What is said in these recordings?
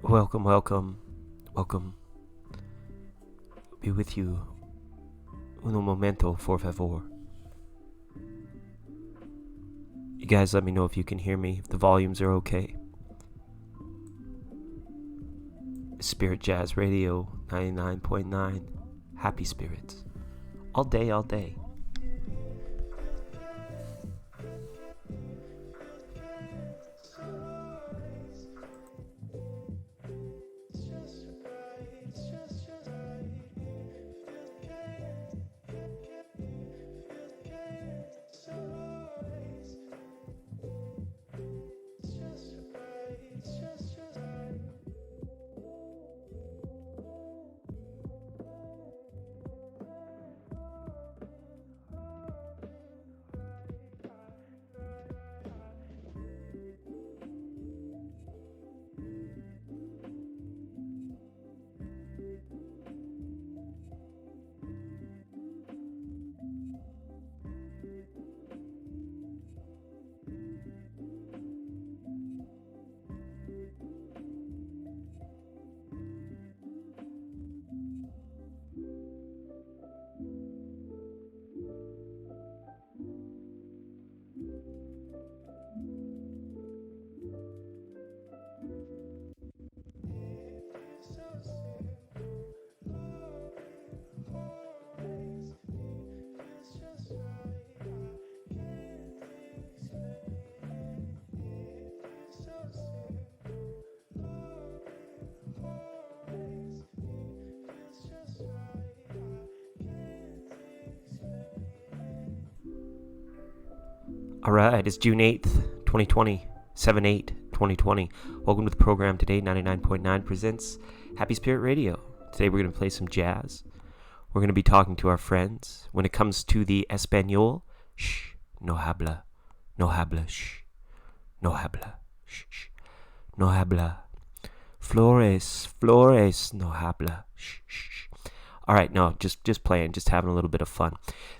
Welcome, welcome, welcome. Be with you. Uno momento, por favor. You guys let me know if you can hear me, if the volumes are okay. Spirit Jazz Radio 99.9. Happy spirits. All day, all day. Alright, it's June 8th, 2020, 7/8/2020. Welcome to the program today. 99.9 presents Happy Spirit Radio. Today we're going to play some jazz. We're going to be talking to our friends. When it comes to the Espanol, shh, no habla, shh, no habla, shh, no habla. Flores, no habla, shh. Alright, no, just playing, just having a little bit of fun.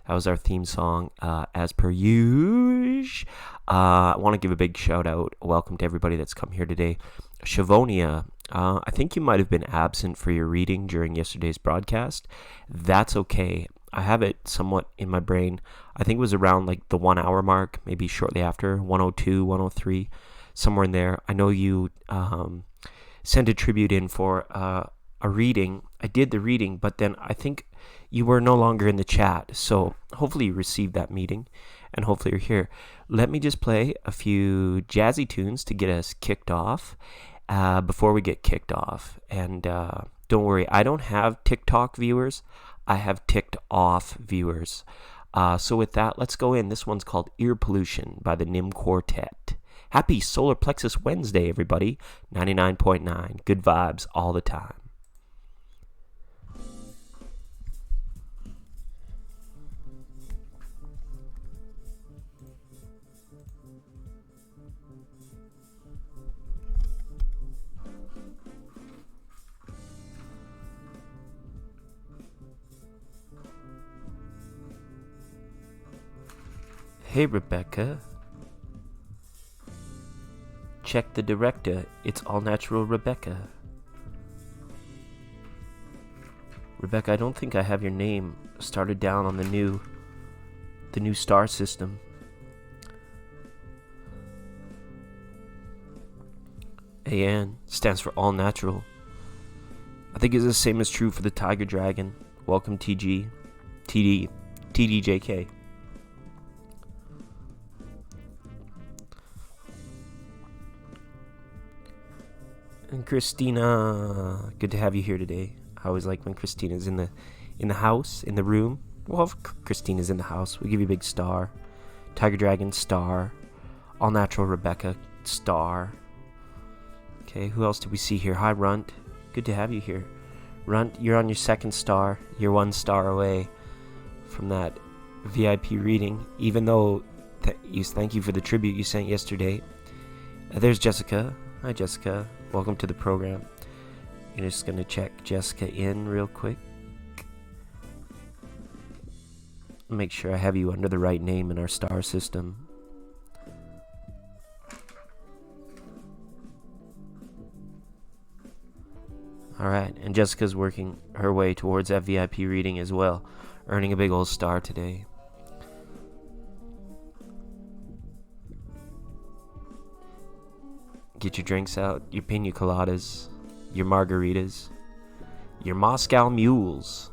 That was our theme song, as per usual. I want to give a big shout out. Welcome to everybody that's come here today. Shavonia, I think you might have been absent for your reading during yesterday's broadcast. That's okay. I have it somewhat in my brain. I think it was around like the 1 hour mark, maybe shortly after, 102, 103, somewhere in there. I know you sent a tribute in for a reading. I did the reading, but then I think you were no longer in the chat. So hopefully you received that meeting and hopefully you're here. Let me just play a few jazzy tunes to get us kicked off before we get kicked off. And don't worry, I don't have TikTok viewers. I have ticked off viewers. So with that, let's go in. This one's called Ear Pollution by the Nim Quartet. Happy Solar Plexus Wednesday, everybody. 99.9. Good vibes all the time. Hey Rebecca, check the director, it's all natural Rebecca. Rebecca, I don't think I have your name started down on the new star system. AN stands for all natural. I think it's the same as true for the Tiger Dragon. Welcome TG, TD, TDJK. And Christina, good to have you here today. I always like when Christina's in the house, in the room. Well, if Christina's in the house, we give you a big star. Tiger Dragon, star. All Natural Rebecca, star. Okay, who else did we see here? Hi, Runt. Good to have you here. Runt, you're on your second star. You're 1 star away from that VIP reading, even though thank you for the tribute you sent yesterday. There's Jessica. Hi, Jessica. Welcome to the program. I'm just going to check Jessica in real quick. Make sure I have you under the right name in our star system. Alright, and Jessica's working her way towards that VIP reading as well, earning a big old star today. Get your drinks out, your pina coladas, your margaritas, your Moscow mules.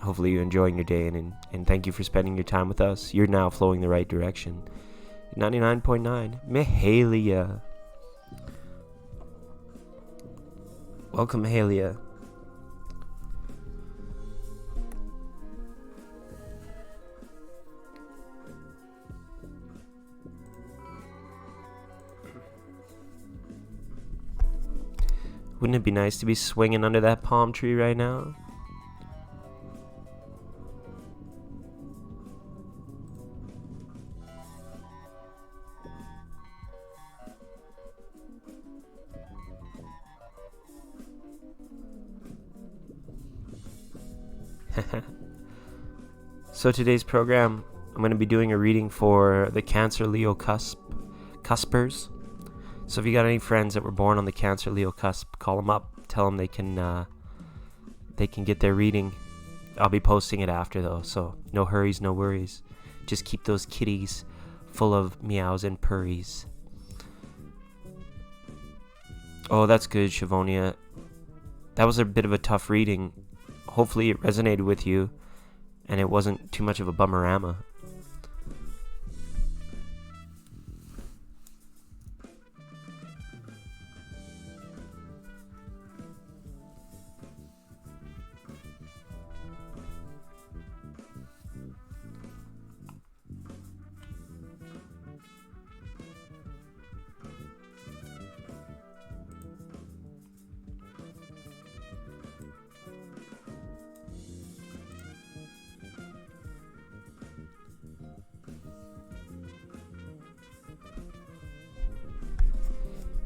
Hopefully you're enjoying your day, and thank you for spending your time with us. You're now flowing the right direction. 99.9 Mahalia. Welcome, Mahalia. Wouldn't it be nice to be swinging under that palm tree right now? So today's program, I'm going to be doing a reading for the Cancer Leo Cuspers. So if you got any friends that were born on the Cancer Leo cusp, call them up, tell them they can get their reading. I'll be posting it after though, so no hurries, no worries. Just keep those kitties full of meows and purries. Oh, that's good, Shavonia. That was a bit of a tough reading. Hopefully it resonated with you and it wasn't too much of a bummerama.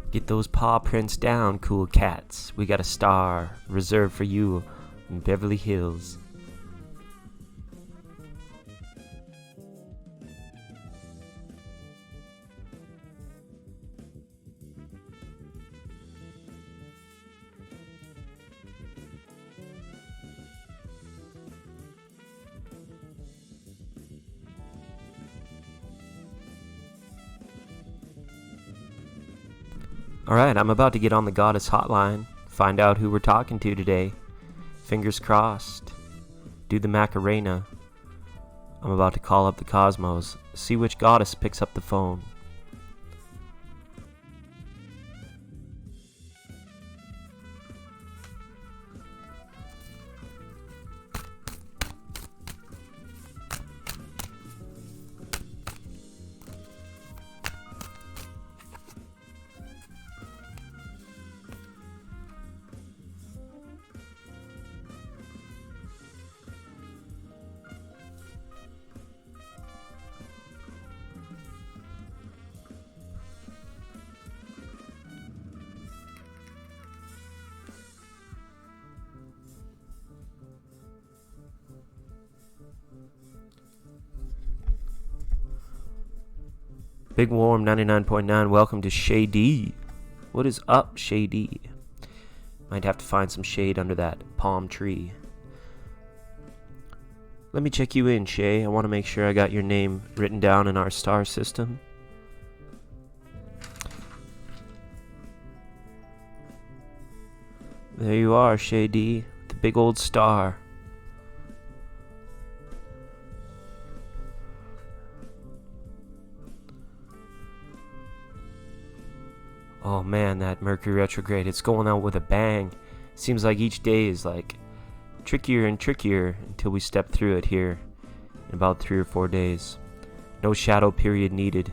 Get those paw prints down, cool cats. We got a star reserved for you in Beverly Hills. Alright, I'm about to get on the goddess hotline, find out who we're talking to today. Fingers crossed. Do the Macarena. I'm about to call up the cosmos, see which goddess picks up the phone. Big Warm 99.9, welcome to Shady. What is up, Shady? Might have to find some shade under that palm tree. Let me check you in, Shay. I want to make sure I got your name written down in our star system. There you are, Shady, the big old star. Oh man, that Mercury retrograde, it's going out with a bang. Seems like each day is like trickier and trickier until we step through it here in about 3 or 4 days. No shadow period needed,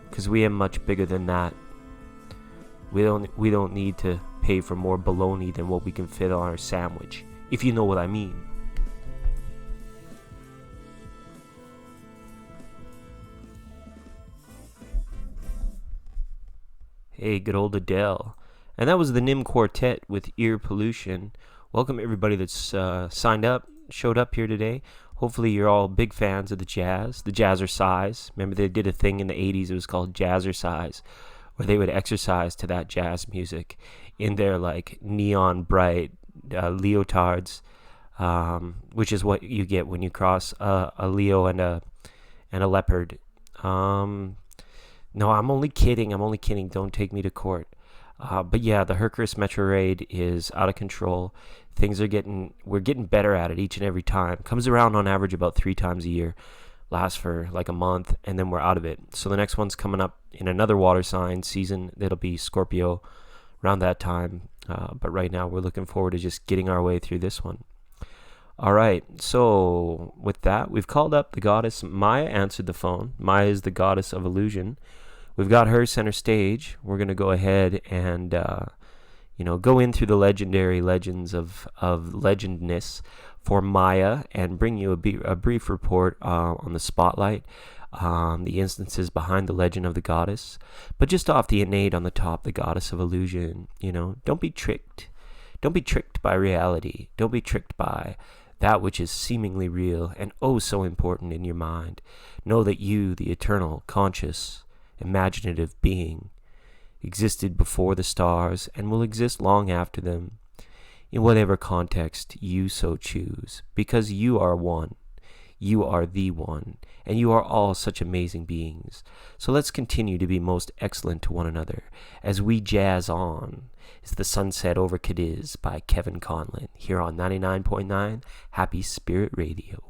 because we are much bigger than that. We don't need to pay for more bologna than what we can fit on our sandwich, if you know what I mean. Hey, good old Adele. And that was the Nim Quartet with Ear Pollution. Welcome everybody that's showed up here today. Hopefully you're all big fans of the Jazzercise. Remember they did a thing in the 80s, it was called Jazzercise, where they would exercise to that jazz music in their like neon bright leotards, which is what you get when you cross a Leo and a leopard. No, I'm only kidding. Don't take me to court. But yeah, the Hercules Metro Raid is out of control. We're getting better at it each and every time. Comes around on average about 3 times a year. Lasts for like a month, and then we're out of it. So the next one's coming up in another water sign season. That'll be Scorpio around that time. But right now we're looking forward to just getting our way through this one. All right, so with that, we've called up the goddess. Maya answered the phone. Maya is the goddess of illusion. We've got her center stage. We're going to go ahead and, go in through the legendary legends of legendness for Maya and bring you a brief report on the spotlight, the instances behind the legend of the goddess. But just off the innate on the top, the goddess of illusion. Don't be tricked. Don't be tricked by reality. Don't be tricked by that which is seemingly real and oh so important in your mind. Know that you, the eternal, conscious, imaginative being, existed before the stars and will exist long after them, in whatever context you so choose, because you are one. You are the one, and you are all such amazing beings. So let's continue to be most excellent to one another as we jazz on. It's The Sunset Over Cadiz by Kevin Conlon here on 99.9 Happy Spirit Radio.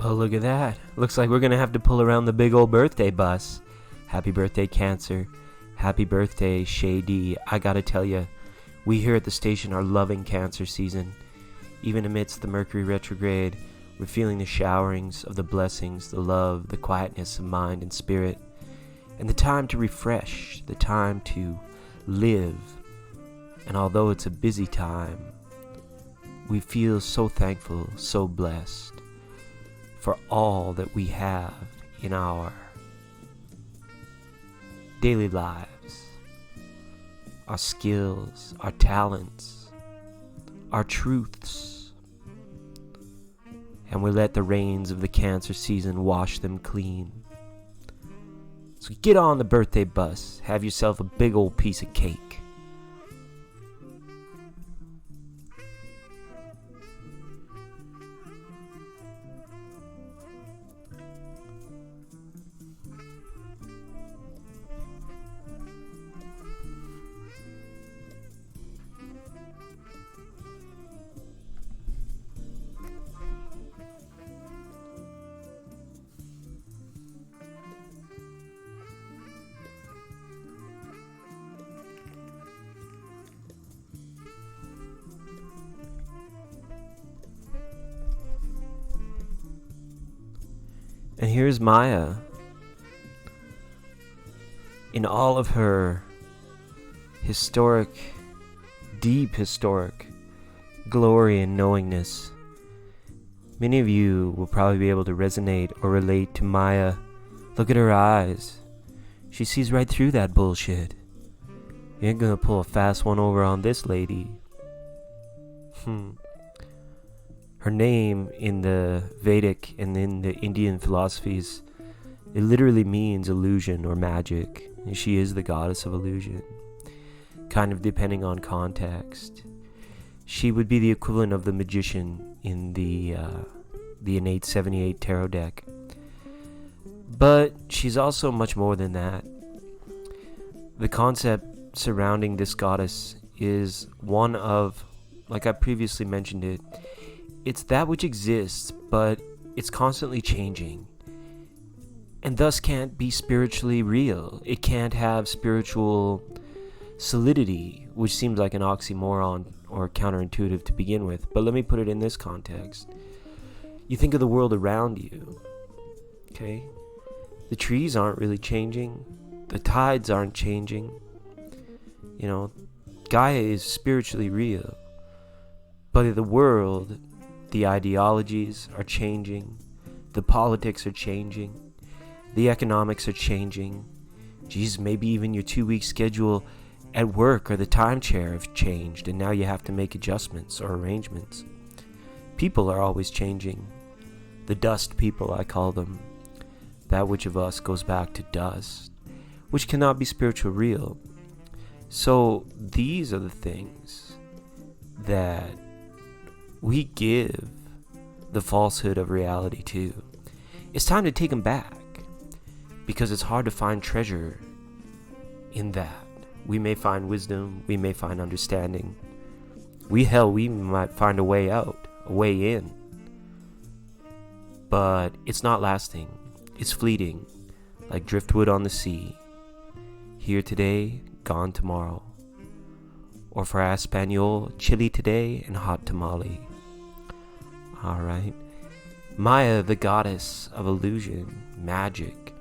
Well, look at that. Looks like we're going to have to pull around the big old birthday bus. Happy birthday, Cancer. Happy birthday, Shady. I gotta tell you, we here at the station are loving Cancer season. Even amidst the Mercury retrograde, we're feeling the showerings of the blessings, the love, the quietness of mind and spirit, and the time to refresh, the time to live. And although it's a busy time, we feel so thankful, so blessed for all that we have in our daily lives, our skills, our talents, our truths, and we let the rains of the Cancer season wash them clean. So get on the birthday bus, have yourself a big old piece of cake. And here's Maya in all of her historic deep historic glory and knowingness. Many of you will probably be able to resonate or relate to Maya. Look at her eyes. She sees right through that bullshit. You ain't gonna pull a fast one over on this lady. Her name in the Vedic and in the Indian philosophies, it literally means illusion or magic. She is the goddess of illusion, kind of depending on context. She would be the equivalent of the magician in the innate 78 tarot deck. But she's also much more than that. The concept surrounding this goddess is one of, like I previously mentioned it's that which exists, but it's constantly changing, and thus can't be spiritually real. It can't have spiritual solidity, which seems like an oxymoron or counterintuitive to begin with. But let me put it in this context. You think of the world around you, okay? The trees aren't really changing. The tides aren't changing. Gaia is spiritually real. But in the world, the ideologies are changing. The politics are changing. The economics are changing. Geez, maybe even your 2-week schedule at work or the timeshare have changed, and now you have to make adjustments or arrangements. People are always changing. The dust people, I call them. That which of us goes back to dust, which cannot be spiritual real. So these are the things that we give the falsehood of reality to. It's time to take them back, because it's hard to find treasure in that. We may find wisdom, we may find understanding. We might find a way out, a way in. But it's not lasting. It's fleeting, like driftwood on the sea. Here today, gone tomorrow. Or for our Espanol, chilly today and hot tamale. Alright. Maya, the goddess of illusion, magic.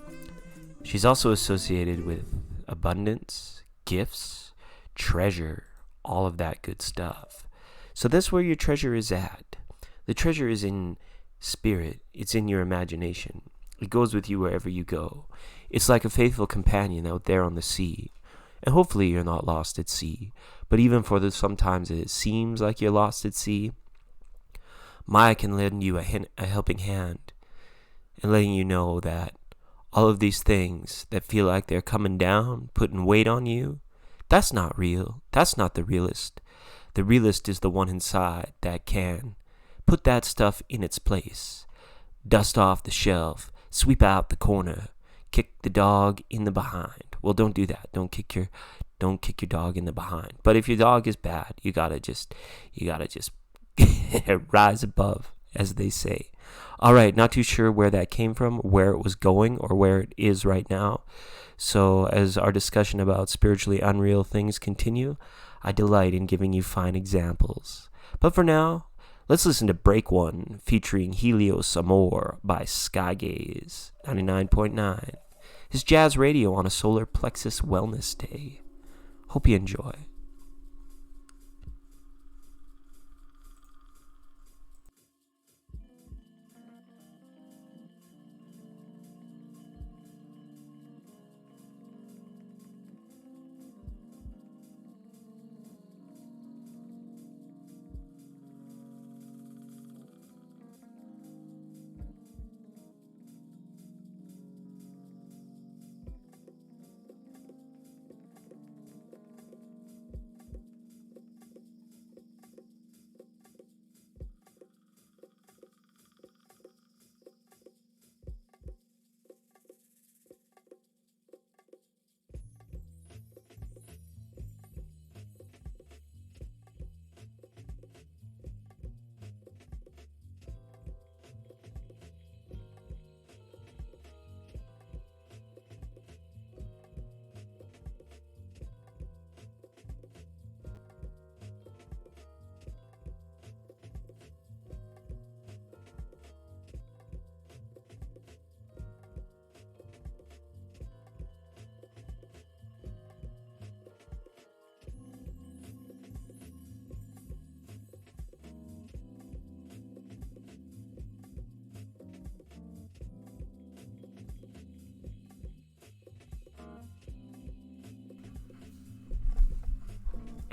She's also associated with abundance, gifts, treasure, all of that good stuff. So that's where your treasure is at. The treasure is in spirit. It's in your imagination. It goes with you wherever you go. It's like a faithful companion out there on the sea. And hopefully you're not lost at sea. But even for sometimes it seems like you're lost at sea, Maya can lend you a helping hand, and letting you know that all of these things that feel like they're coming down, putting weight on you, that's not real. That's not the realist. The realist is the one inside that can put that stuff in its place. Dust off the shelf, sweep out the corner, kick the dog in the behind. Well, don't do that. Don't kick your dog in the behind. But if your dog is bad, you gotta just rise above, as they say. All right, not too sure where that came from, where it was going, or where it is right now. So as our discussion about spiritually unreal things continue, I delight in giving you fine examples. But for now, let's listen to Break One, featuring Helios Amor by Skygaze, 99.9. It's jazz radio on a solar plexus wellness day. Hope you enjoy.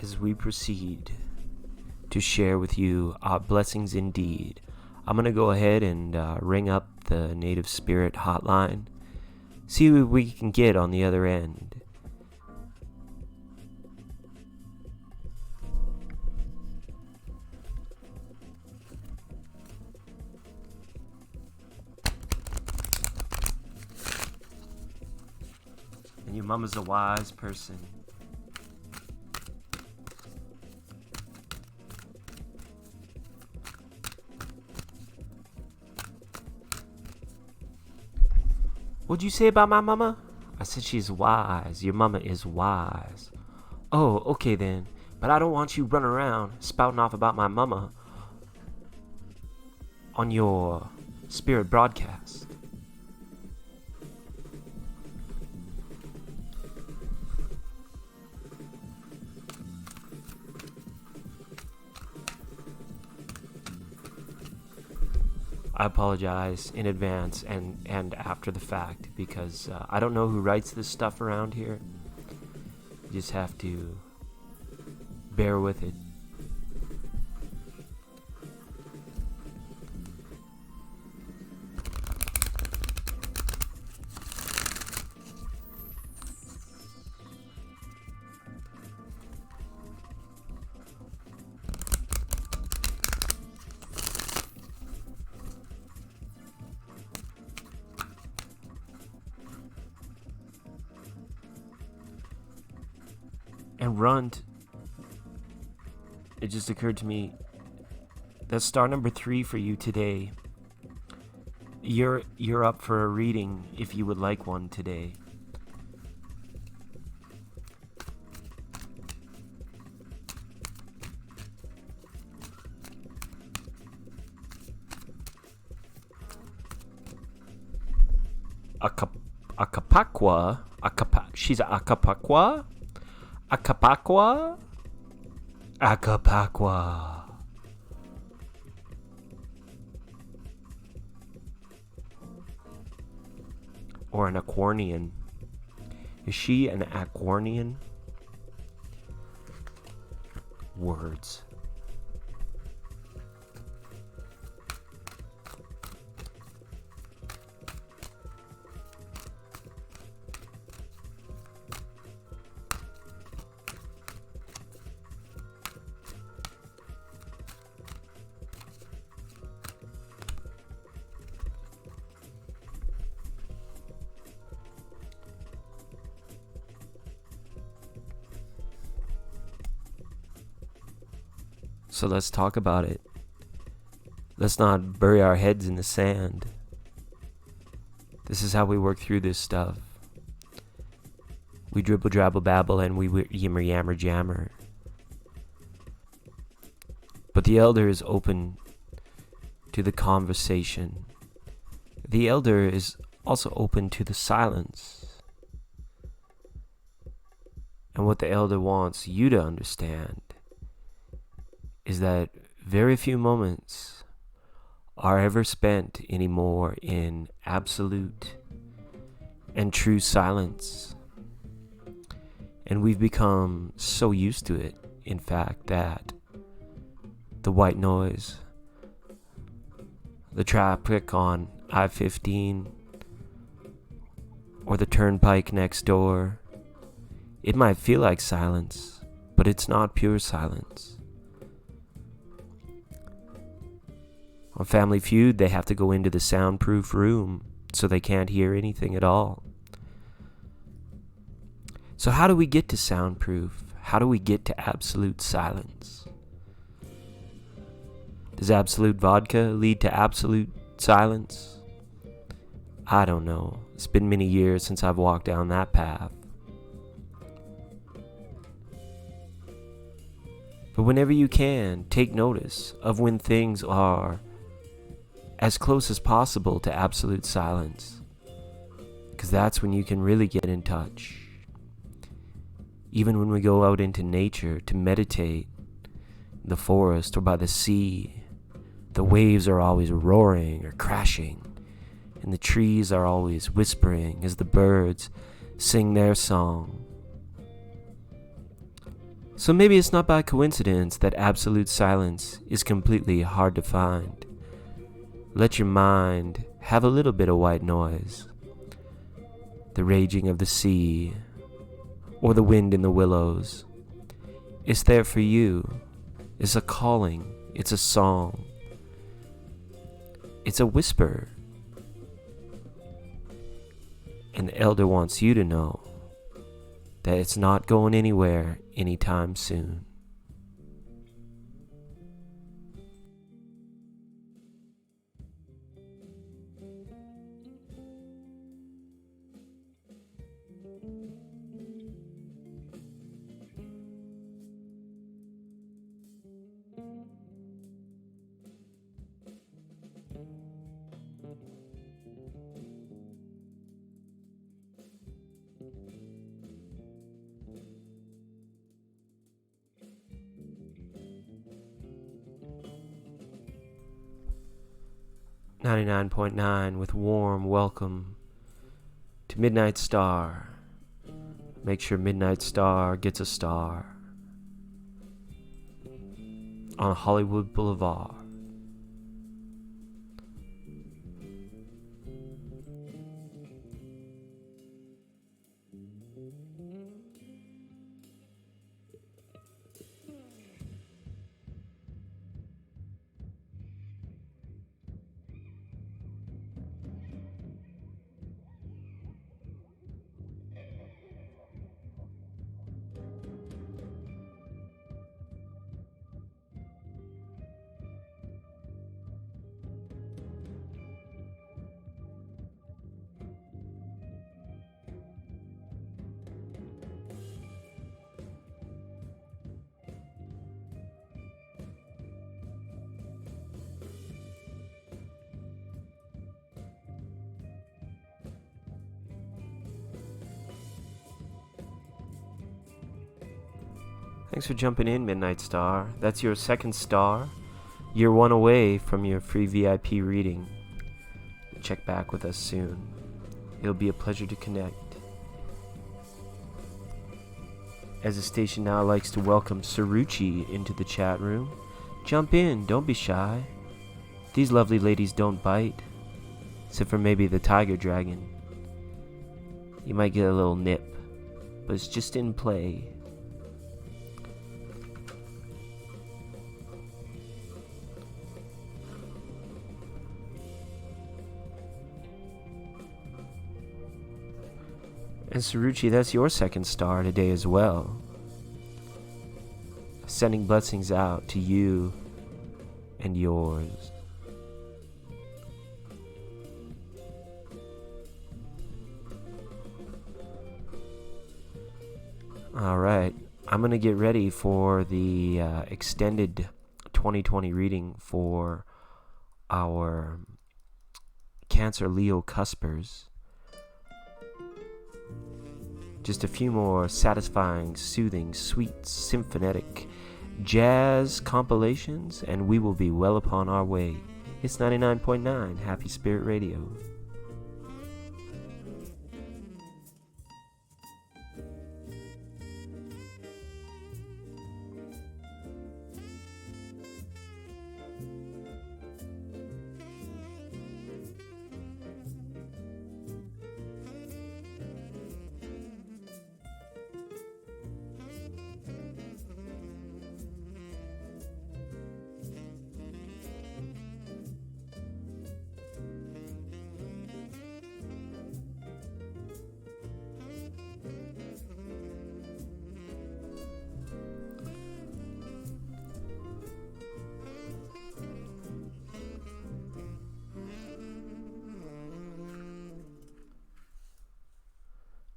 as we proceed to share with you our blessings indeed, I'm going to go ahead and ring up the Native Spirit hotline, see what we can get on the other end. And your mama's a wise person. What'd you say about my mama? I said she's wise. Your mama is wise. Oh, okay then. But I don't want you running around spouting off about my mama on your spirit broadcast. I apologize in advance and after the fact because I don't know who writes this stuff around here. You just have to bear with it. And Runt, it just occurred to me, that's star number 3 for you today. You're up for a reading if you would like one today. She's Acapaqua? Acapaqua? Acapaqua. Or an Aquarnian. Is she an Aquarnian? Words. So let's talk about it. Let's not bury our heads in the sand. This is how we work through this stuff. We dribble, drabble, babble, and we yammer, yammer, jammer. But the elder is open to the conversation. The elder is also open to the silence. And what the elder wants you to understand is that very few moments are ever spent anymore in absolute and true silence. And we've become so used to it, in fact, that the white noise, the traffic on I-15, or the turnpike next door, it might feel like silence, but it's not pure silence. On Family Feud, they have to go into the soundproof room so they can't hear anything at all. So how do we get to soundproof? How do we get to absolute silence? Does absolute vodka lead to absolute silence? I don't know. It's been many years since I've walked down that path. But whenever you can, take notice of when things are as close as possible to absolute silence, because that's when you can really get in touch. Even when we go out into nature to meditate in the forest or by the sea, the waves are always roaring or crashing, and the trees are always whispering as the birds sing their song. So maybe it's not by coincidence that absolute silence is completely hard to find. Let your mind have a little bit of white noise. The raging of the sea, or the wind in the willows. It's there for you. It's a calling. It's a song. It's a whisper. And the elder wants you to know that it's not going anywhere anytime soon. .9 with warm welcome to Midnight Star. Make sure Midnight Star gets a star on Hollywood Boulevard. Thanks for jumping in, Midnight Star. That's your second star. You're one away from your free VIP reading. Check back with us soon. It'll be a pleasure to connect. As the station now likes to welcome Saruchi into the chat room, jump in, don't be shy. These lovely ladies don't bite, except for maybe the tiger dragon. You might get a little nip, but it's just in play. And Saruchi, that's your second star today as well. Sending blessings out to you and yours. Alright, I'm going to get ready for the extended 2020 reading for our Cancer Leo Cuspers. Just a few more satisfying, soothing, sweet, symphonetic jazz compilations, and we will be well upon our way. It's 99.9 Happy Spirit Radio.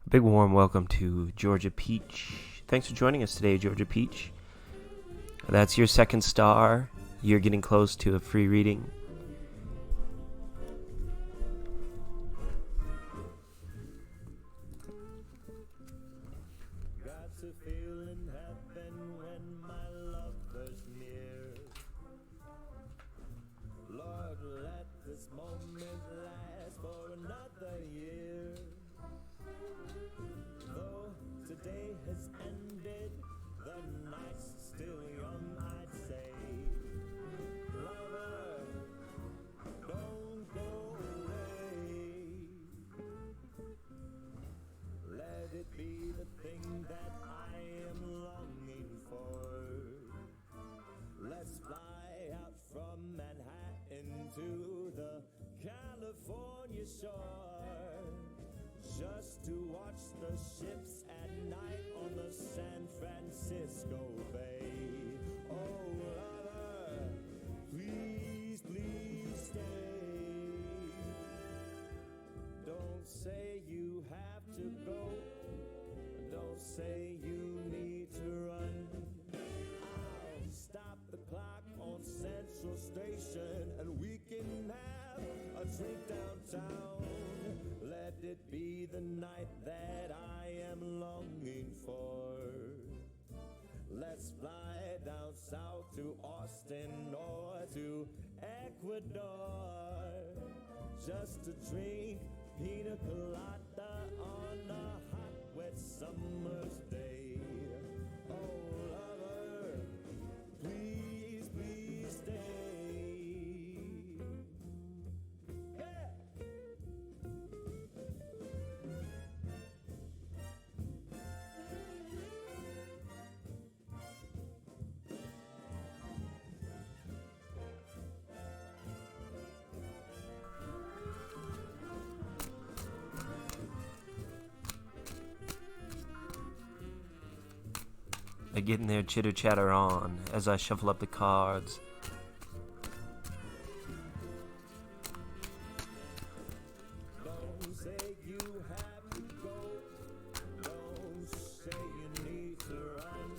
Big warm welcome to Georgia Peach. Thanks for joining us today, Georgia Peach. That's your second star. You're getting close to a free reading. shore, just to watch the ships at night on the San Francisco Bay. Oh, lover, please, please stay. Don't say you have to go. Don't say you need to run. I'll stop the clock on Central Station and we can have a drink downtown. Let it be the night that I am longing for. Let's fly down south to Austin or to Ecuador, just to drink pina colada on a hot, wet summer's day. Oh, lover, please, please stay. Yeah. They're getting their chitter chatter on as I shuffle up the cards. Don't say you have to go. Don't say you need to run.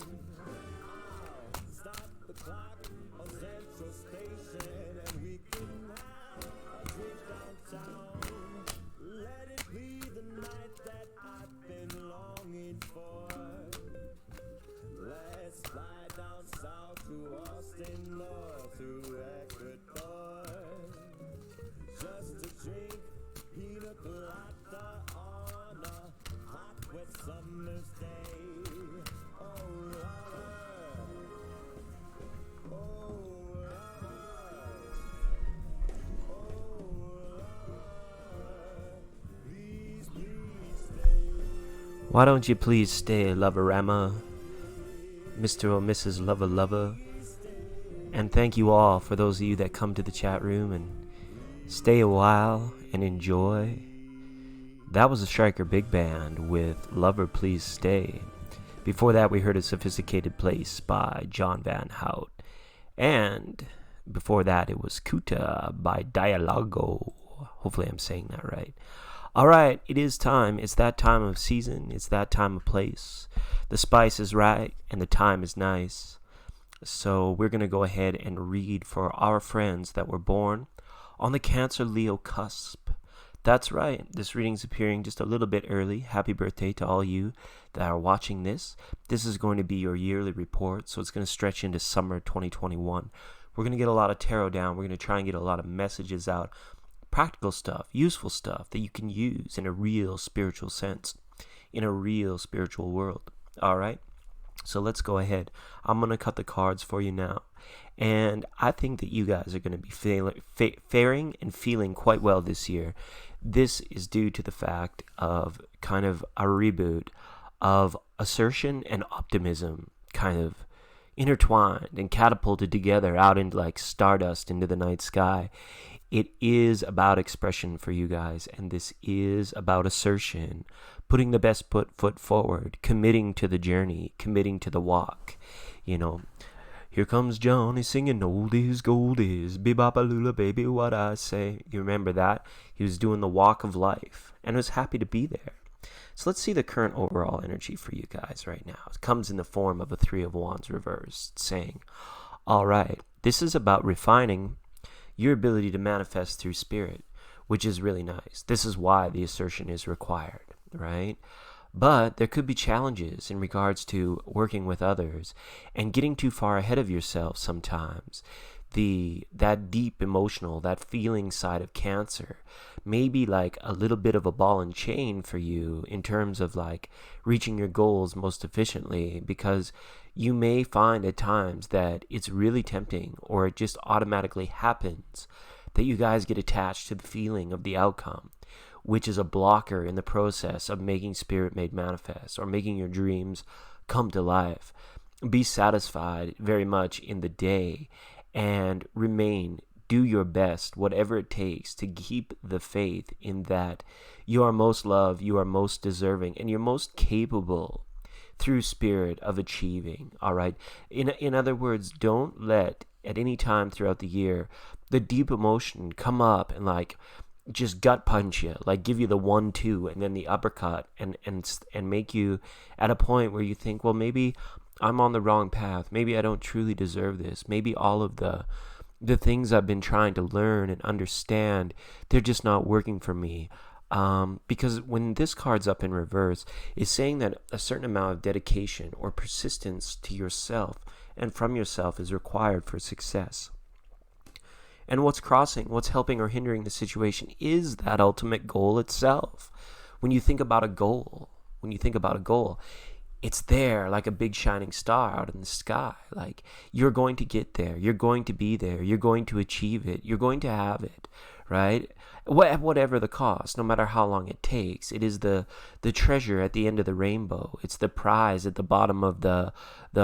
I'll stop the clock on Central Station and we can have a drink downtown. Let it be the night that I've been longing for. Let's fly down south to Austin or to Ecuador, just to drink pina colada on a hot, wet summer's day. Oh, lover, oh, lover, oh, lover, please, please stay. Why don't you please stay, Loverama? Mr. or Mrs. Lover Lover. And thank you all for those of you that come to the chat room and stay a while and enjoy. That was a Striker Big Band with Lover Please Stay. Before that we heard A Sophisticated Place by John Van Hout. And before that it was Kuta by Dialogo. Hopefully I'm saying that right. Alright, it is time. It's that time of season. It's that time of place. The spice is right and the time is nice. So we're going to go ahead and read for our friends that were born on the Cancer Leo cusp. That's right. This reading's appearing just a little bit early. Happy birthday to all you that are watching this. This is going to be your yearly report, so it's going to stretch into summer 2021. We're going to get a lot of tarot down. We're going to try and get a lot of messages out. Practical stuff, useful stuff that you can use in a real spiritual sense, in a real spiritual world. All right, so let's go ahead. I'm going to cut the cards for you now. And I think that you guys are going to be faring and feeling quite well this year. This is due to the fact of kind of a reboot of assertion and optimism kind of intertwined and catapulted together out into like stardust into the night sky. It is about expression for you guys, and this is about assertion, putting the best foot forward, committing to the journey, committing to the walk. You know, here comes Johnny singing oldies, goldies, bebop-a-lula, baby, what I say. You remember that? He was doing the walk of life and was happy to be there. So let's see the current overall energy for you guys right now. It comes in the form of a Three of Wands reversed, saying, all right, this is about refining your ability to manifest through spirit, which is really nice. This is why the assertion is required, right? But there could be challenges in regards to working with others and getting too far ahead of yourself sometimes. That deep emotional, that feeling side of Cancer may be like a little bit of a ball and chain for you in terms of like reaching your goals most efficiently, because you may find at times that it's really tempting, or it just automatically happens that you guys get attached to the feeling of the outcome, which is a blocker in the process of making spirit made manifest or making your dreams come to life. Be satisfied very much in the day and remain do your best, whatever it takes, to keep the faith in that you are most loved, you are most deserving, and you're most capable through spirit of achieving. All right. In other words, don't let at any time throughout the year the deep emotion come up and like just gut punch you, like give you the 1-2 and then the uppercut, and make you at a point where you think, well, maybe I'm on the wrong path. Maybe I don't truly deserve this. Maybe all of the things I've been trying to learn and understand, they're just not working for me. Because when this card's up in reverse, it's saying that a certain amount of dedication or persistence to yourself and from yourself is required for success. And what's helping or hindering the situation is that ultimate goal itself. When you think about a goal, it's there like a big shining star out in the sky. Like, you're going to get there. You're going to be there. You're going to achieve it. You're going to have it, right? Whatever the cost, no matter how long it takes, it is the treasure at the end of the rainbow. It's the prize at the bottom of the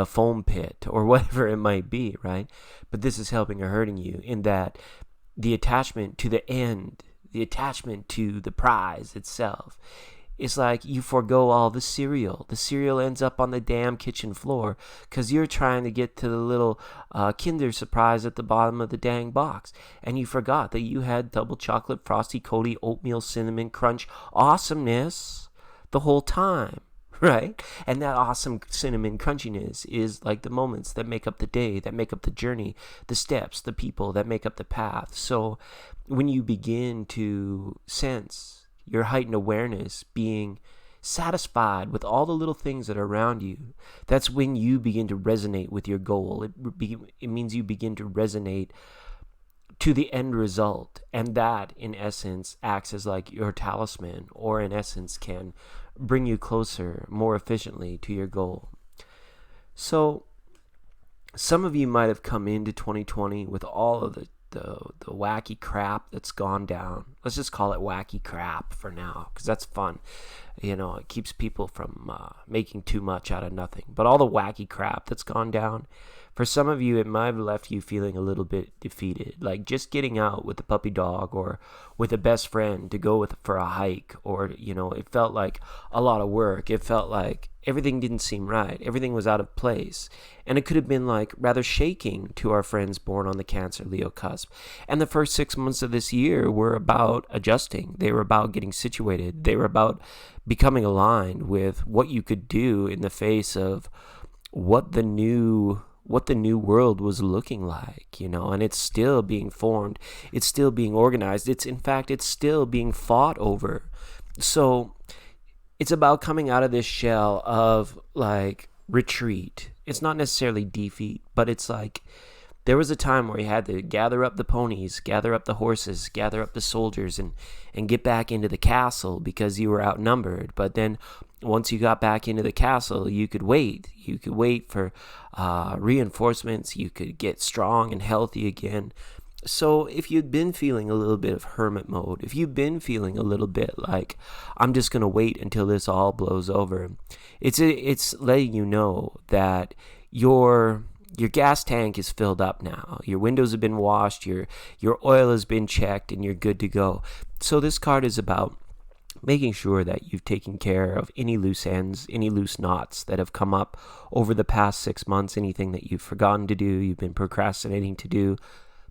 foam pit, or whatever it might be, right? But this is helping or hurting you in that the attachment to the end, the attachment to the prize itself, it's like you forego all the cereal. The cereal ends up on the damn kitchen floor because you're trying to get to the little Kinder Surprise at the bottom of the dang box. And you forgot that you had double chocolate, frosty, coaty, oatmeal, cinnamon, crunch awesomeness the whole time, right? And that awesome cinnamon crunchiness is like the moments that make up the day, that make up the journey, the steps, the people that make up the path. So when you begin to sense your heightened awareness being satisfied with all the little things that are around you, that's when you begin to resonate with your goal. It means you begin to resonate to the end result, and that in essence acts as like your talisman, or in essence can bring you closer more efficiently to your goal. So some of you might have come into 2020 with all of the wacky crap that's gone down. Let's just call it wacky crap for now, because that's fun. It keeps people from making too much out of nothing. But all the wacky crap that's gone down, for some of you, it might have left you feeling a little bit defeated. Like just getting out with the puppy dog or with a best friend to go for a hike, or, it felt like a lot of work. It felt like everything didn't seem right. Everything was out of place. And it could have been like rather shaking to our friends born on the Cancer Leo cusp. And the first 6 months of this year were about adjusting. They were about getting situated. They were about becoming aligned with what you could do in the face of what the new world was looking like, and it's still being formed. It's still being organized. It's still being fought over. So it's about coming out of this shell of like retreat. It's not necessarily defeat, but it's like there was a time where you had to gather up the ponies, gather up the horses, gather up the soldiers, and get back into the castle because you were outnumbered. But then once you got back into the castle, you could wait. You could wait for reinforcements. You could get strong and healthy again. So if you've been feeling a little bit of hermit mode, if you've been feeling a little bit like, I'm just going to wait until this all blows over, it's letting you know that your gas tank is filled up now. Your windows have been washed, your oil has been checked, and you're good to go. So this card is about making sure that you've taken care of any loose ends, any loose knots that have come up over the past 6 months, anything that you've forgotten to do, you've been procrastinating to do.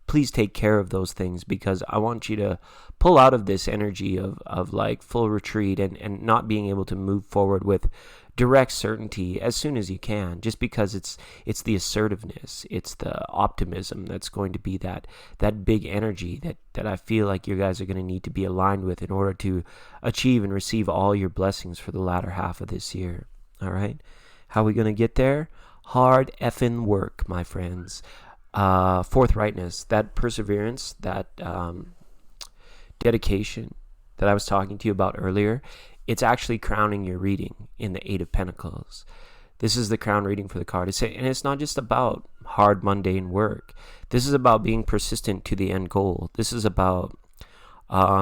Please take care of those things, because I want you to pull out of this energy of like full retreat and not being able to move forward with direct certainty as soon as you can, just because it's the assertiveness, it's the optimism that's going to be that big energy that I feel like you guys are going to need to be aligned with in order to achieve and receive all your blessings for the latter half of this year. All right? How are we going to get there? Hard effing work, my friends. Forthrightness, that perseverance, that dedication that I was talking to you about earlier, it's actually crowning your reading in the Eight of Pentacles. This is the crown reading for the card. And it's not just about hard, mundane work. This is about being persistent to the end goal. This is about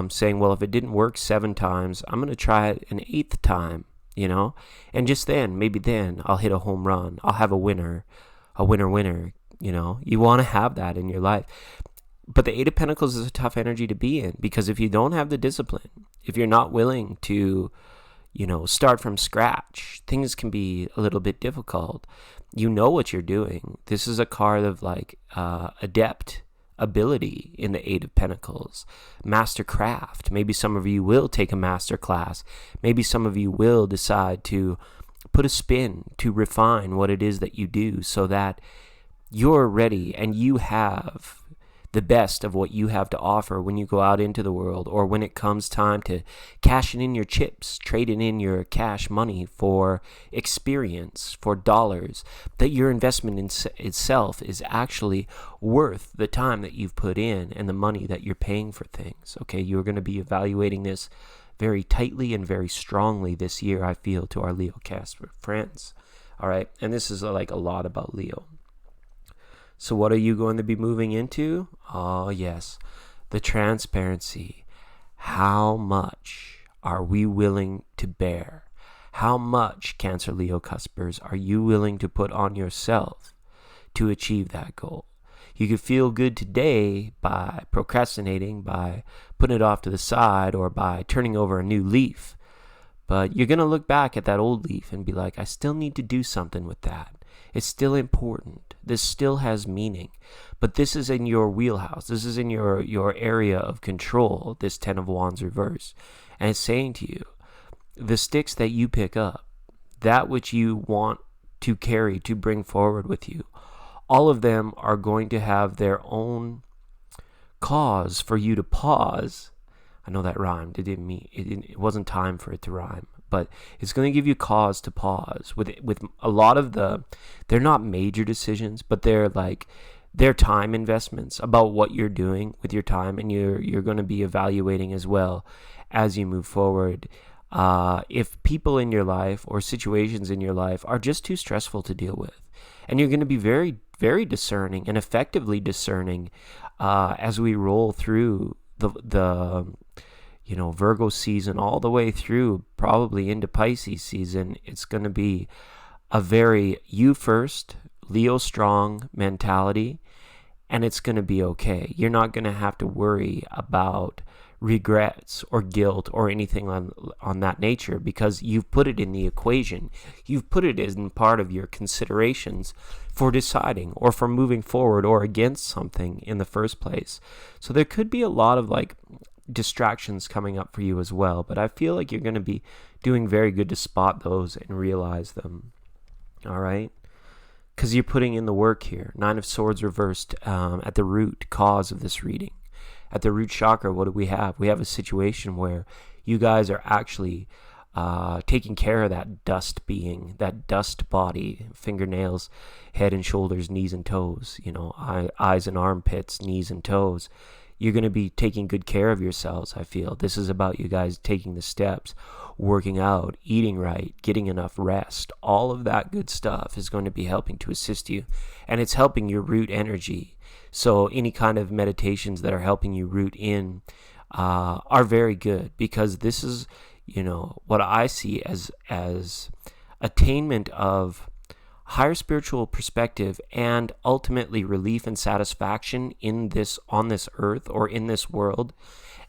saying, well, if it didn't work 7 times, I'm going to try it an 8th time, and just maybe then I'll hit a home run. I'll have a winner. You want to have that in your life. But the Eight of Pentacles is a tough energy to be in, because if you don't have the discipline, if you're not willing to, start from scratch, things can be a little bit difficult. You know what you're doing. This is a card of adept ability in the Eight of Pentacles. Master craft. Maybe some of you will take a master class. Maybe some of you will decide to put a spin to refine what it is that you do, so that you're ready and you have the best of what you have to offer when you go out into the world, or when it comes time to cashing in your chips, trading in your cash money for experience, for dollars, that your investment in itself is actually worth the time that you've put in and the money that you're paying for things. Okay, you're going to be evaluating this very tightly and very strongly this year, I feel, to our Leo Cusp friends. All right, and this is a lot about Leo. So what are you going to be moving into? Oh, yes, the transparency. How much are we willing to bear? How much, Cancer Leo Cuspers, are you willing to put on yourself to achieve that goal? You could feel good today by procrastinating, by putting it off to the side, or by turning over a new leaf. But you're going to look back at that old leaf and be like, I still need to do something with that. It's still important. This still has meaning. But this is in your wheelhouse. This is in your area of control, this Ten of Wands reverse. And it's saying to you, the sticks that you pick up, that which you want to carry, to bring forward with you, all of them are going to have their own cause for you to pause. I know that rhymed. It wasn't time for it to rhyme. But it's going to give you cause to pause. With a lot of they're not major decisions, but they're time investments about what you're doing with your time, and you're going to be evaluating as well as you move forward. If people in your life or situations in your life are just too stressful to deal with, and you're going to be very, very discerning and effectively discerning as we roll through the Virgo season all the way through, probably into Pisces season. It's going to be a very you first, Leo strong mentality, and it's going to be okay. You're not going to have to worry about regrets or guilt or anything on that nature, because you've put it in the equation. You've put it in part of your considerations for deciding or for moving forward or against something in the first place. So there could be a lot of distractions coming up for you as well, but I feel like you're going to be doing very good to spot those and realize them. All right, because you're putting in the work here. Nine of Swords reversed at the root cause of this reading. At the root chakra, what do we have? We have a situation where you guys are actually taking care of that dust being, that dust body, fingernails, head and shoulders, knees and toes, eyes and armpits, knees and toes. You're going to be taking good care of yourselves, I feel. This is about you guys taking the steps, working out, eating right, getting enough rest. All of that good stuff is going to be helping to assist you, and it's helping your root energy. So any kind of meditations that are helping you root in are very good, because this is, what I see as attainment of higher spiritual perspective and ultimately relief and satisfaction on this earth or in this world.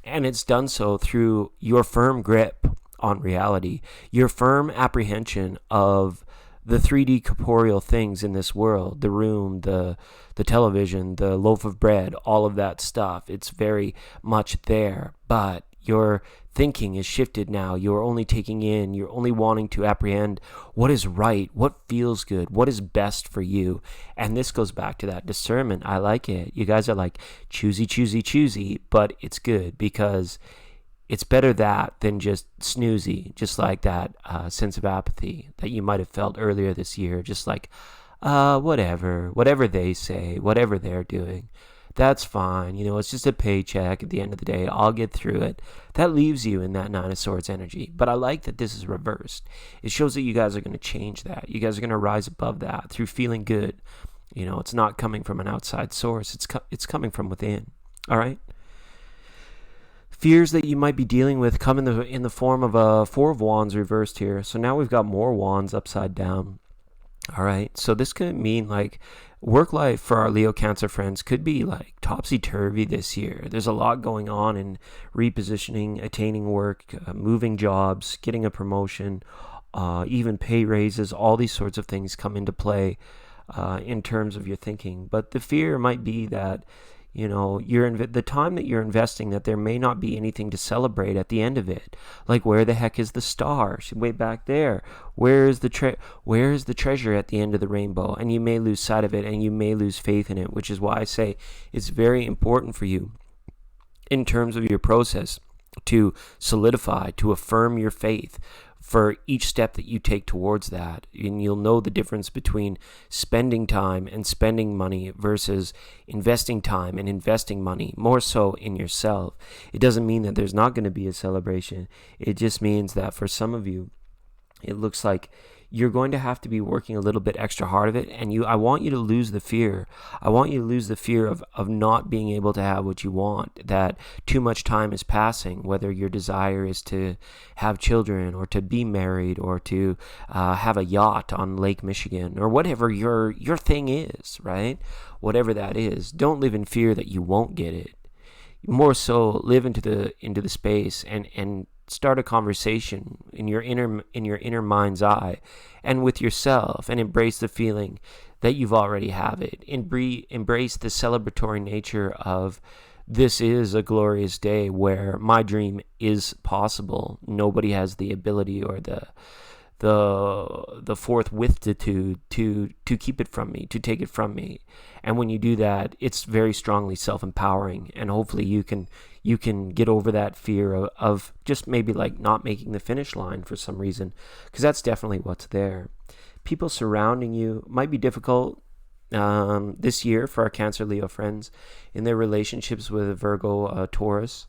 And it's done so through your firm grip on reality, your firm apprehension of the 3D corporeal things in this world, the room, the television, the loaf of bread, all of that stuff. It's very much there, but your thinking is shifted now. You're only taking in, you're only wanting to apprehend what is right, what feels good, what is best for you. And this goes back to that discernment. I like it. You guys are choosy, but it's good, because it's better that than just snoozy, just like that sense of apathy that you might have felt earlier this year, just like, whatever they say, whatever they're doing. That's fine. It's just a paycheck at the end of the day. I'll get through it. That leaves you in that Nine of Swords energy. But I like that this is reversed. It shows that you guys are going to change that. You guys are going to rise above that through feeling good. It's not coming from an outside source. It's coming from within. All right? Fears that you might be dealing with come in the form of a Four of Wands reversed here. So now we've got more wands upside down. All right. So this could mean like work life for our Leo Cancer friends could be like topsy-turvy this year. There's a lot going on in repositioning, attaining work, moving jobs, getting a promotion, even pay raises. All these sorts of things come into play in terms of your thinking. But the fear might be that, the time that you're investing, that there may not be anything to celebrate at the end of it. Like, where the heck is the star? Way back there. Where is the treasure at the end of the rainbow? And you may lose sight of it, and you may lose faith in it, which is why I say it's very important for you in terms of your process to solidify, to affirm your faith for each step that you take towards that. And you'll know the difference between spending time and spending money versus investing time and investing money, more so in yourself. It doesn't mean that there's not going to be a celebration. It just means that for some of you, it looks like you're going to have to be working a little bit extra hard of it. And I want you to lose the fear. I want you to lose the fear of not being able to have what you want, that too much time is passing, whether your desire is to have children or to be married or to have a yacht on Lake Michigan or whatever your thing is, right? Whatever that is, don't live in fear that you won't get it. More so, live into the space and start a conversation in your inner mind's eye and with yourself, and embrace the feeling that you've already have it. Embrace the celebratory nature of, this is a glorious day where my dream is possible. Nobody has the ability or the forthwititude to keep it from me, to take it from me. And when you do that, it's very strongly self-empowering, and hopefully you can get over that fear of just maybe like not making the finish line for some reason, because that's definitely what's there. People surrounding you might be difficult this year for our Cancer Leo friends in their relationships with Virgo, Taurus,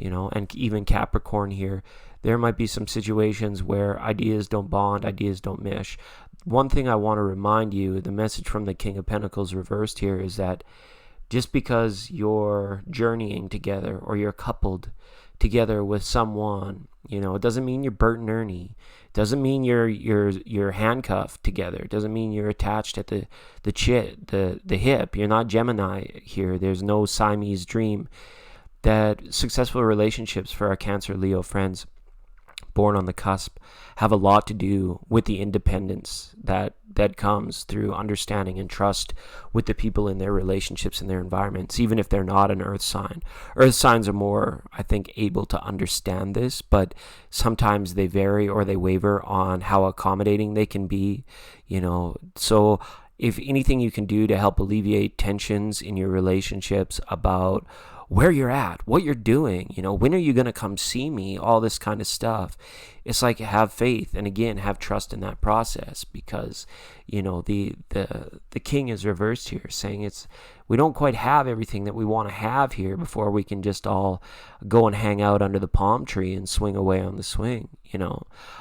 and even Capricorn here. There might be some situations where ideas don't bond, ideas don't mesh. One thing I want to remind you, the message from the King of Pentacles reversed here, is that just because you're journeying together or you're coupled together with someone, it doesn't mean you're Bert and Ernie. It doesn't mean you're handcuffed together. It doesn't mean you're attached at the hip. You're not Gemini here. There's no Siamese dream. That successful relationships for our Cancer Leo friends born on the cusp have a lot to do with the independence that comes through understanding and trust with the people in their relationships and their environments, even if they're not an earth sign. Earth signs are more, I think, able to understand this, but sometimes they vary or they waver on how accommodating they can be, So if anything you can do to help alleviate tensions in your relationships about where you're at, what you're doing, when are you going to come see me, all this kind of stuff. It's like, have faith, and again, have trust in that process, because, the king is reversed here, saying we don't quite have everything that we want to have here before we can just all go and hang out under the palm tree and swing away on the swing.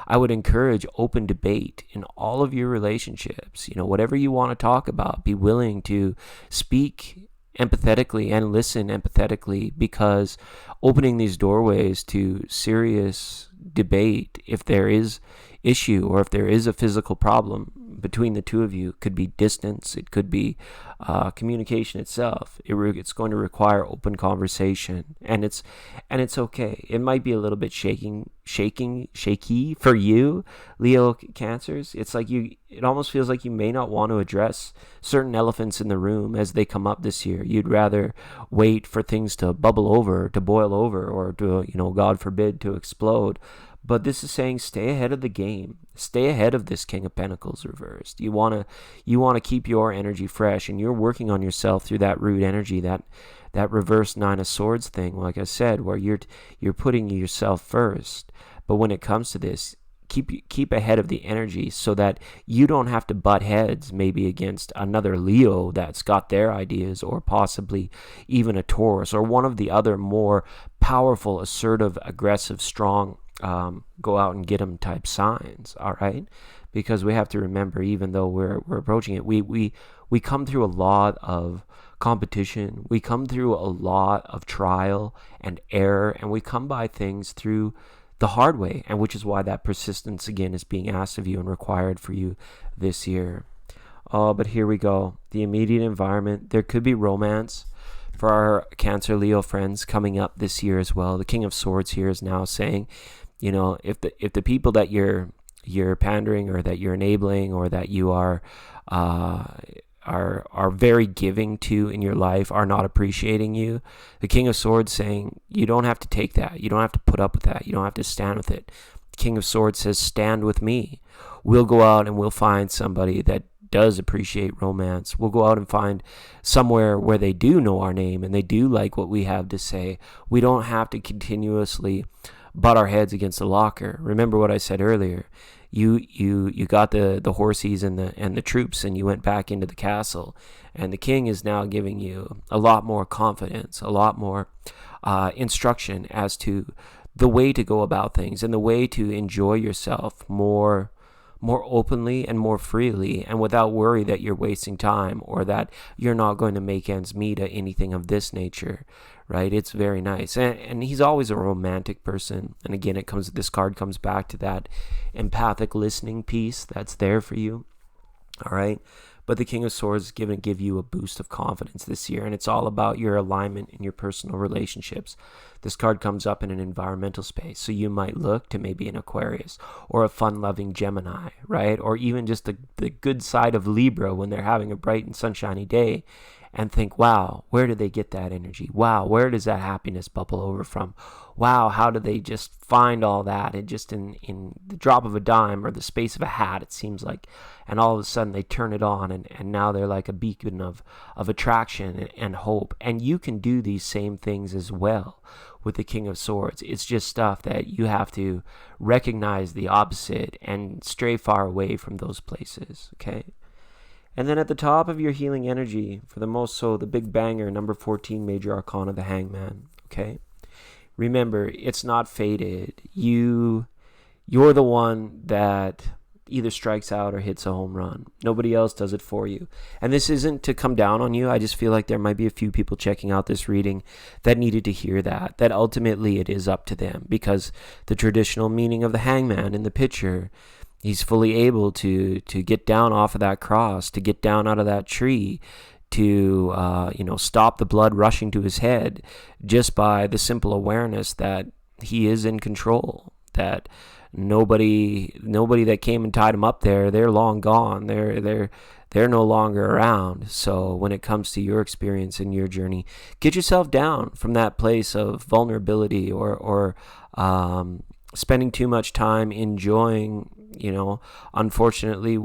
I would encourage open debate in all of your relationships. Whatever you want to talk about, be willing to speak empathetically and listen empathetically, because opening these doorways to serious debate, if there is issue or if there is a physical problem between the two of you, could be distance, it could be communication itself. It's going to require open conversation, and it's okay. It might be a little bit shaky for you, Leo Cancers. It's like it almost feels like you may not want to address certain elephants in the room as they come up this year. You'd rather wait for things to bubble over, to boil over, or to, God forbid, to explode. But this is saying, stay ahead of the game. Stay ahead of this King of Pentacles reversed. You want to keep your energy fresh, and you're working on yourself through that root energy, that reverse Nine of Swords thing, like I said, where you're putting yourself first. But when it comes to this, keep ahead of the energy so that you don't have to butt heads maybe against another Leo that's got their ideas, or possibly even a Taurus, or one of the other more powerful, assertive, aggressive, strong, go out and get them type signs. All right, because we have to remember, even though we're approaching it, we come through a lot of competition, we come through a lot of trial and error, and we come by things through the hard way, and which is why that persistence again is being asked of you and required for you this year. Oh, but here we go. The immediate environment. There could be romance for our Cancer Leo friends coming up this year as well. The King of Swords here is now saying, if the people that you're pandering or that you're enabling or that you are very giving to in your life are not appreciating you, the King of Swords saying you don't have to take that. You don't have to put up with that. You don't have to stand with it. The King of Swords says, stand with me. We'll go out and we'll find somebody that does appreciate romance. We'll go out and find somewhere where they do know our name and they do like what we have to say. We don't have to continuously butt our heads against the locker. Remember what I said earlier. You got the horses and the troops, and you went back into the castle. And the king is now giving you a lot more confidence, a lot more instruction as to the way to go about things and the way to enjoy yourself more openly and more freely, and without worry that you're wasting time or that you're not going to make ends meet at anything of this nature, right? It's very nice. And he's always a romantic person. And again, this card comes back to that empathic listening piece that's there for you. All right. But the King of Swords is going to give you a boost of confidence this year, and it's all about your alignment in your personal relationships. This card comes up in an environmental space, so you might look to maybe an Aquarius or a fun-loving Gemini, right? Or even just the good side of Libra when they're having a bright and sunshiny day, and think, wow, where did they get that energy? Wow, where does that happiness bubble over from? Wow, how do they just find all that? And just in the drop of a dime or the space of a hat, it seems like. And all of a sudden they turn it on, and now they're like a beacon of attraction and hope. And you can do these same things as well with the King of Swords. It's just stuff that you have to recognize the opposite and stray far away from those places, okay? And then at the top of your healing energy, the big banger, number 14, Major Arcana, the Hangman, okay? Remember, it's not fated. You're the one that either strikes out or hits a home run. Nobody else does it for you. And this isn't to come down on you. I just feel like there might be a few people checking out this reading that needed to hear that ultimately it is up to them, because the traditional meaning of the hangman in the picture, he's fully able to get down off of that cross, to get down out of that tree, to stop the blood rushing to his head just by the simple awareness that he is in control, that nobody that came and tied him up there, they're long gone. They're no longer around. So when it comes to your experience and your journey, get yourself down from that place of vulnerability or spending too much time enjoying, unfortunately,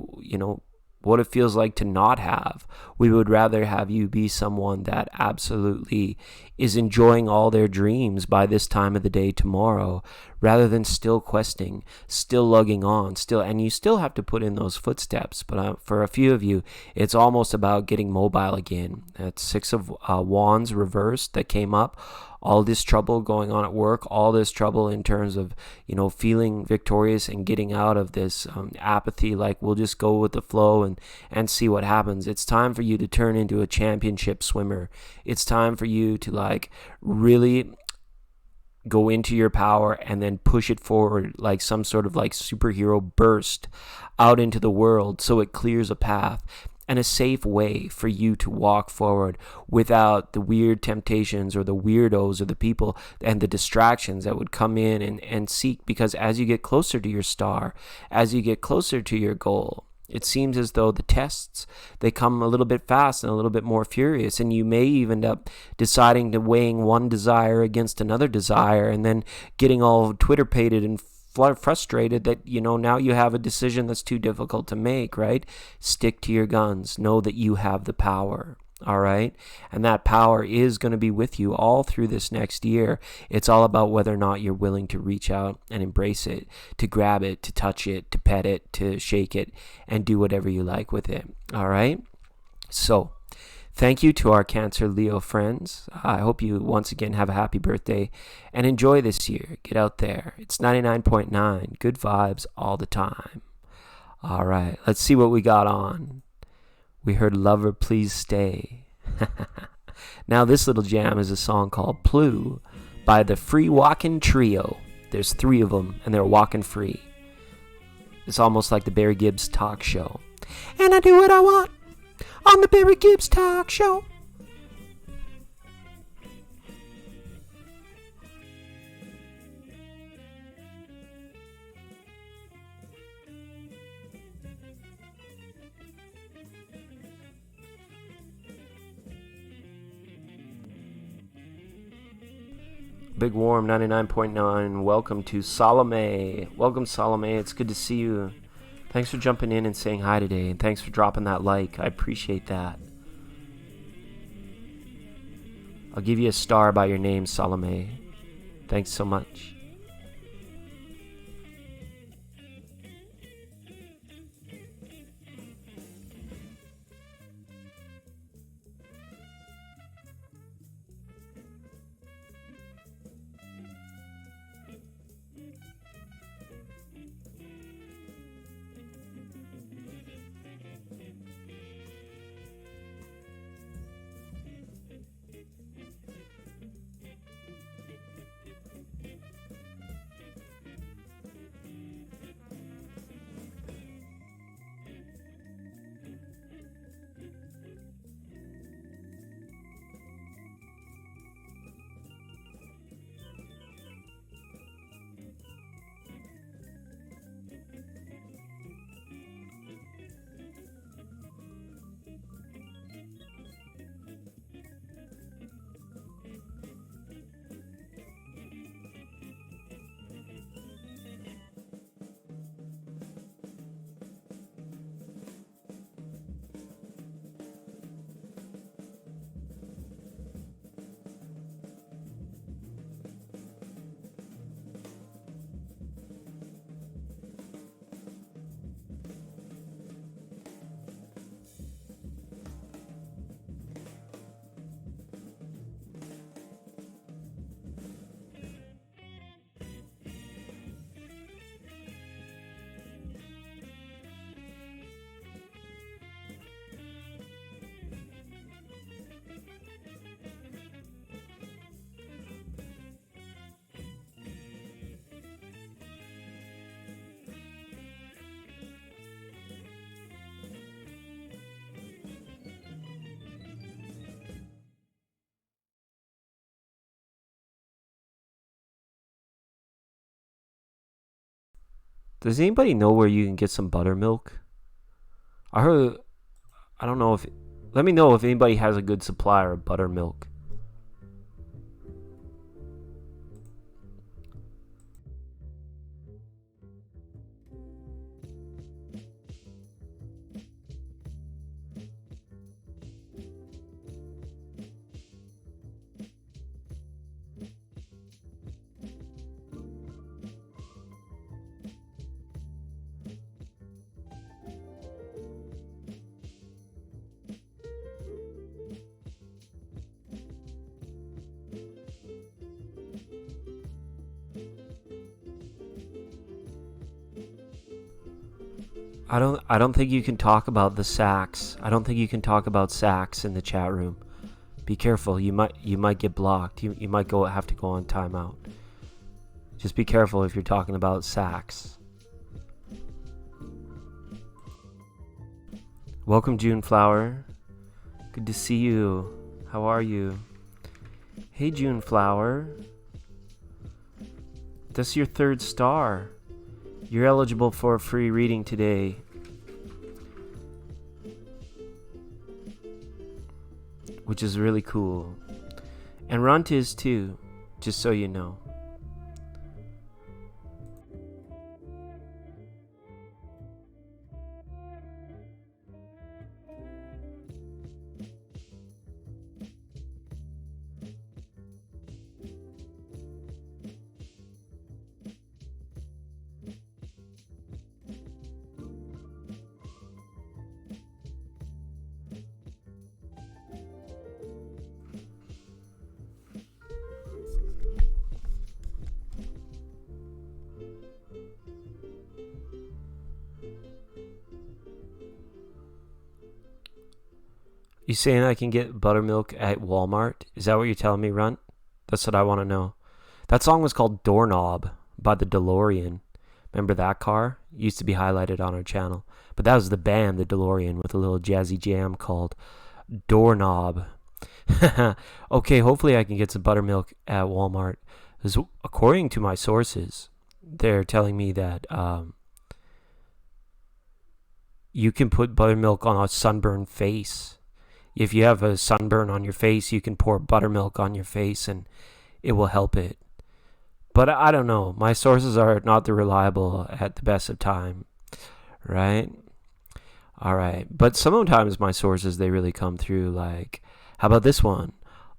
what it feels like to not have. We would rather have you be someone that absolutely is enjoying all their dreams by this time of the day tomorrow, rather than still questing, still lugging on, and you still have to put in those footsteps. But for a few of you, it's almost about getting mobile again. That Six of Wands reversed that came up. All this trouble going on at work, all this trouble in terms of, feeling victorious and getting out of this apathy, like we'll just go with the flow and see what happens. It's time for you to turn into a championship swimmer. It's time for you to really go into your power and then push it forward like some sort of superhero burst out into the world, so it clears a path and a safe way for you to walk forward without the weird temptations or the weirdos or the people and the distractions that would come in and seek. Because as you get closer to your star, as you get closer to your goal, it seems as though the tests, they come a little bit fast and a little bit more furious, and you may even end up deciding to weighing one desire against another desire and then getting all Twitter-pated and frustrated that, now you have a decision that's too difficult to make, right? Stick to your guns. Know that you have the power, all right? And that power is going to be with you all through this next year. It's all about whether or not you're willing to reach out and embrace it, to grab it, to touch it, to pet it, to shake it, and do whatever you like with it, all right? So, thank you to our Cancer Leo friends. I hope you once again have a happy birthday and enjoy this year. Get out there. It's 99.9. Good vibes all the time. All right, let's see what we got on. We heard Lover Please Stay. Now this little jam is a song called Plue by the Free Walkin' Trio. There's 3 of them and they're walking free. It's almost like the Barry Gibbs talk show. And I do what I want. on the Barry Gibbs Talk Show. Big Warm 99.9. Welcome to Salome. Welcome, Salome. It's good to see you. Thanks for jumping in and saying hi today, and thanks for dropping that like. I appreciate that. I'll give you a star by your name, Salome. Thanks so much. Does anybody know where you can get some buttermilk? I don't know if... Let me know if anybody has a good supply of buttermilk. I don't think you can talk about the sacks. I don't think you can talk about sacks in the chat room. Be careful. You might get blocked. You might have to go on timeout. Just be careful if you're talking about sacks. Welcome, June Flower. Good to see you. How are you? Hey, June Flower. This is your 3rd star. You're eligible for a free reading today. Which is really cool. And Runt is too, just so you know. You saying I can get buttermilk at Walmart? Is that what you're telling me, Runt? That's what I want to know. That song was called Doorknob by the DeLorean. Remember that car? It used to be highlighted on our channel. But that was the band, the DeLorean, with a little jazzy jam called Doorknob. Okay, hopefully I can get some buttermilk at Walmart. Because according to my sources, they're telling me that you can put buttermilk on a sunburned face. If you have a sunburn on your face, you can pour buttermilk on your face and it will help it. But I don't know. My sources are not the reliable at the best of time, right? All right. But sometimes my sources, they really come through. Like, how about this one?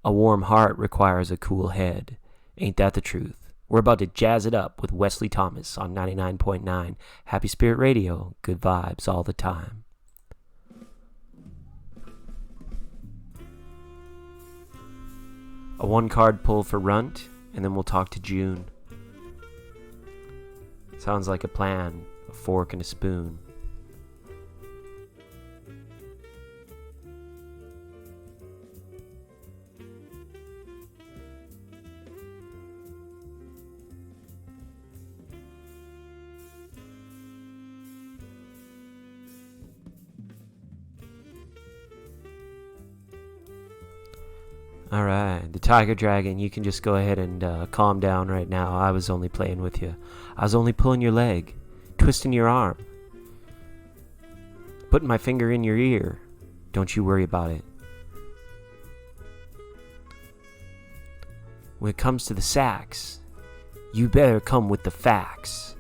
A warm heart requires a cool head. Ain't that the truth? We're about to jazz it up with Wesley Thomas on 99.9 Happy Spirit Radio. Good vibes all the time. A 1-card pull for Runt, and then we'll talk to June. Sounds like a plan. A fork and a spoon. Alright, the Tiger Dragon, you can just go ahead and calm down right now. I was only playing with you. I was only pulling your leg, twisting your arm, putting my finger in your ear. Don't you worry about it. When it comes to the sax, you better come with the facts.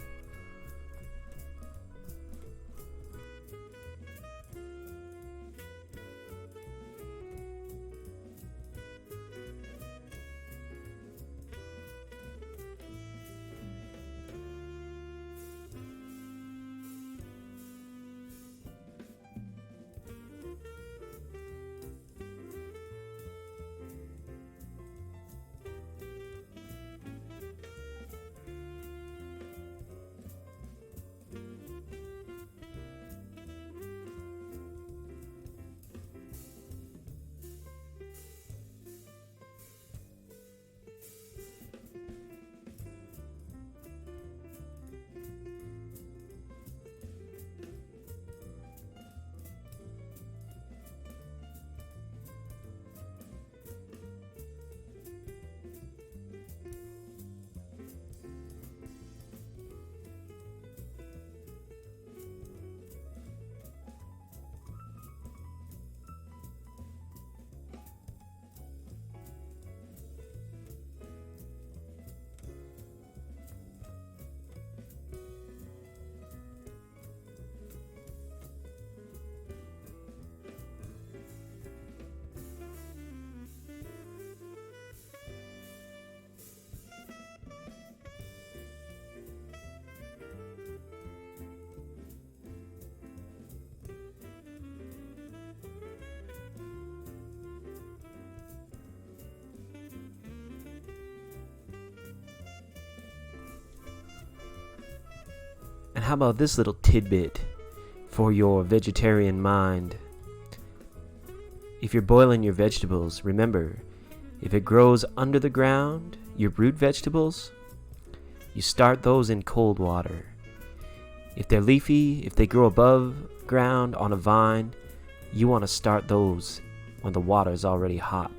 And how about this little tidbit for your vegetarian mind? If you're boiling your vegetables, remember, if it grows under the ground, your root vegetables, you start those in cold water. If they're leafy, if they grow above ground on a vine, you want to start those when the water's already hot.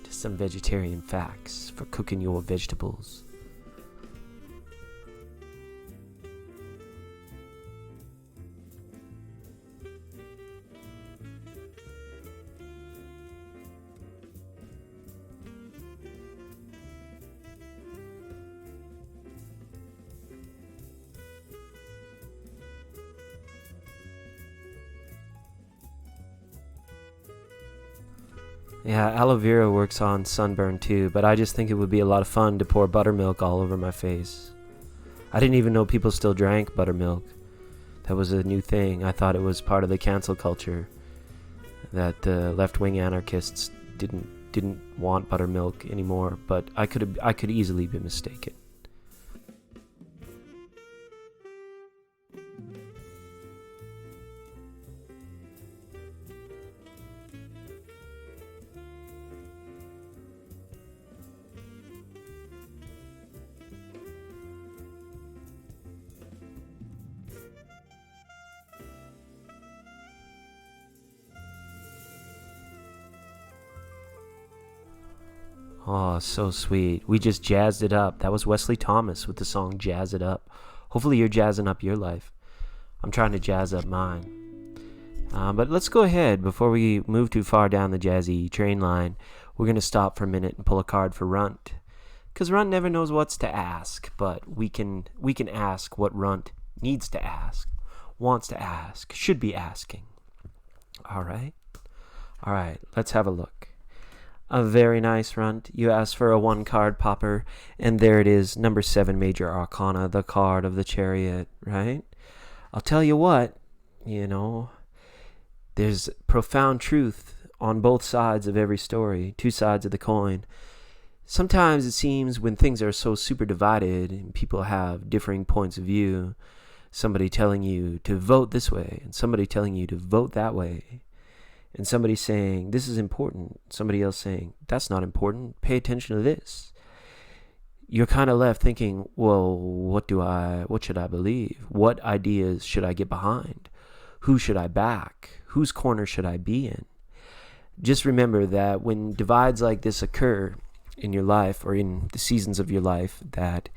Just some vegetarian facts for cooking your vegetables. Yeah, aloe vera works on sunburn too, but I just think it would be a lot of fun to pour buttermilk all over my face. I didn't even know people still drank buttermilk. That was a new thing. I thought it was part of the cancel culture, that the left-wing anarchists didn't want buttermilk anymore, but I could easily be mistaken. Oh, so sweet. We just jazzed it up. That was Wesley Thomas with the song Jazz It Up. Hopefully you're jazzing up your life. I'm trying to jazz up mine. But let's go ahead before we move too far down the jazzy train line. We're going to stop for a minute and pull a card for Runt. Because Runt never knows what's to ask, but we can ask what Runt needs to ask, wants to ask, should be asking. All right, let's have a look. A very nice, Runt. You asked for a 1-card popper, and there it is, number 7 Major Arcana, the card of the Chariot, right? I'll tell you what, there's profound truth on both sides of every story, 2 sides of the coin. Sometimes it seems when things are so super divided and people have differing points of view, somebody telling you to vote this way and somebody telling you to vote that way, and somebody saying this is important, somebody else saying that's not important, pay attention to this. You're kind of left thinking, well, what should I believe? What ideas should I get behind? Who should I back? Whose corner should I be in? Just remember that when divides like this occur in your life or in the seasons of your life, that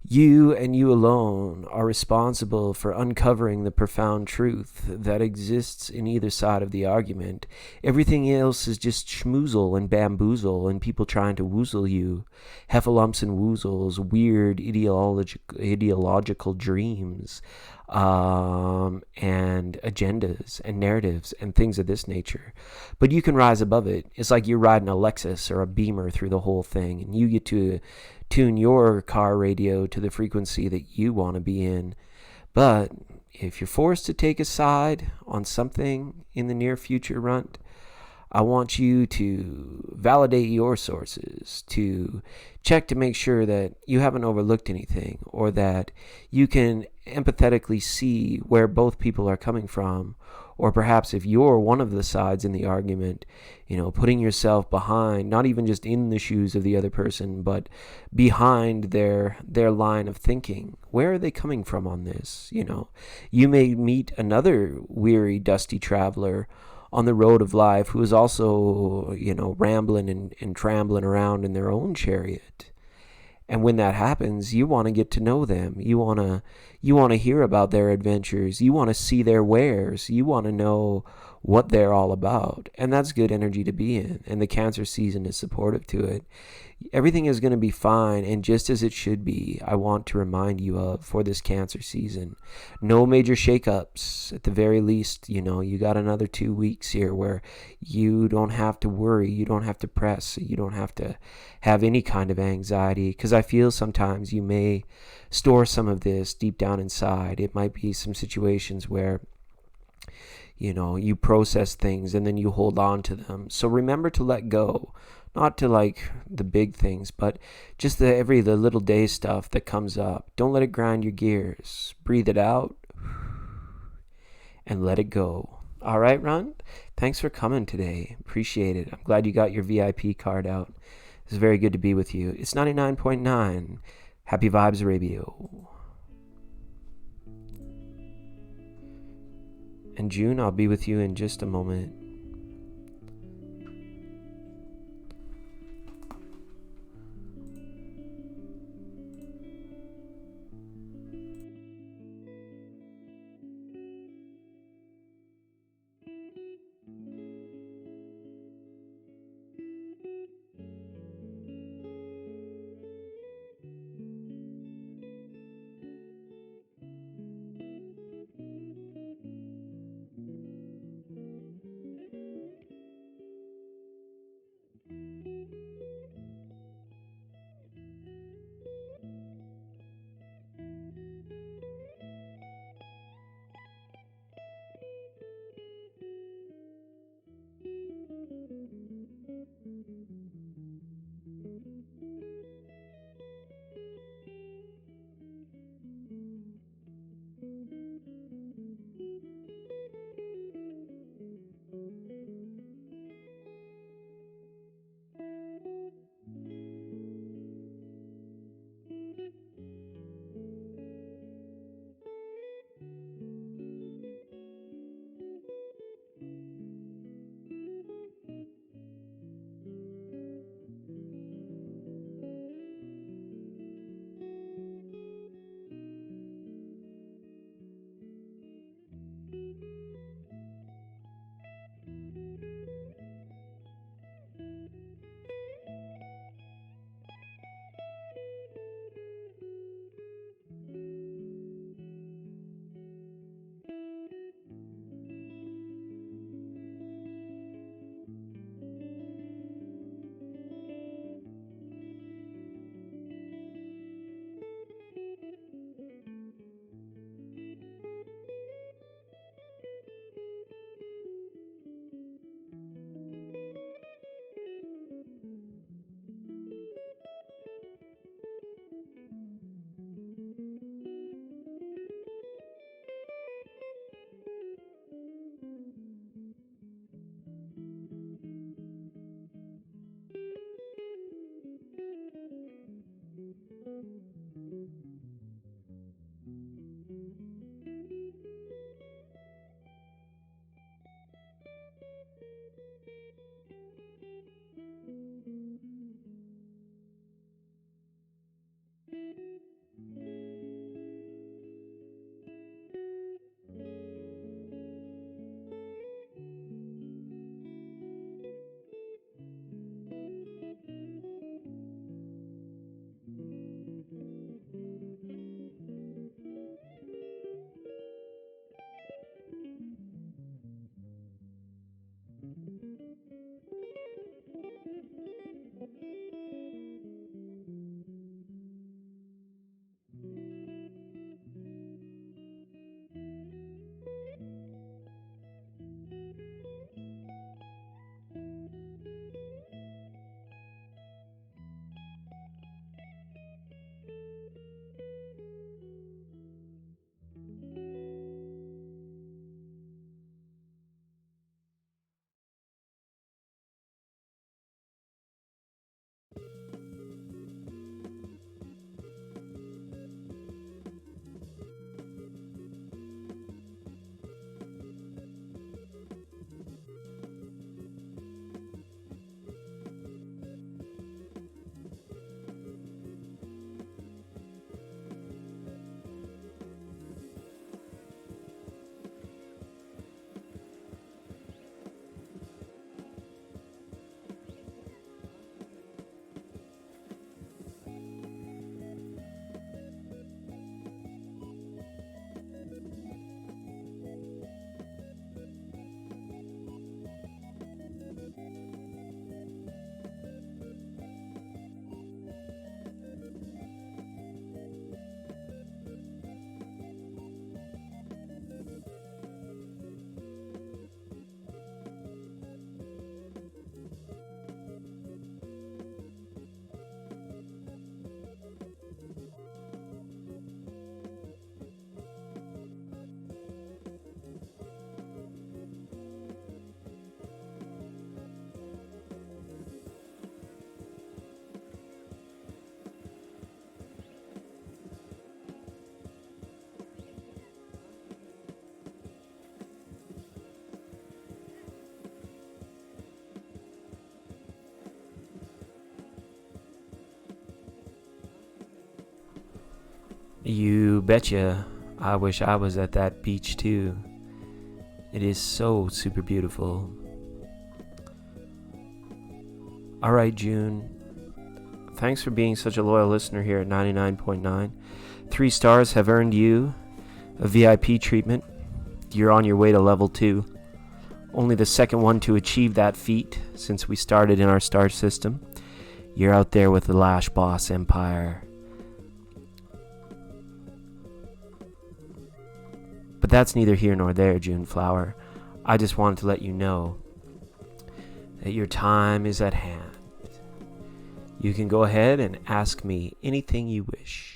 you and you alone are responsible for uncovering the profound truth that exists in either side of the argument. Everything else is just schmoozle and bamboozle and people trying to woozle you. Heffalumps and woozles, weird ideological dreams, and agendas and narratives and things of this nature. But you can rise above it. It's like you're riding a Lexus or a Beamer through the whole thing, and you get to tune your car radio to the frequency that you want to be in. But if you're forced to take a side on something in the near future, Runt, I want you to validate your sources, to check to make sure that you haven't overlooked anything, or that you can empathetically see where both people are coming from. Or perhaps if you're one of the sides in the argument, putting yourself behind, not even just in the shoes of the other person, but behind their line of thinking. Where are they coming from on this? You may meet another weary, dusty traveler on the road of life who is also, rambling and trambling around in their own chariot. And when that happens, you want to get to know them. You want to hear about their adventures. You want to see their wares. You want to know what they're all about. And that's good energy to be in. And the Cancer season is supportive to it. Everything is going to be fine, and just as it should be, I want to remind you of for this Cancer season. No major shakeups. At the very least, you got another 2 weeks here where you don't have to worry, you don't have to press, you don't have to have any kind of anxiety, because I feel sometimes you may store some of this deep down inside. It might be some situations where you process things and then you hold on to them. So remember to let go. Not to like the big things, but just the little day stuff that comes up. Don't let it grind your gears. Breathe it out and let it go. All right, Ron? Thanks for coming today. Appreciate it. I'm glad you got your VIP card out. It's very good to be with you. It's 99.9 Happy Vibes Radio. And June, I'll be with you in just a moment. You betcha. I wish I was at that beach too. It is so super beautiful. Alright, June. Thanks for being such a loyal listener here at 99.9. 3 stars have earned you a VIP treatment. You're on your way to level 2. Only the second one to achieve that feat since we started in our star system. You're out there with the Lash Boss Empire. But that's neither here nor there, June Flower. I just wanted to let you know that your time is at hand. You can go ahead and ask me anything you wish.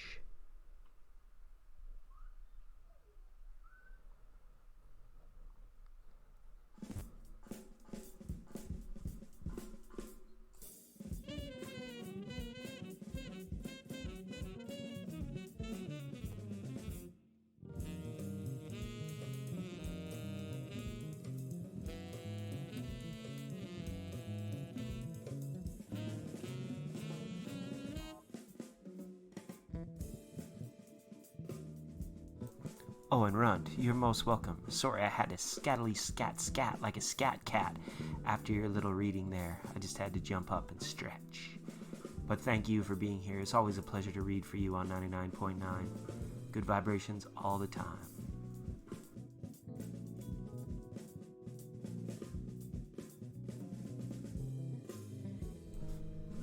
Oh, and Rund, you're most welcome. Sorry I had to scattily scat like a scat cat after your little reading there. I just had to jump up and stretch. But thank you for being here. It's always a pleasure to read for you on 99.9. Good vibrations all the time.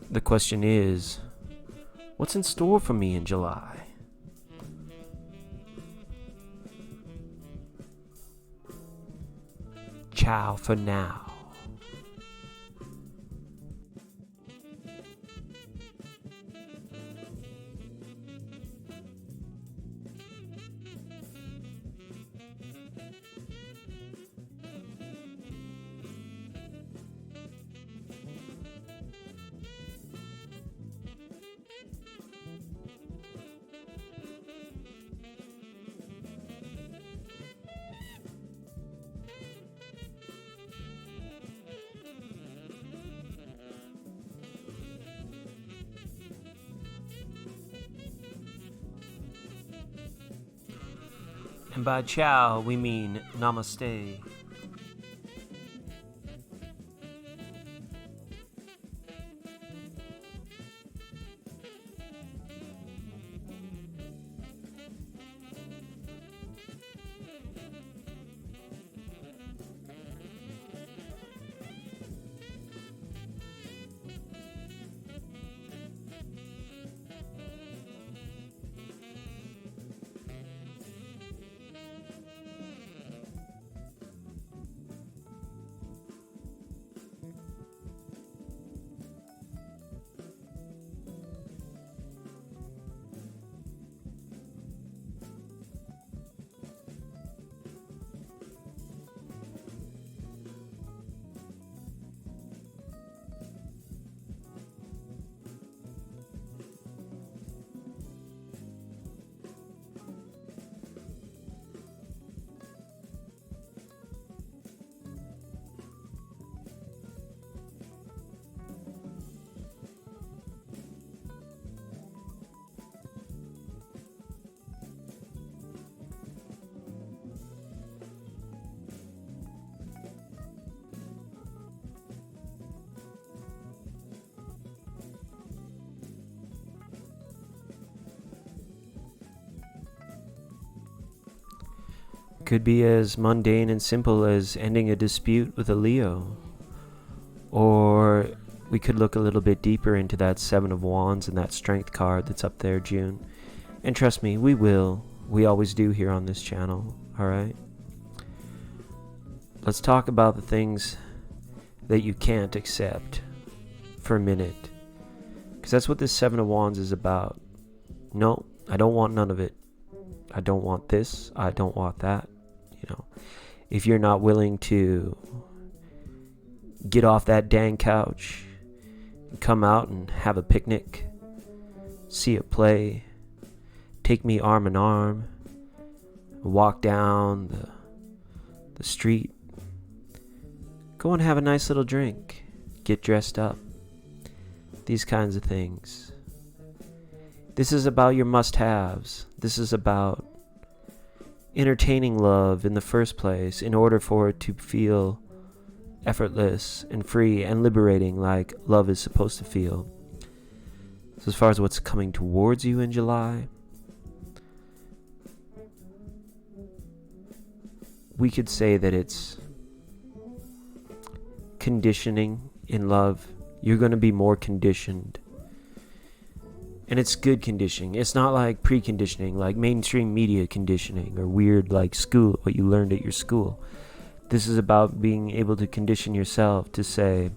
The question is, what's in store for me in July? Ciao for now. And by ciao, we mean namaste. Could be as mundane and simple as ending a dispute with a Leo. Or we could look a little bit deeper into that Seven of Wands and that Strength card that's up there, June. And trust me, we will. We always do here on this channel, alright? Let's talk about the things that you can't accept for a minute. Because that's what this Seven of Wands is about. No, I don't want none of it. I don't want this. I don't want that. You know, if you're not willing to get off that dang couch and come out and have a picnic, see a play, take me arm in arm, walk down the street, go and have a nice little drink, get dressed up, these kinds of things. This is about your must-haves. This is about entertaining love in the first place in order for it to feel effortless and free and liberating like love is supposed to feel. So as far as what's coming towards you in July, we could say that it's conditioning in love. You're going to be more conditioned. And it's good conditioning. It's not like preconditioning, like mainstream media conditioning or weird like school, what you learned at your school. This is about being able to condition yourself to say,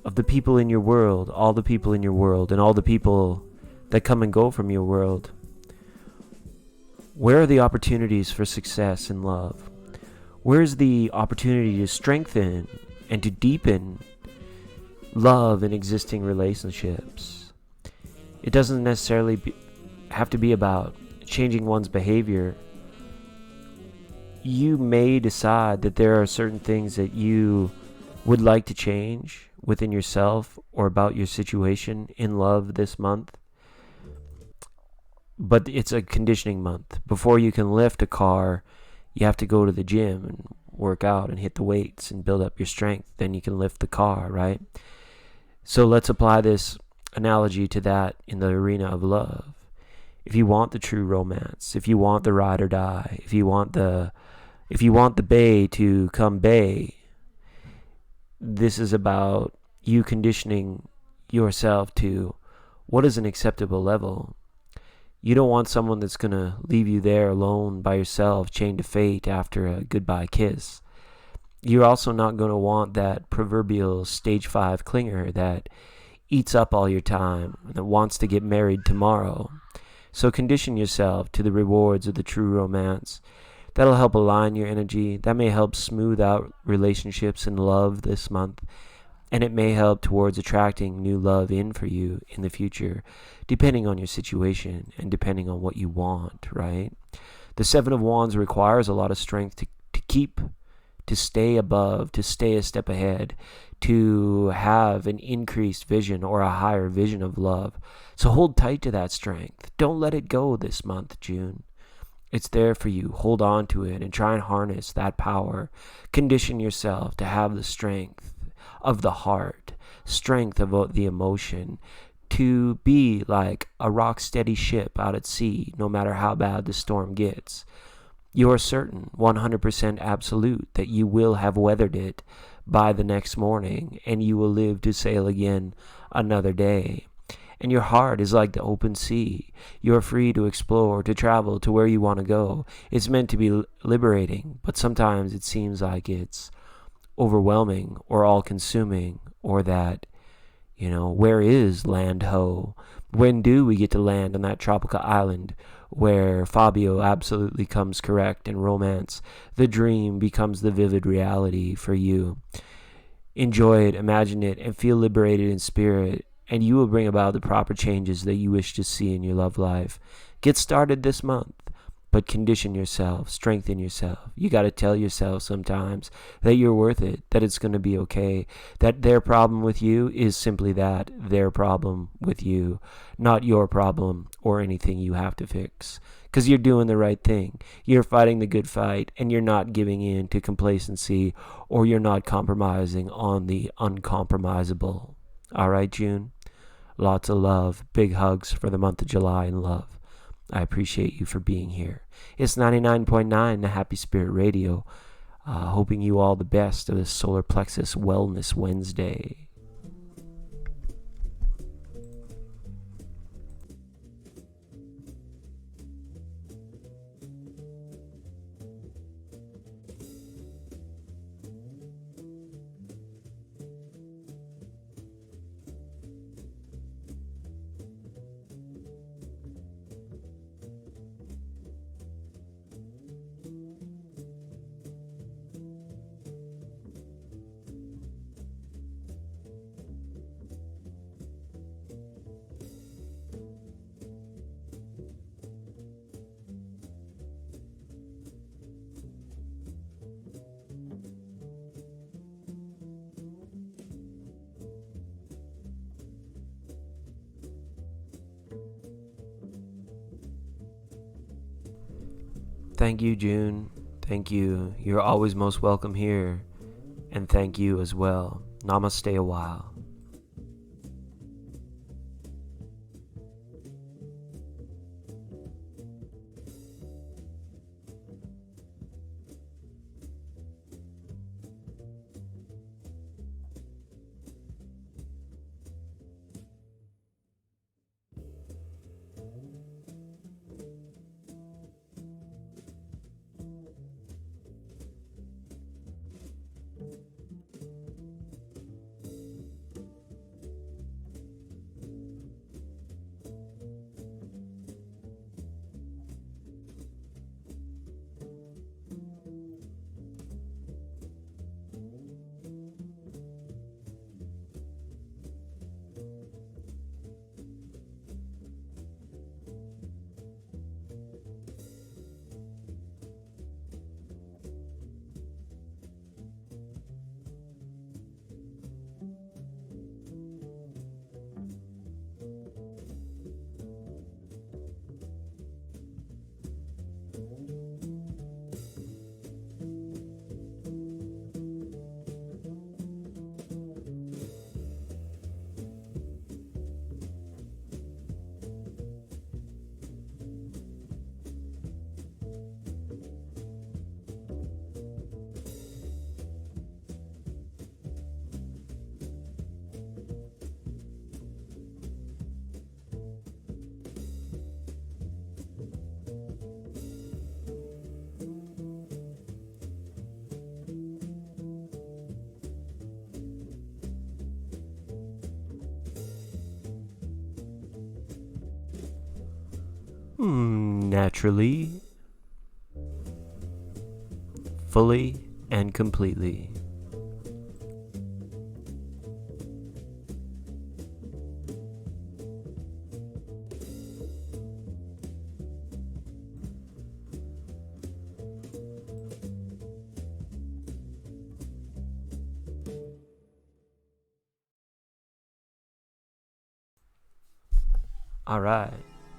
of the people in your world, all the people in your world, and all the people that come and go from your world, where are the opportunities for success in love? Where's the opportunity to strengthen and to deepen love in existing relationships? It doesn't necessarily have to be about changing one's behavior. You may decide that there are certain things that you would like to change within yourself or about your situation in love this month. But it's a conditioning month. Before you can lift a car, you have to go to the gym and work out and hit the weights and build up your strength. Then you can lift the car, right? So let's apply this analogy to that in the arena of love. If you want the true romance, if you want the ride or die, if you want the bae to come bae, this is about you conditioning yourself to what is an acceptable level. You don't want someone that's going to leave you there alone by yourself, chained to fate after a goodbye kiss. You're also not going to want that proverbial stage 5 clinger that eats up all your time, that wants to get married tomorrow. So condition yourself to the rewards of the true romance. That'll help align your energy. That may help smooth out relationships and love this month. And it may help towards attracting new love in for you in the future, depending on your situation and depending on what you want, right? The Seven of Wands requires a lot of strength to keep, to stay above, to stay a step ahead, to have an increased vision or a higher vision of love. So hold tight to that strength. Don't let it go this month, June. It's there for you. Hold on to it and try and harness that power. Condition yourself to have the strength of the heart, strength of the emotion, to be like a rock steady ship out at sea, no matter how bad the storm gets. You're certain, 100% absolute, that you will have weathered it by the next morning, and you will live to sail again another day. And your heart is like the open sea. You're free to explore, to travel to where you want to go. It's meant to be liberating, but sometimes it seems like it's overwhelming or all-consuming, or that, where is land ho? When do we get to land on that tropical island where Fabio absolutely comes correct and romance, the dream becomes the vivid reality for you? Enjoy it, imagine it, and feel liberated in spirit, and you will bring about the proper changes that you wish to see in your love life. Get started this month, but condition yourself, strengthen yourself. You got to tell yourself sometimes that you're worth it, that it's going to be okay, that their problem with you is simply that, their problem with you, not your problem or anything you have to fix. Because you're doing the right thing. You're fighting the good fight, and you're not giving in to complacency, or you're not compromising on the uncompromisable. All right, June? Lots of love. Big hugs for the month of July and love. I appreciate you for being here. It's 99.9, the Happy Spirit Radio. Hoping you all the best of this Solar Plexus Wellness Wednesday. Thank you, June. Thank you. You're always most welcome here. And thank you as well. Namaste a while. Naturally, fully, and completely. All right.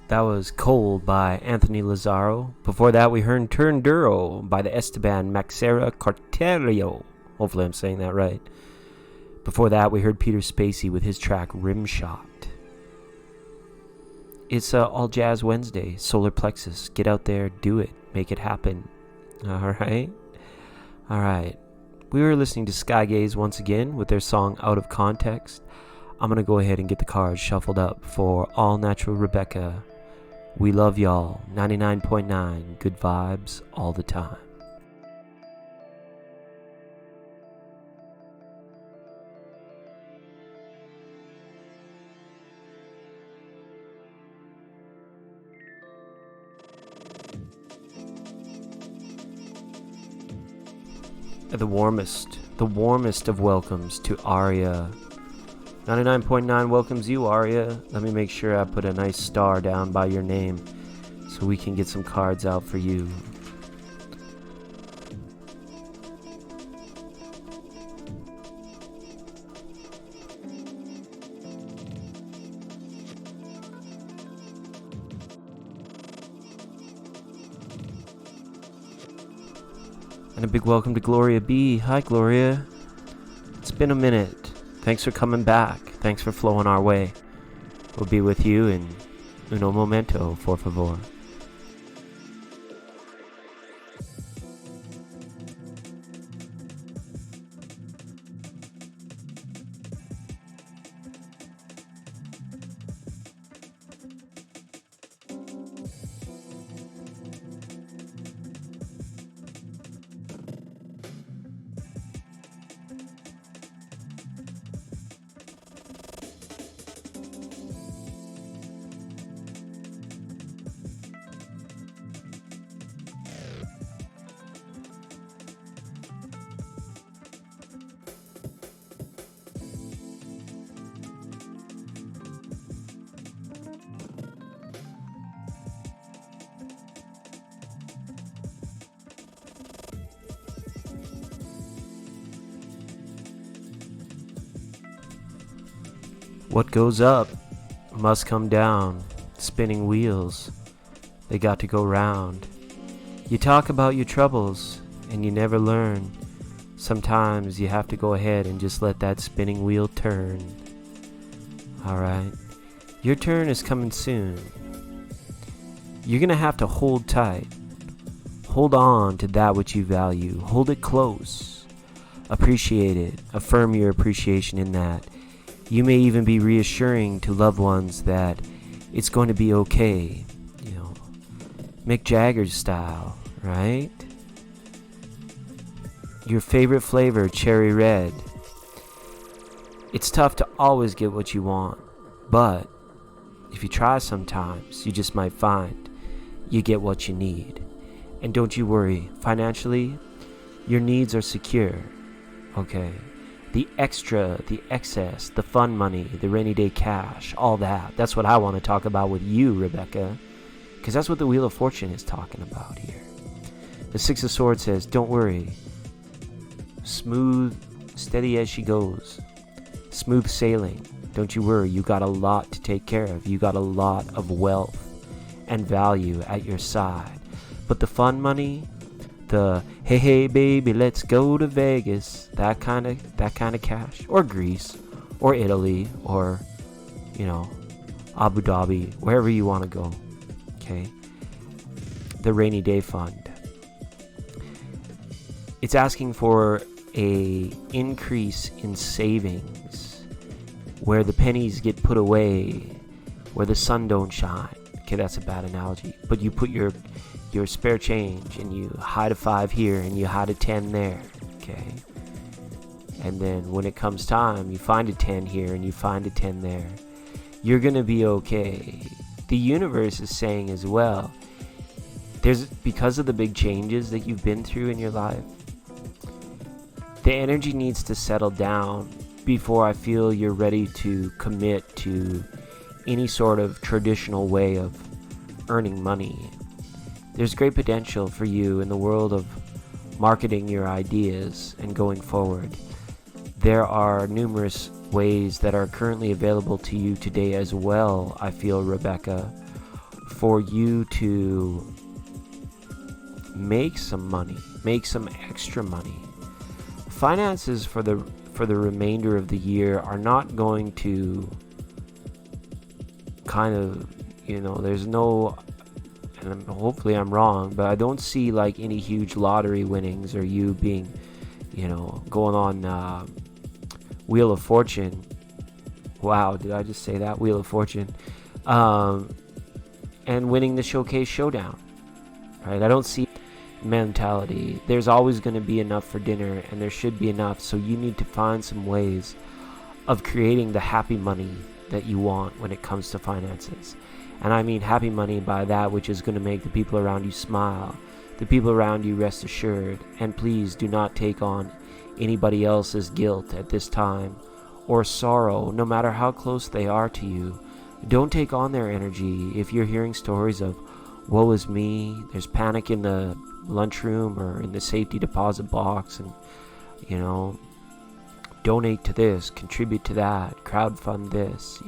That was Cold by Anthony Lazaro. Before that, we heard Turnduro by the Esteban Maxera Carterio. Hopefully I'm saying that right. Before that, we heard Peter Spacey with his track Rimshot. It's All Jazz Wednesday, Solar Plexus. Get out there, do it, make it happen. Alright? Alright. We were listening to Skygaze once again with their song Out of Context. I'm going to go ahead and get the cards shuffled up for All Natural Rebecca. We love y'all. 99.9. Good vibes all the time. The warmest of welcomes to Aria. 99.9 welcomes you, Aria. Let me make sure I put a nice star down by your name so we can get some cards out for you. And a big welcome to Gloria B. Hi, Gloria. It's been a minute. Thanks for coming back. Thanks for flowing our way. We'll be with you in uno momento, por favor. What goes up must come down. Spinning wheels, they got to go round. You talk about your troubles and you never learn. Sometimes you have to go ahead and just let that spinning wheel turn. Alright, your turn is coming soon. You're gonna have to hold tight. Hold on to that which you value. Hold it close. Appreciate it. Affirm your appreciation in that. You may even be reassuring to loved ones that it's going to be okay, you know, Mick Jagger style, right? Your favorite flavor, cherry red. It's tough to always get what you want, but if you try sometimes, you just might find you get what you need. And don't you worry, financially, your needs are secure, okay? The extra, the excess, the fun money, the rainy day cash, all that. That's what I want to talk about with you, Rebecca. Because that's what the Wheel of Fortune is talking about here. The Six of Swords says, don't worry. Smooth, steady as she goes. Smooth sailing. Don't you worry. You got a lot to take care of. You got a lot of wealth and value at your side. But the fun money, the hey baby, let's go to Vegas, that kind of cash, or Greece, or Italy, or Abu Dhabi, wherever you want to go. Okay, the rainy day fund. It's asking for a increase in savings, where the pennies get put away, where the sun don't shine. Okay, that's a bad analogy, but you put your spare change and you hide a 5 here and you hide a 10 there, okay? And then when it comes time, you find a 10 here and you find a 10 there. You're gonna be okay. The universe is saying as well, because of the big changes that you've been through in your life, the energy needs to settle down before I feel you're ready to commit to any sort of traditional way of earning money. There's great potential for you in the world of marketing your ideas and going forward. There are numerous ways that are currently available to you today as well, I feel, Rebecca, for you to make some money, make some extra money. Finances for the remainder of the year are not going to kind of, there's no, and hopefully I'm wrong, but I don't see like any huge lottery winnings or you being, going on Wheel of Fortune. Wow, did I just say that? Wheel of Fortune. And winning the Showcase Showdown. Right? I don't see mentality. There's always going to be enough for dinner, and there should be enough. So you need to find some ways of creating the happy money that you want when it comes to finances. And I mean happy money by that which is going to make the people around you smile, the people around you rest assured. And please do not take on anybody else's guilt at this time or sorrow, no matter how close they are to you. Don't take on their energy. If you're hearing stories of woe is me, there's panic in the lunchroom or in the safety deposit box, and donate to this, contribute to that, crowdfund this,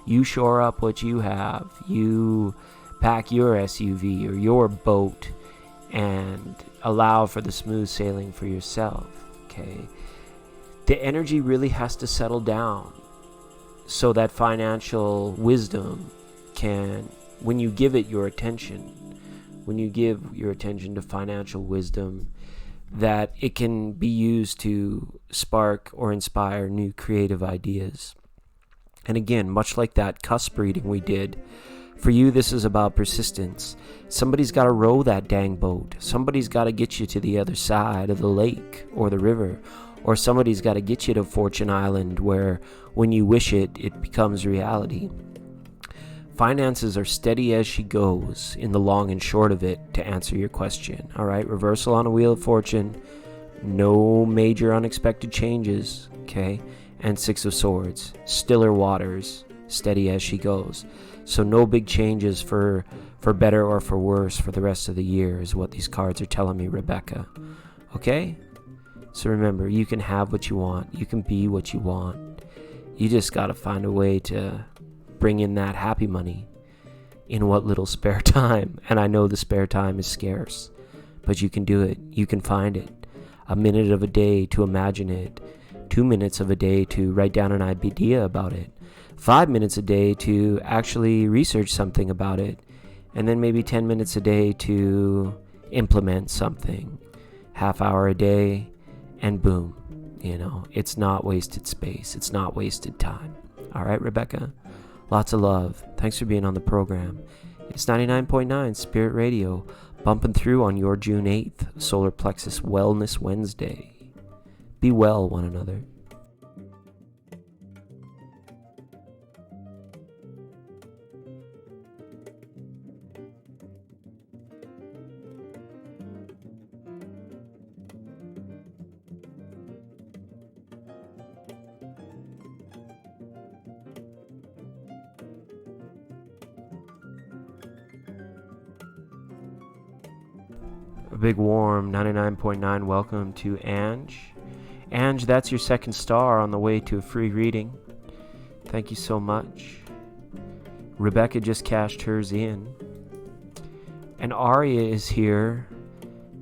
you shore up what you have, you pack your SUV or your boat and allow for the smooth sailing for yourself. Okay, the energy really has to settle down so that financial wisdom can, when you give it your attention, when you give your attention to financial wisdom, that it can be used to spark or inspire new creative ideas. And again, much like that Cusp reading we did, for you this is about persistence. Somebody's got to row that dang boat. Somebody's got to get you to the other side of the lake or the river, or somebody's got to get you to Fortune Island, where when you wish it, it becomes reality. Finances are steady as she goes in the long and short of it, to answer your question. All right, reversal on a Wheel of Fortune, no major unexpected changes, okay? And Six of Swords, stiller waters, steady as she goes. So no big changes for better or for worse for the rest of the year is what these cards are telling me, Rebecca. Okay? So remember, you can have what you want. You can be what you want. You just got to find a way to bring in that happy money in what little spare time. And I know the spare time is scarce, but you can do it. You can find it. A minute of a day to imagine it. 2 minutes of a day to write down an idea about it. 5 minutes a day to actually research something about it. And then maybe 10 minutes a day to implement something. Half hour a day, and boom. It's not wasted space. It's not wasted time. All right, Rebecca? Lots of love. Thanks for being on the program. It's 99.9 Spirit Radio, bumping through on your June 8th, Solar Plexus Wellness Wednesday. Be well, one another. A big warm 99.9 welcome to Ange. Ange, that's your second star on the way to a free reading. Thank you so much. Rebecca just cashed hers in. And Aria is here.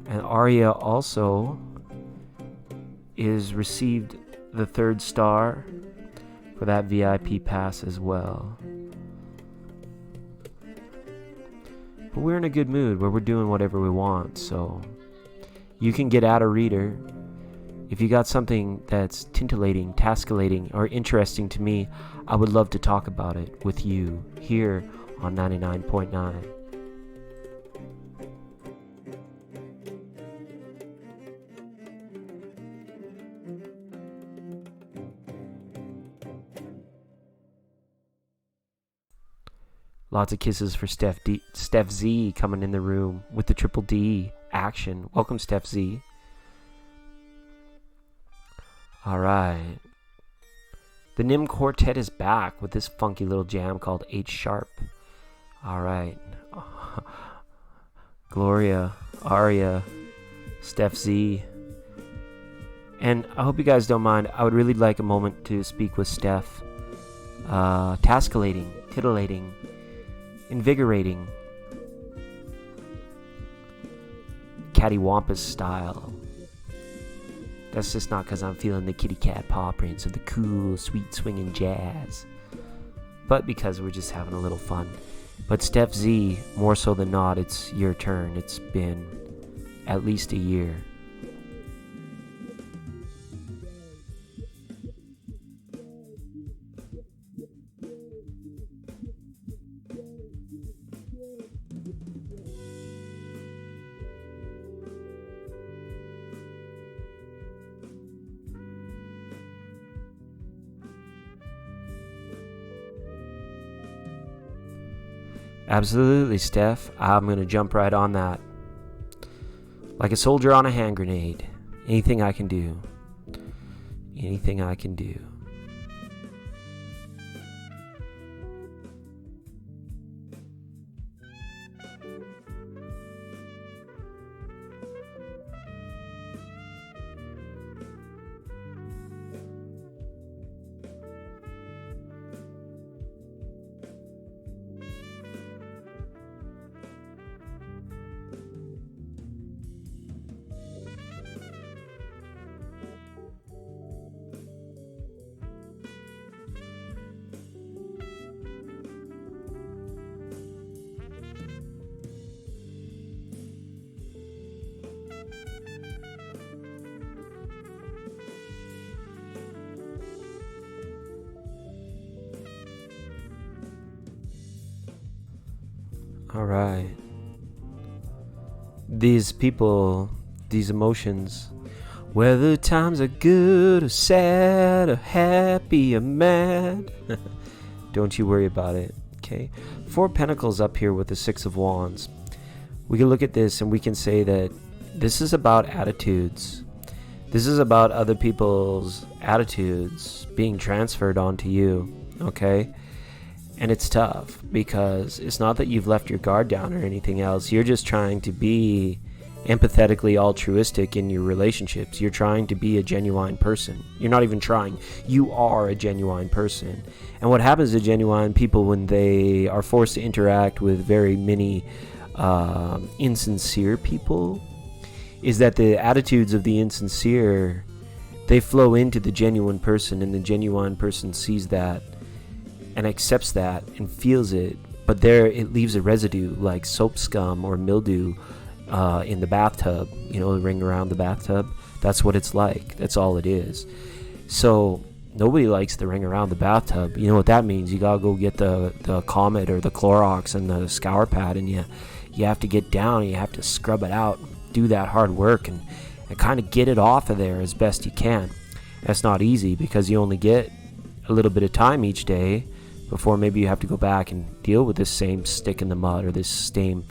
And Aria also is received the third star for that VIP pass as well. But we're in a good mood where we're doing whatever we want, so you can get out a reader. If you got something that's tintillating, tascalating, or interesting to me, I would love to talk about it with you here on 99.9. Lots of kisses for Steph Z coming in the room with the triple D action. Welcome, Steph Z. All right. The Nim Quartet is back with this funky little jam called H sharp. All right. Gloria, Aria, Steph Z. And I hope you guys don't mind. I would really like a moment to speak with Steph. Tascalating, titillating, invigorating, cattywampus style. That's just not because I'm feeling the kitty cat paw prints of the cool, sweet swinging jazz, but because we're just having a little fun. But Steph Z, more so than not, it's your turn. It's been at least a year. Absolutely, Steph. I'm going to jump right on that. Like a soldier on a hand grenade. Anything I can do. Anything I can do. All right. These people, these emotions, whether times are good or sad or happy or mad, don't you worry about it, okay? 4 Pentacles up here with the 6 of Wands. We can look at this and we can say that this is about attitudes. This is about other people's attitudes being transferred onto you, okay? And it's tough because it's not that you've left your guard down or anything else. You're just trying to be empathetically altruistic in your relationships. You're trying to be a genuine person. You're not even trying. You are a genuine person. And what happens to genuine people when they are forced to interact with very many insincere people is that the attitudes of the insincere, they flow into the genuine person, and the genuine person sees that and accepts that and feels it, but there it leaves a residue like soap scum or mildew in the bathtub, you know, the ring around the bathtub. That's what it's like. That's all it is. So nobody likes the ring around the bathtub. You know what that means? You gotta go get the Comet or the Clorox and the scour pad, and you have to get down and you have to scrub it out, do that hard work, and kind of get it off of there as best you can. That's not easy because you only get a little bit of time each day before maybe you have to go back and deal with this same stick in the mud or this same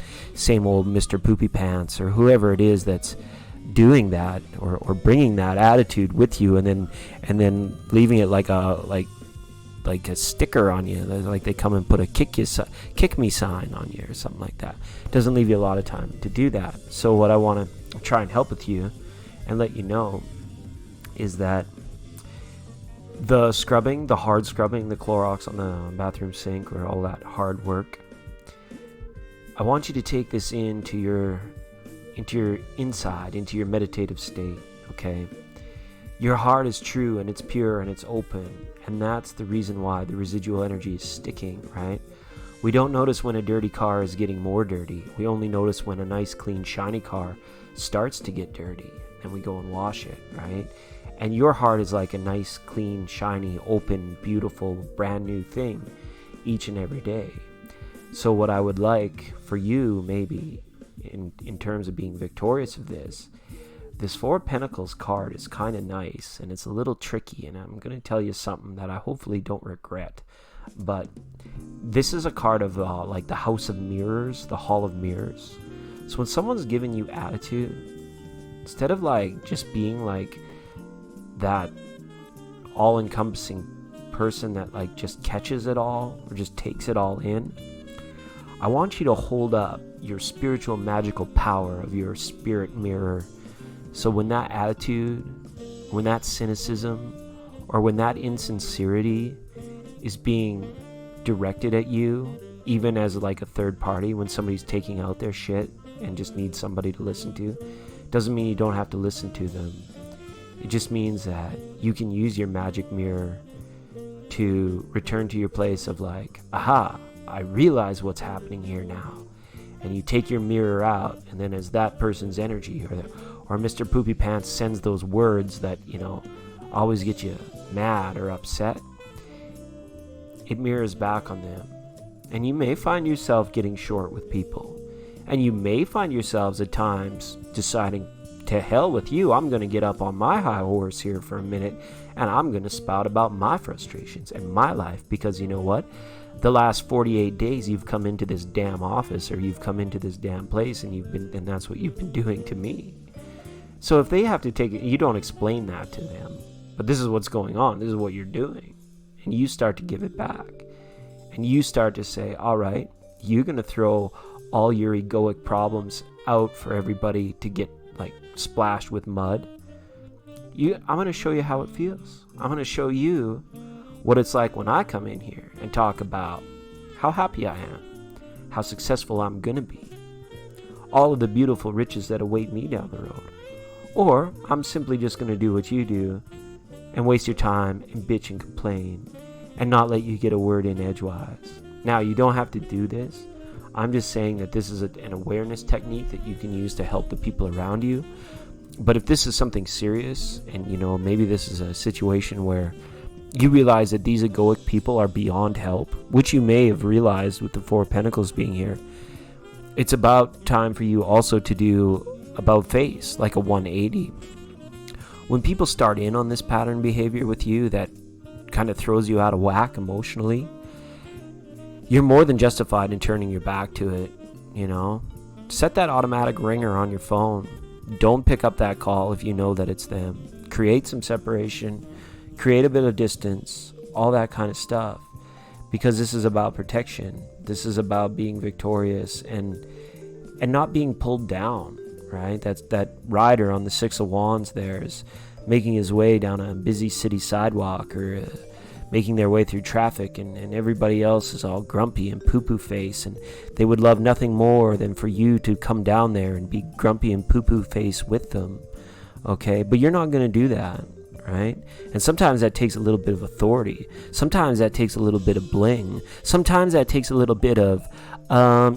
old Mr. Poopy Pants or whoever it is that's doing that or bringing that attitude with you, and then leaving it like a sticker on you, like they come and put a kick me sign on you or something like that. It doesn't leave you a lot of time to do that. So what I want to try and help with you and let you know is that the scrubbing, the hard scrubbing, the Clorox on the bathroom sink, or all that hard work, I want you to take this into your inside, into your meditative state, okay? Your heart is true and it's pure and it's open, and that's the reason why the residual energy is sticking, right? We don't notice when a dirty car is getting more dirty. We only notice when a nice, clean, shiny car starts to get dirty, and we go and wash it, right? And your heart is like a nice, clean, shiny, open, beautiful, brand new thing each and every day. So what I would like for you, maybe, in terms of being victorious of this 4 Pentacles card is kind of nice, and it's a little tricky, and I'm going to tell you something that I hopefully don't regret. But this is a card of like the House of Mirrors, the Hall of Mirrors. So when someone's giving you attitude, instead of like just being like that all-encompassing person that like just catches it all or just takes it all in, I want you to hold up your spiritual magical power of your spirit mirror. So when that attitude, when that cynicism, or when that insincerity is being directed at you, even as like a third party, when somebody's taking out their shit and just need somebody to listen to, doesn't mean you don't have to listen to them. It just means that you can use your magic mirror to return to your place of like, aha, I realize what's happening here now. And you take your mirror out, and then as that person's energy or Mr. Poopy Pants sends those words that, always get you mad or upset, it mirrors back on them. And you may find yourself getting short with people. And you may find yourselves at times deciding, to hell with you, I'm going to get up on my high horse here for a minute, and I'm going to spout about my frustrations and my life, because you know what? The last 48 days you've come into this damn office, or you've come into this damn place, and that's what you've been doing to me. So if they have to take it, you don't explain that to them, but this is what's going on, this is what you're doing, and you start to give it back, and you start to say, all right, you're going to throw all your egoic problems out for everybody to get like splashed with mud. I'm going to show you how it feels. I'm going to show you what it's like when I come in here and talk about how happy I am, how successful I'm going to be, all of the beautiful riches that await me down the road. Or I'm simply just going to do what you do and waste your time and bitch and complain and not let you get a word in edgewise. Now, you don't have to do this. I'm just saying that this is an awareness technique that you can use to help the people around you. But if this is something serious, and maybe this is a situation where you realize that these egoic people are beyond help, which you may have realized with the Four of Pentacles being here, it's about time for you also to do about face, like a 180. When people start in on this pattern behavior with you that kind of throws you out of whack emotionally, you're more than justified in turning your back to it. Set that automatic ringer on your phone. Don't pick up that call if you know that it's them. Create some separation, create a bit of distance, all that kind of stuff, because this is about protection. This is about being victorious and not being pulled down, right? That's that rider on the Six of Wands there is making his way down a busy city sidewalk, or making their way through traffic, and everybody else is all grumpy and poo-poo face, and they would love nothing more than for you to come down there and be grumpy and poo-poo face with them, okay? But you're not going to do that, right? And sometimes that takes a little bit of authority. Sometimes that takes a little bit of bling. Sometimes that takes a little bit of,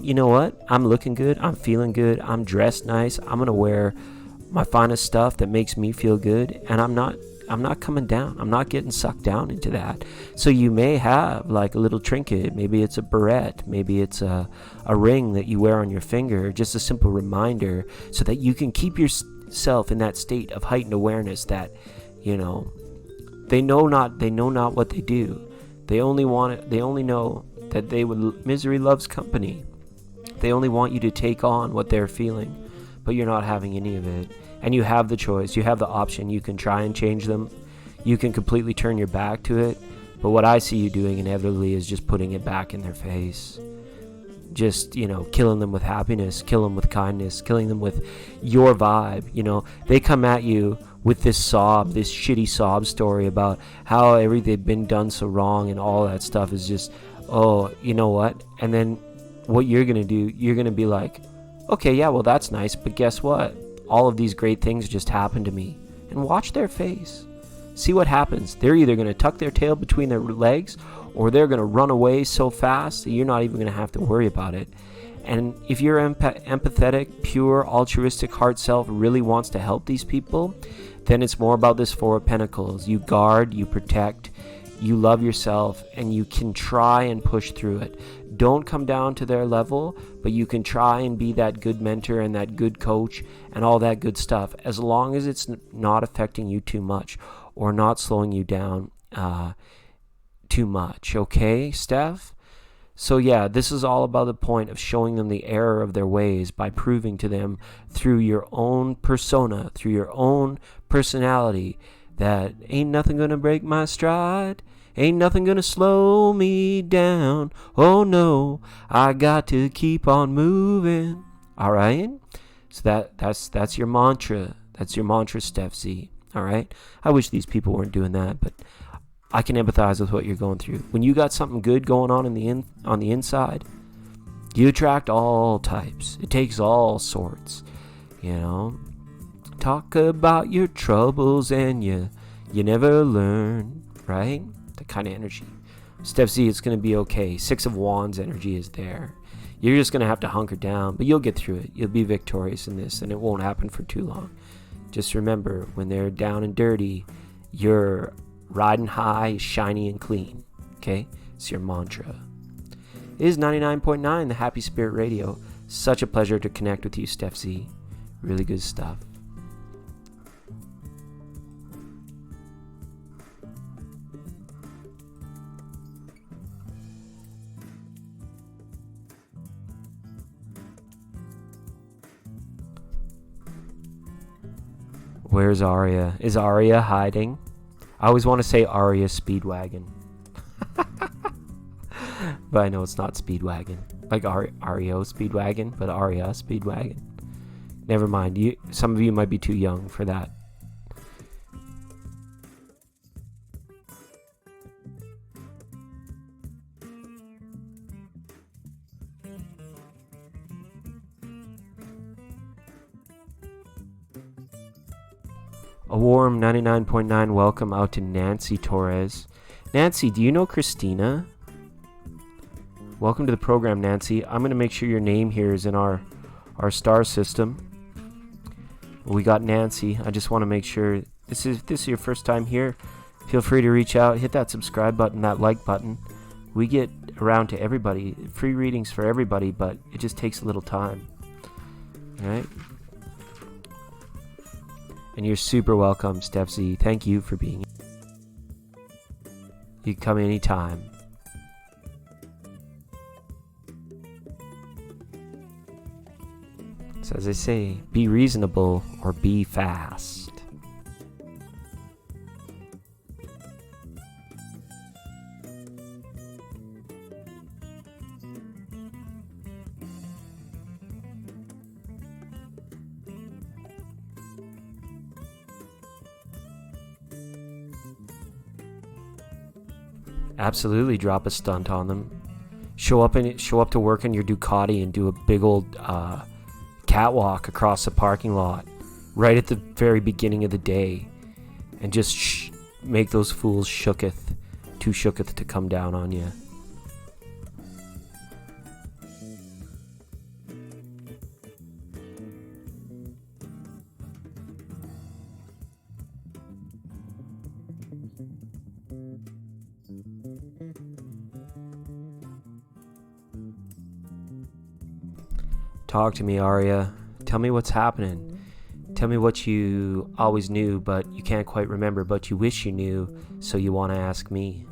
you know what? I'm looking good. I'm feeling good. I'm dressed nice. I'm going to wear my finest stuff that makes me feel good, and I'm not coming down. I'm not getting sucked down into that. So you may have like a little trinket. Maybe it's a barrette. Maybe it's a ring that you wear on your finger. Just a simple reminder so that you can keep yourself in that state of heightened awareness that, they know not what they do. They only know that misery loves company. They only want you to take on what they're feeling, but you're not having any of it. And you have the choice, you have the option. You can try and change them, you can completely turn your back to it, but what I see you doing inevitably is just putting it back in their face. Just, killing them with happiness, kill them with kindness, killing them with your vibe. They come at you with this shitty sob story about how they've been done so wrong, and all that stuff is just, oh, you know what? And then what you're going to do, you're going to be like, okay, yeah, well, that's nice, but guess what? All of these great things just happened to me. And watch their face. See what happens. They're either going to tuck their tail between their legs, or they're going to run away so fast that you're not even going to have to worry about it. And if your empathetic, pure, altruistic heart self really wants to help these people, then it's more about this Four of Pentacles. You guard, you protect, you love yourself, and you can try and push through it. Don't come down to their level, but you can try and be that good mentor and that good coach and all that good stuff, as long as it's not affecting you too much or not slowing you down too much. Okay, Steph? So yeah, this is all about the point of showing them the error of their ways by proving to them through your own persona, through your own personality, that ain't nothing gonna break my stride. Ain't nothing gonna slow me down. Oh no, I got to keep on moving. All right? So that's your mantra. That's your mantra, Steph Z. All right? I wish these people weren't doing that, but I can empathize with what you're going through. When you got something good going on on the inside, You attract all types. It takes all sorts, you know. Talk about your troubles and you never learn, right? That kind of energy. Step Z, it's going to be okay. 6 of Wands energy is there. You're just going to have to hunker down, but you'll get through it. You'll be victorious in this, and it won't happen for too long. Just remember, when they're down and dirty, you're riding high, shiny, and clean. Okay? It's your mantra. It is 99.9, the Happy Spirit Radio. Such a pleasure to connect with you, Steph Z. Really good stuff. Where's Aria? Is Aria hiding? I always want to say Aria Speedwagon. But I know it's not Speedwagon. Like Ario Speedwagon, but Aria Speedwagon. Never mind. Some of you might be too young for that. A warm 99.9 welcome out to Nancy Torres. Nancy, do you know Christina? Welcome to the program, Nancy. I'm going to make sure your name here is in our star system. We got Nancy. I just want to make sure this is your first time here. Feel free to reach out, hit that subscribe button, that like button. We get around to everybody. Free readings for everybody, but it just takes a little time. All right? And you're super welcome, Steph Z. Thank you for being here. You can come anytime. So as I say, be reasonable or be fast. Absolutely drop a stunt on them. Show up to work in your Ducati and do a big old catwalk across the parking lot right at the very beginning of the day, and just make those fools too shooketh to come down on you. Talk to me, Aria. Tell me what's happening. Tell me what you always knew, but you can't quite remember, but you wish you knew, so you want to ask me.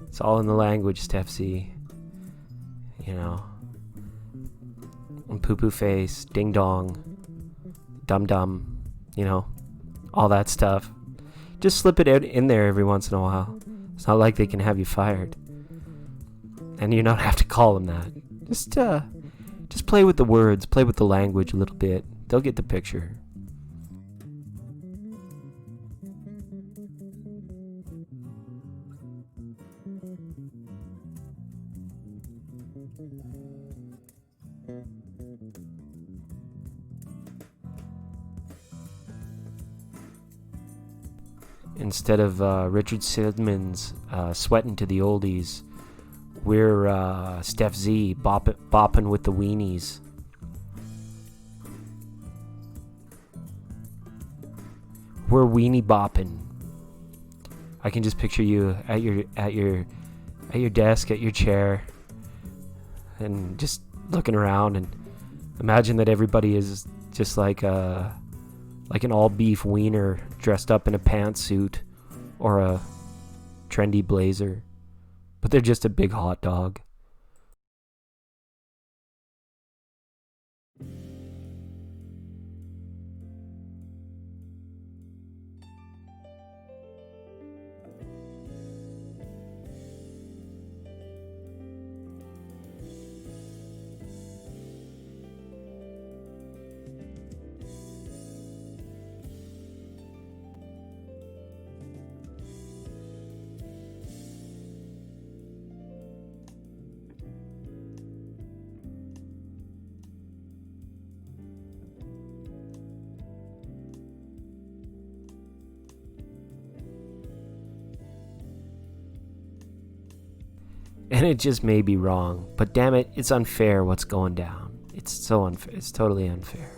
It's all in the language, Steph Z. You know. Poo-poo face, ding-dong, dum-dum. You know, all that stuff. Just slip it out in there every once in a while. It's not like they can have you fired. And you don't have to call them that. Just play with the words, play with the language a little bit. They'll get the picture. Instead of Richard Simmons sweating to the oldies, we're Steph Z bopping with the weenies. We're weenie bopping. I can just picture you at your desk, at your chair, and just looking around, and imagine that everybody is just like an all-beef wiener dressed up in a pantsuit or a trendy blazer. But they're just a big hot dog. And it just may be wrong. But damn it, it's unfair what's going down. It's so unfair. It's totally unfair.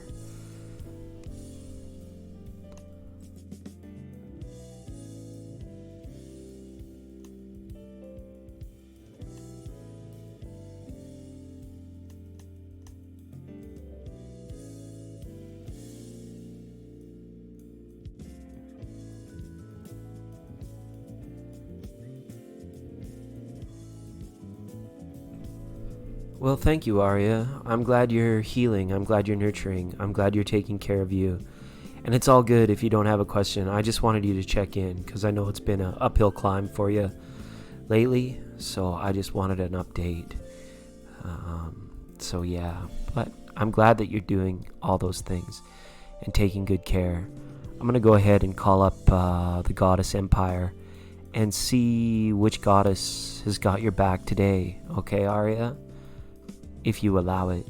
Well, thank you, Arya. I'm glad you're healing. I'm glad you're nurturing. I'm glad you're taking care of you. And it's all good if you don't have a question. I just wanted you to check in because I know it's been an uphill climb for you lately. So I just wanted an update. So yeah, but I'm glad that you're doing all those things and taking good care. I'm going to go ahead and call up the Goddess Empire and see which goddess has got your back today. Okay, Arya? If you allow it.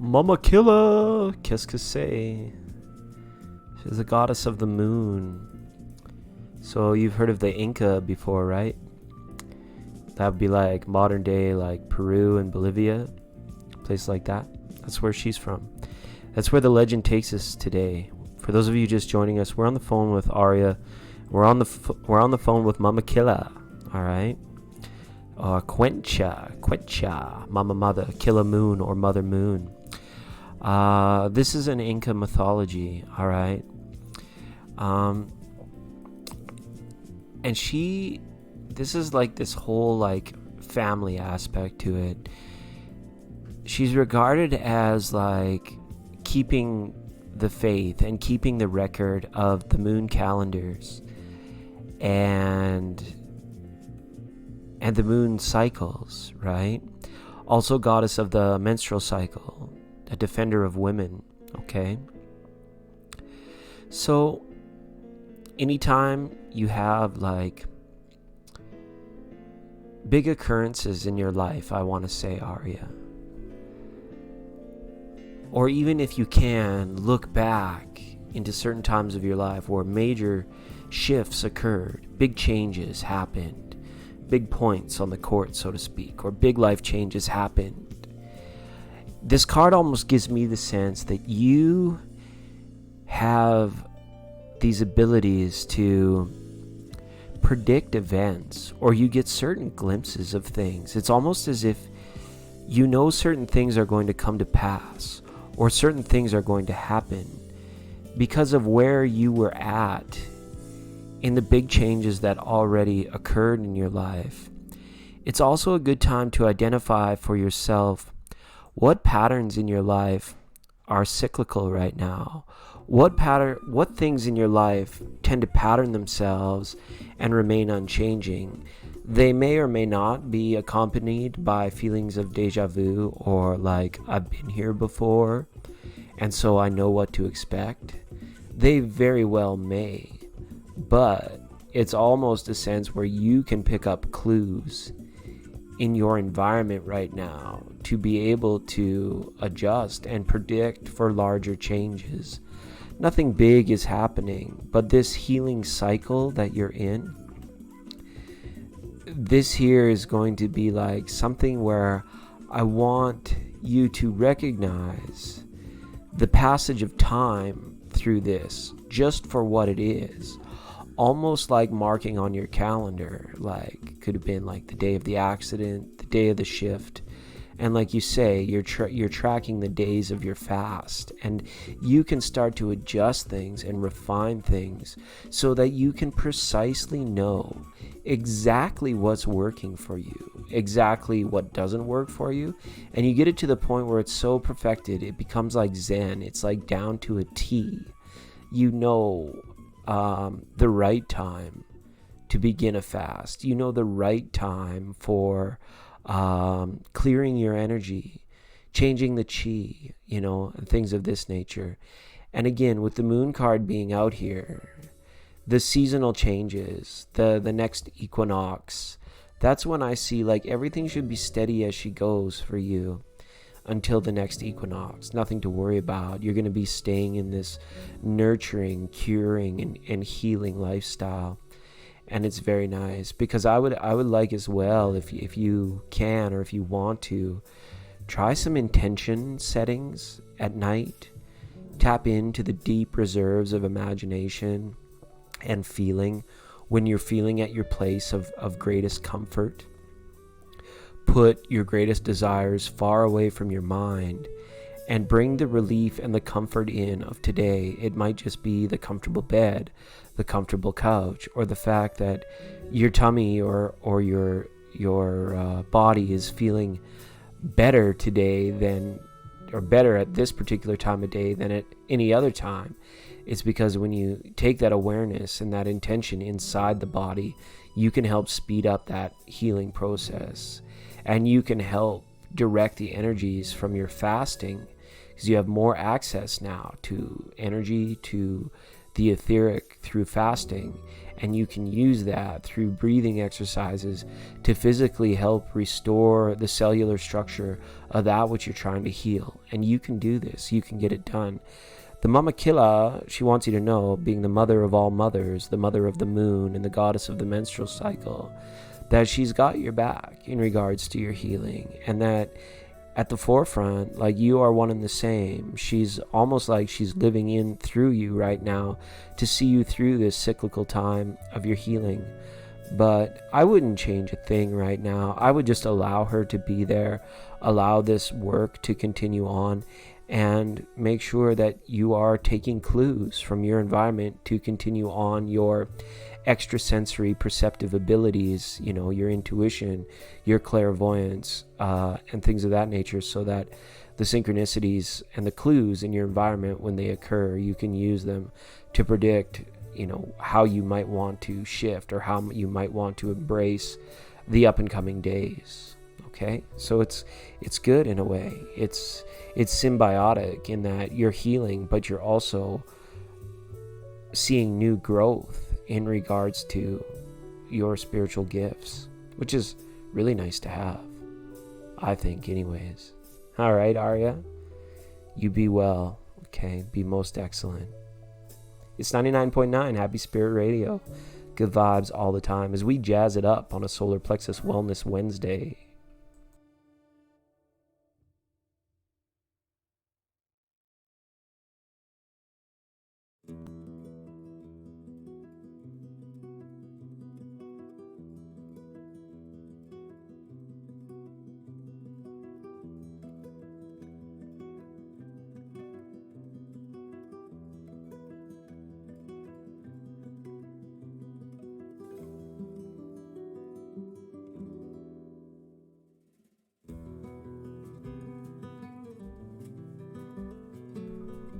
Mama Killa, qu'est-ce que c'est? She's the goddess of the moon. So you've heard of the Inca before, right? That would be like modern day, like Peru and Bolivia, a place like that. That's where she's from. That's where the legend takes us today. For those of you just joining us, we're on the phone with Arya. We're on the phone with Mama Killa. All right. Quencha, Mama Mother, Killa Moon or Mother Moon. This is an Inca mythology, all right? And this is like this whole like family aspect to it. She's regarded as like keeping the faith and keeping the record of the moon calendars and the moon cycles, right? Also goddess of the menstrual cycle, a defender of women, okay? So anytime you have like big occurrences in your life, I want to say, Arya, or even if you can look back into certain times of your life where major shifts occurred, big changes happened, big points on the court, so to speak, or big life changes happened. This card almost gives me the sense that you have these abilities to predict events, or you get certain glimpses of things. It's almost as if you know certain things are going to come to pass, or certain things are going to happen because of where you were at in the big changes that already occurred in your life. It's also a good time to identify for yourself what patterns in your life are cyclical right now. What things in your life tend to pattern themselves and remain unchanging. They may or may not be accompanied by feelings of deja vu, or like I've been here before and so I know what to expect. They very well may. but it's almost a sense where you can pick up clues in your environment right now to be able to adjust and predict for larger changes. Nothing big is happening, but this healing cycle that you're in, this here is going to be like something where I want you to recognize the passage of time through this just for what it is. Almost like marking on your calendar, like could have been like the day of the accident, the day of the shift. And like you say, you're tracking the days of your fast, and you can start to adjust things and refine things so that you can precisely know exactly what's working for you, exactly what doesn't work for you. And you get it to the point where it's so perfected, it becomes like Zen. It's like down to a T. You know the right time to begin a fast. You know the right time for clearing your energy, changing the chi, and things of this nature. And again, with the moon card being out here, the seasonal changes, the next equinox, that's when I see like everything should be steady as she goes for you until the next equinox. Nothing to worry about. You're going to be staying in this nurturing, curing, and healing lifestyle. And it's very nice, because I would like as well, if you can, or if you want to, try some intention settings at night. Tap into the deep reserves of imagination and feeling when you're feeling at your place of greatest comfort. Put your greatest desires far away from your mind and bring the relief and the comfort in of today. It might just be the comfortable bed, the comfortable couch, or the fact that your tummy or your body is feeling better today or better at this particular time of day than at any other time. It's because when you take that awareness and that intention inside the body, you can help speed up that healing process, and you can help direct the energies from your fasting, because you have more access now to energy, to the etheric through fasting, and you can use that through breathing exercises to physically help restore the cellular structure of that which you're trying to heal. And you can do this. You can get it done. The Mama Killa, she wants you to know, being the mother of all mothers, the mother of the moon, and the goddess of the menstrual cycle, that she's got your back in regards to your healing, and that at the forefront, like, you are one and the same. She's almost like she's living in through you right now to see you through this cyclical time of your healing. But I wouldn't change a thing right now. I would just allow her to be there, allow this work to continue on, and make sure that you are taking clues from your environment to continue on your extrasensory perceptive abilities, your intuition, your clairvoyance, and things of that nature, so that the synchronicities and the clues in your environment, when they occur, you can use them to predict, how you might want to shift or how you might want to embrace the up and coming days. Okay, so it's good in a way. It's symbiotic in that you're healing, but you're also seeing new growth in regards to your spiritual gifts, which is really nice to have, I think, anyways. All right, Arya, you be well. Okay, be most excellent. It's 99.9 Happy Spirit Radio. Good vibes all the time as we jazz it up on a Solar Plexus Wellness Wednesday.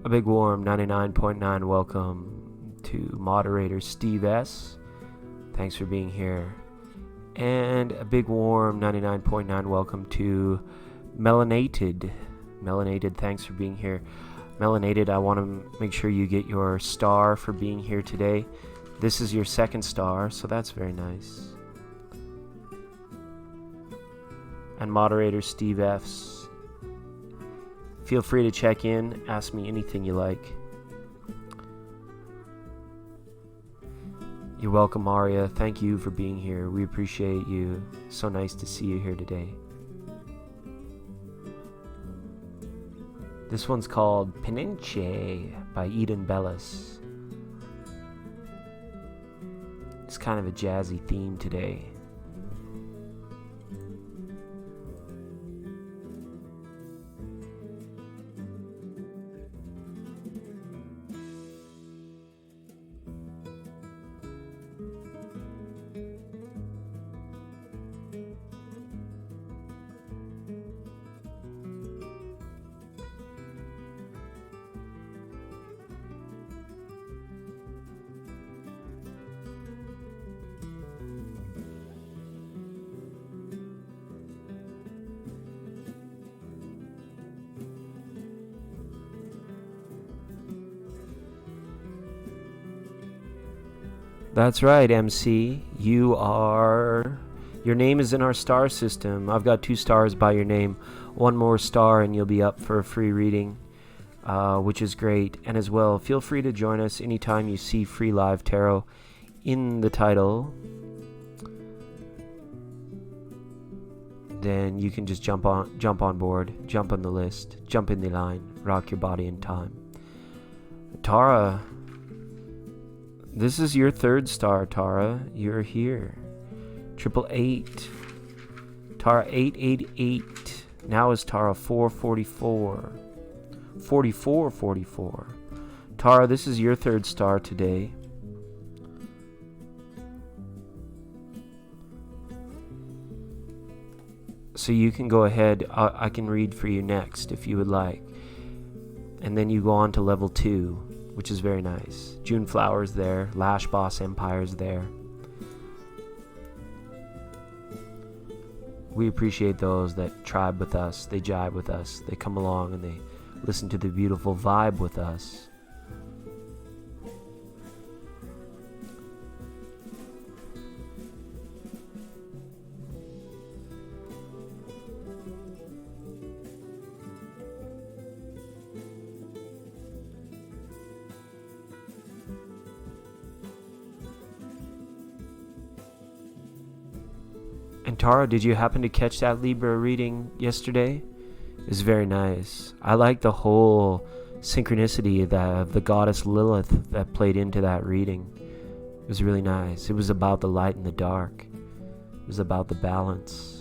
A big warm 99.9 welcome to moderator Steve S. Thanks for being here. And a big warm 99.9 welcome to Melanated. Melanated, thanks for being here. Melanated, I want to make sure you get your star for being here today. This is your second star, so that's very nice. And moderator Steve F's. Feel free to check in, ask me anything you like. You're welcome, Maria. Thank you for being here. We appreciate you. So nice to see you here today. This one's called Peninche by Eden Bellis. It's kind of a jazzy theme today. That's right, MC. Your name is in our star system. I've got 2 stars by your name. 1 more star and you'll be up for a free reading, which is great. And as well, feel free to join us anytime you see Free Live Tarot in the title. Then you can just jump on board, jump on the list, jump in the line, rock your body in time. Tara, this is your 3rd star, Tara. You're here. 888. Tara 888. Now is Tara 444. 4444. Tara, this is your 3rd star today. So you can go ahead. I can read for you next if you would like. And then you go on to level 2. Which is very nice. June Flowers there. Lash Boss Empire's there. We appreciate those that tribe with us. They jive with us. They come along and they listen to the beautiful vibe with us. And Tara, did you happen to catch that Libra reading yesterday? It was very nice. I like the whole synchronicity of the goddess Lilith that played into that reading. It was really nice. It was about the light and the dark. It was about the balance.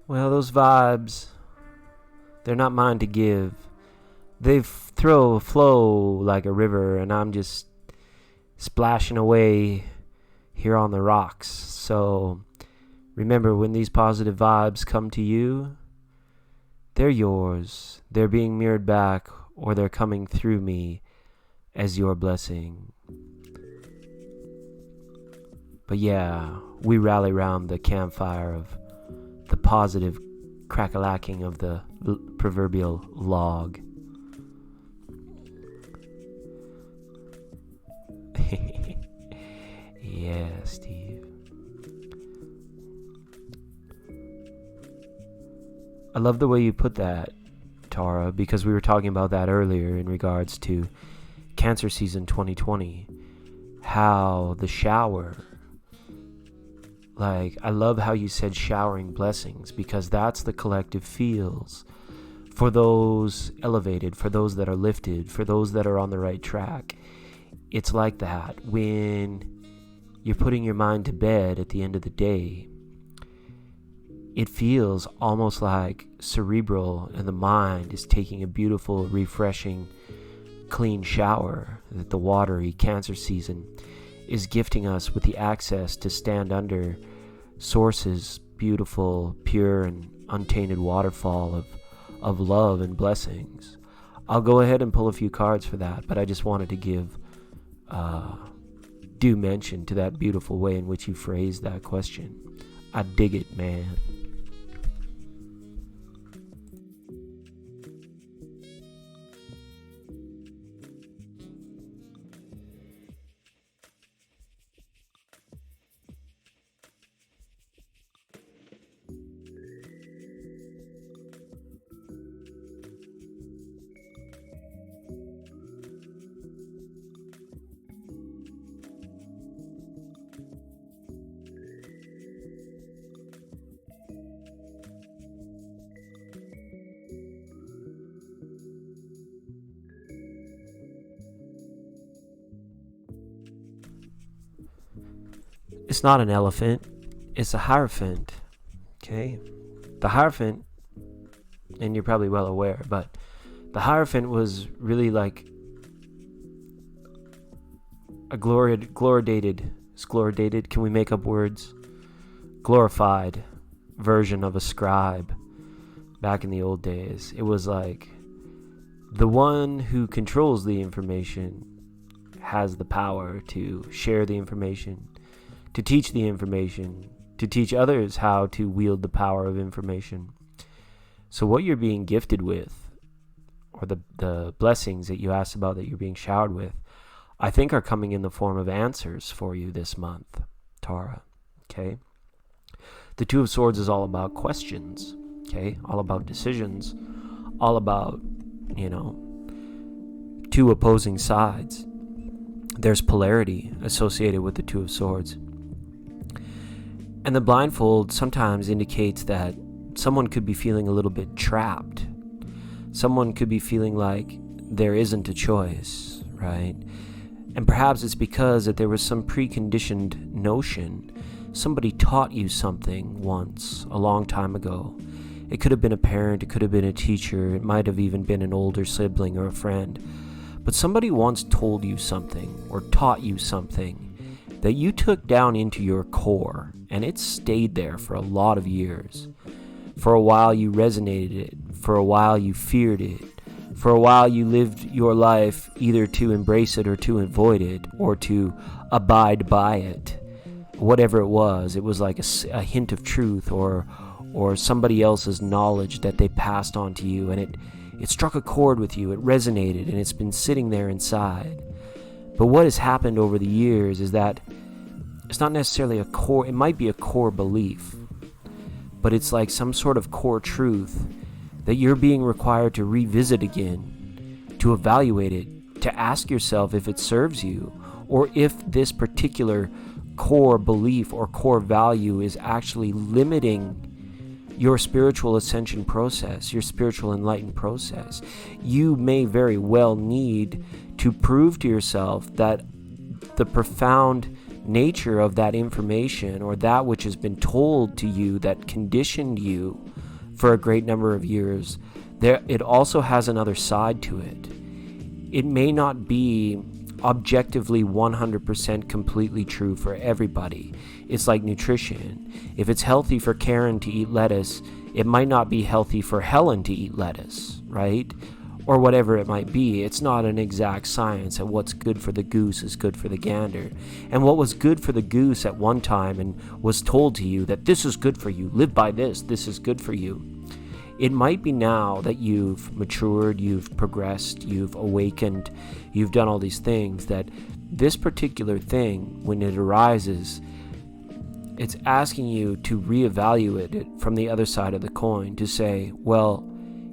Well, those vibes, they're not mine to give. They flow like a river, and I'm just splashing away here on the rocks. So remember, when these positive vibes come to you, they're yours. They're being mirrored back, or they're coming through me as your blessing. But yeah, we rally round the campfire of the positive crack-a-lacking of the proverbial log. Yeah, Steve. I love the way you put that, Tara, because we were talking about that earlier in regards to Cancer season 2020. How the shower, like, I love how you said showering blessings, because that's the collective feels for those elevated, for those that are lifted, for those that are on the right track. It's like that when you're putting your mind to bed at the end of the day. It feels almost like cerebral, and the mind is taking a beautiful, refreshing, clean shower that the watery Cancer season is gifting us with the access to stand under Source's beautiful, pure, and untainted waterfall of love and blessings. I'll go ahead and pull a few cards for that, but I just wanted to give due mention to that beautiful way in which you phrased that question. I dig it, man. It's not an elephant, it's a hierophant. Okay? The hierophant, and you're probably well aware, but the hierophant was really like a glorified, can we make up words? Glorified version of a scribe back in the old days. It was like the one who controls the information has the power to share the information, to teach the information, to teach others how to wield the power of information. So what you're being gifted with, or the blessings that you asked about that you're being showered with, I think are coming in the form of answers for you this month, Tara. Okay? The Two of Swords is all about questions, okay? All about decisions, all about, two opposing sides. There's polarity associated with the Two of Swords. And the blindfold sometimes indicates that someone could be feeling a little bit trapped. Someone could be feeling like there isn't a choice, right? And perhaps it's because that there was some preconditioned notion. Somebody taught you something once, a long time ago. It could have been a parent, it could have been a teacher, it might have even been an older sibling or a friend. But somebody once told you something or taught you something that you took down into your core, and it stayed there for a lot of years. For a while you resonated it, for a while you feared it, for a while you lived your life either to embrace it or to avoid it or to abide by it. Whatever it was like a hint of truth or somebody else's knowledge that they passed on to you, and it struck a chord with you, it resonated, and it's been sitting there inside. But what has happened over the years is that it's not necessarily a core, it might be a core belief, but it's like some sort of core truth that you're being required to revisit again, to evaluate it, to ask yourself if it serves you, or if this particular core belief or core value is actually limiting your spiritual ascension process, your spiritual enlightened process. You may very well need to prove to yourself that the profound nature of that information or that which has been told to you that conditioned you for a great number of years, it also has another side to it. It may not be objectively 100% completely true for everybody. It's like nutrition. If it's healthy for Karen to eat lettuce, it might not be healthy for Helen to eat lettuce, right? Or whatever it might be. It's not an exact science that what's good for the goose is good for the gander. And what was good for the goose at one time and was told to you that this is good for you, live by this is good for you. It might be now that you've matured, you've progressed, you've awakened, you've done all these things, that this particular thing, when it arises, it's asking you to reevaluate it from the other side of the coin, to say, well,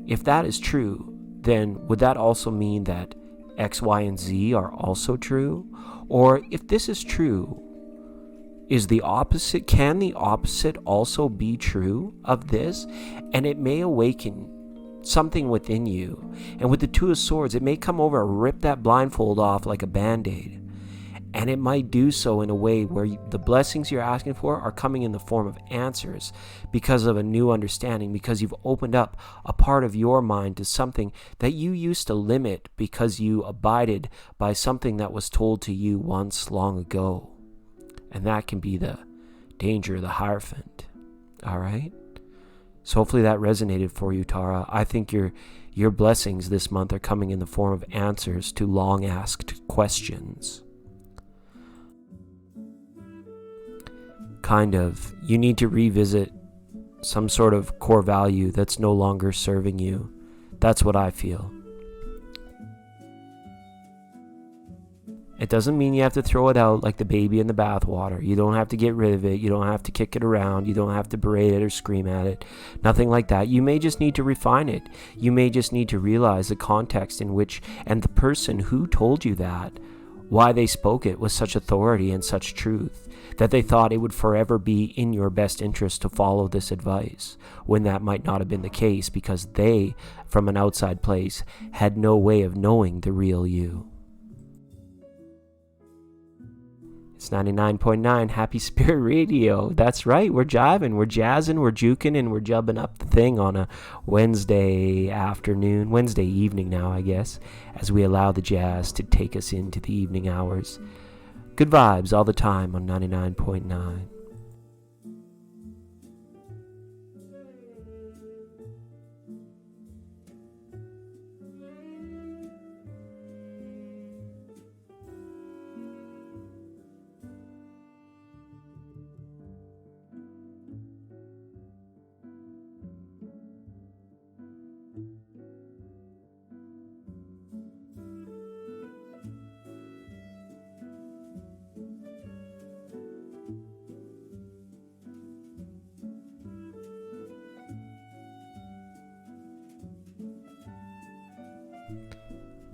if that is true, then would that also mean that X, Y, and Z are also true? Or if this is true, can the opposite also be true of this? And it may awaken something within you. And with the Two of Swords, it may come over and rip that blindfold off like a Band-Aid. And it might do so in a way where the blessings you're asking for are coming in the form of answers because of a new understanding, because you've opened up a part of your mind to something that you used to limit because you abided by something that was told to you once long ago. And that can be the danger of the Hierophant. All right? So hopefully that resonated for you, Tara. I think your blessings this month are coming in the form of answers to long-asked questions. You need to revisit some sort of core value that's no longer serving you. That's what I feel. It doesn't mean you have to throw it out like the baby in the bathwater. You don't have to get rid of it. You don't have to kick it around. You don't have to berate it or scream at it. Nothing like that. You may just need to refine it. You may just need to realize the context in which, and the person who told you that, why they spoke it with such authority and such truth, that they thought it would forever be in your best interest to follow this advice, when that might not have been the case because they, from an outside place, had no way of knowing the real you. It's 99.9 Happy Spirit Radio. That's right, we're jiving, we're jazzing, we're juking, and we're jubbing up the thing on a Wednesday evening now, I guess, as we allow the jazz to take us into the evening hours. Good vibes all the time on 99.9.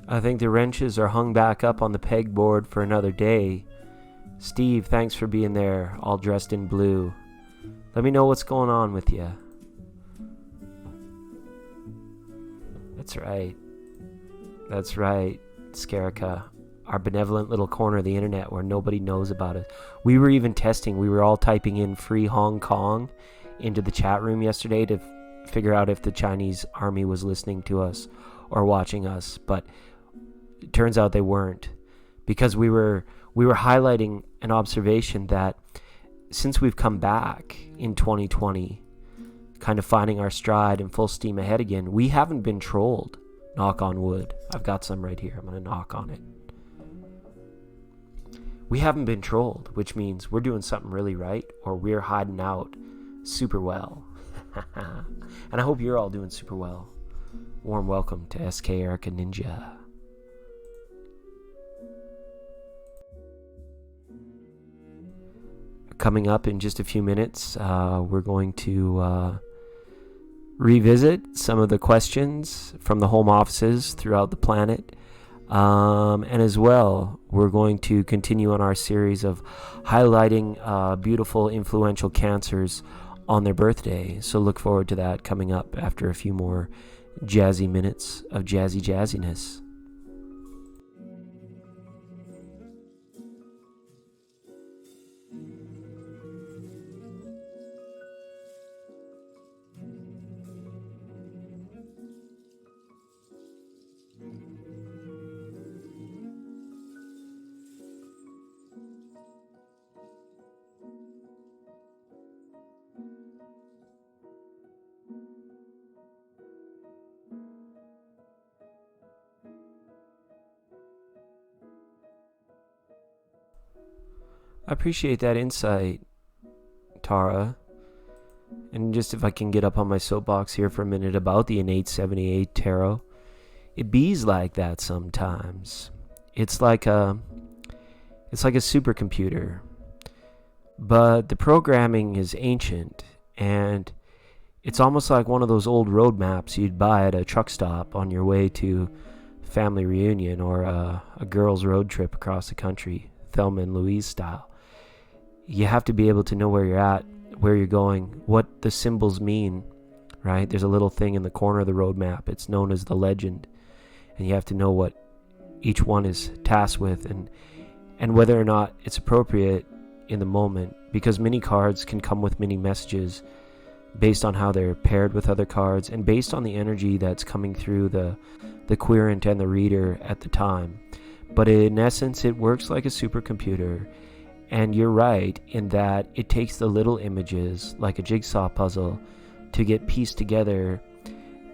I think the wrenches are hung back up on the pegboard for another day. Steve, thanks for being there, all dressed in blue. Let me know what's going on with you. That's right. That's right, Scarika. Our benevolent little corner of the internet where nobody knows about it. We were even testing. We were all typing in Free Hong Kong into the chat room yesterday to figure out if the Chinese army was listening to us or watching us. But it turns out they weren't, because we were highlighting an observation that since we've come back in 2020, kind of finding our stride and full steam ahead again, we haven't been trolled. Knock on wood. I've got some right here. I'm going to knock on it. We haven't been trolled, which means we're doing something really right, or we're hiding out super well. And I hope you're all doing super well. Warm welcome to SK Erica Ninja. Coming up in just a few minutes, we're going to revisit some of the questions from the home offices throughout the planet. And as well, we're going to continue on our series of highlighting beautiful, influential cancers on their birthday. So look forward to that coming up after a few more jazzy minutes of jazziness. I appreciate that insight, Tara. And just if I can get up on my soapbox here for a minute about the innate 78 tarot, it bees like that sometimes. It's like a supercomputer, but the programming is ancient, and it's almost like one of those old road maps you'd buy at a truck stop on your way to family reunion or a girls' road trip across the country, Thelma and Louise style. You have to be able to know where you're at, where you're going, what the symbols mean, right? There's a little thing in the corner of the road map. It's known as the legend, and you have to know what each one is tasked with and whether or not it's appropriate in the moment, because many cards can come with many messages based on how they're paired with other cards and based on the energy that's coming through the querent and the reader at the time. But in essence, it works like a supercomputer. And you're right in that it takes the little images, like a jigsaw puzzle, to get pieced together,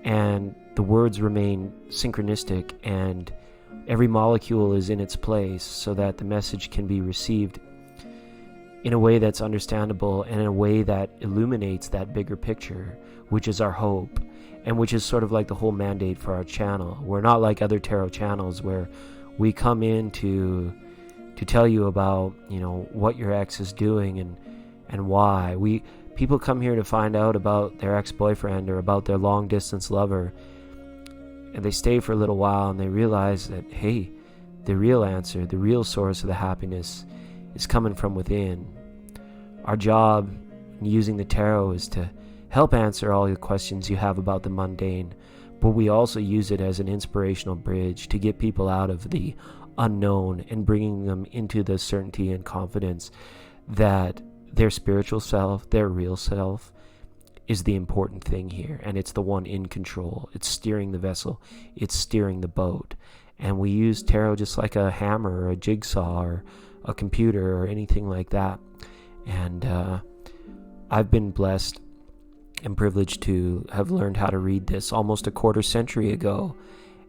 and the words remain synchronistic, and every molecule is in its place so that the message can be received in a way that's understandable and in a way that illuminates that bigger picture, which is our hope, and which is sort of like the whole mandate for our channel. We're not like other tarot channels where we come in to tell you about, what your ex is doing and why. People come here to find out about their ex-boyfriend or about their long-distance lover, and they stay for a little while and they realize that, hey, the real answer, the real source of the happiness is coming from within. Our job in using the tarot is to help answer all the questions you have about the mundane, but we also use it as an inspirational bridge to get people out of the unknown and bringing them into the certainty and confidence that their spiritual self, their real self, is the important thing here, and it's the one in control. It's steering the vessel, it's steering the boat. And we use tarot just like a hammer or a jigsaw or a computer or anything like that. And I've been blessed and privileged to have learned how to read this almost a quarter century ago,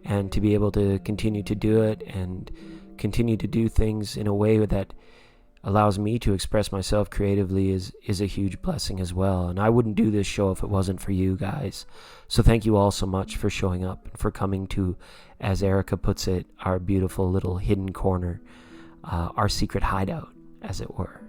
and to be able to continue to do it and continue to do things in a way that allows me to express myself creatively is a huge blessing as well. And I wouldn't do this show if it wasn't for you guys. So thank you all so much for showing up and for coming to, as Erica puts it, our beautiful little hidden corner, our secret hideout, as it were.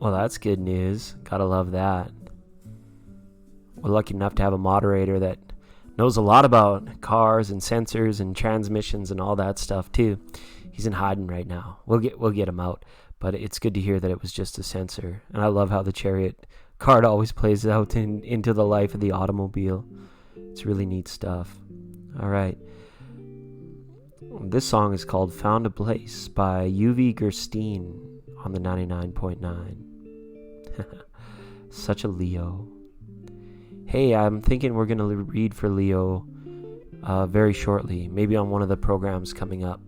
Well, that's good news. Gotta love that. We're lucky enough to have a moderator that knows a lot about cars and sensors and transmissions and all that stuff too. He's in hiding right now. We'll get him out, but it's good to hear that it was just a sensor. And I love how the Chariot card always plays out into the life of the automobile. It's really neat stuff. All right. This song is called Found a Place by UV Gerstein on the 99.9. Such a Leo. Hey, I'm thinking we're going to read for Leo very shortly, maybe on one of the programs coming up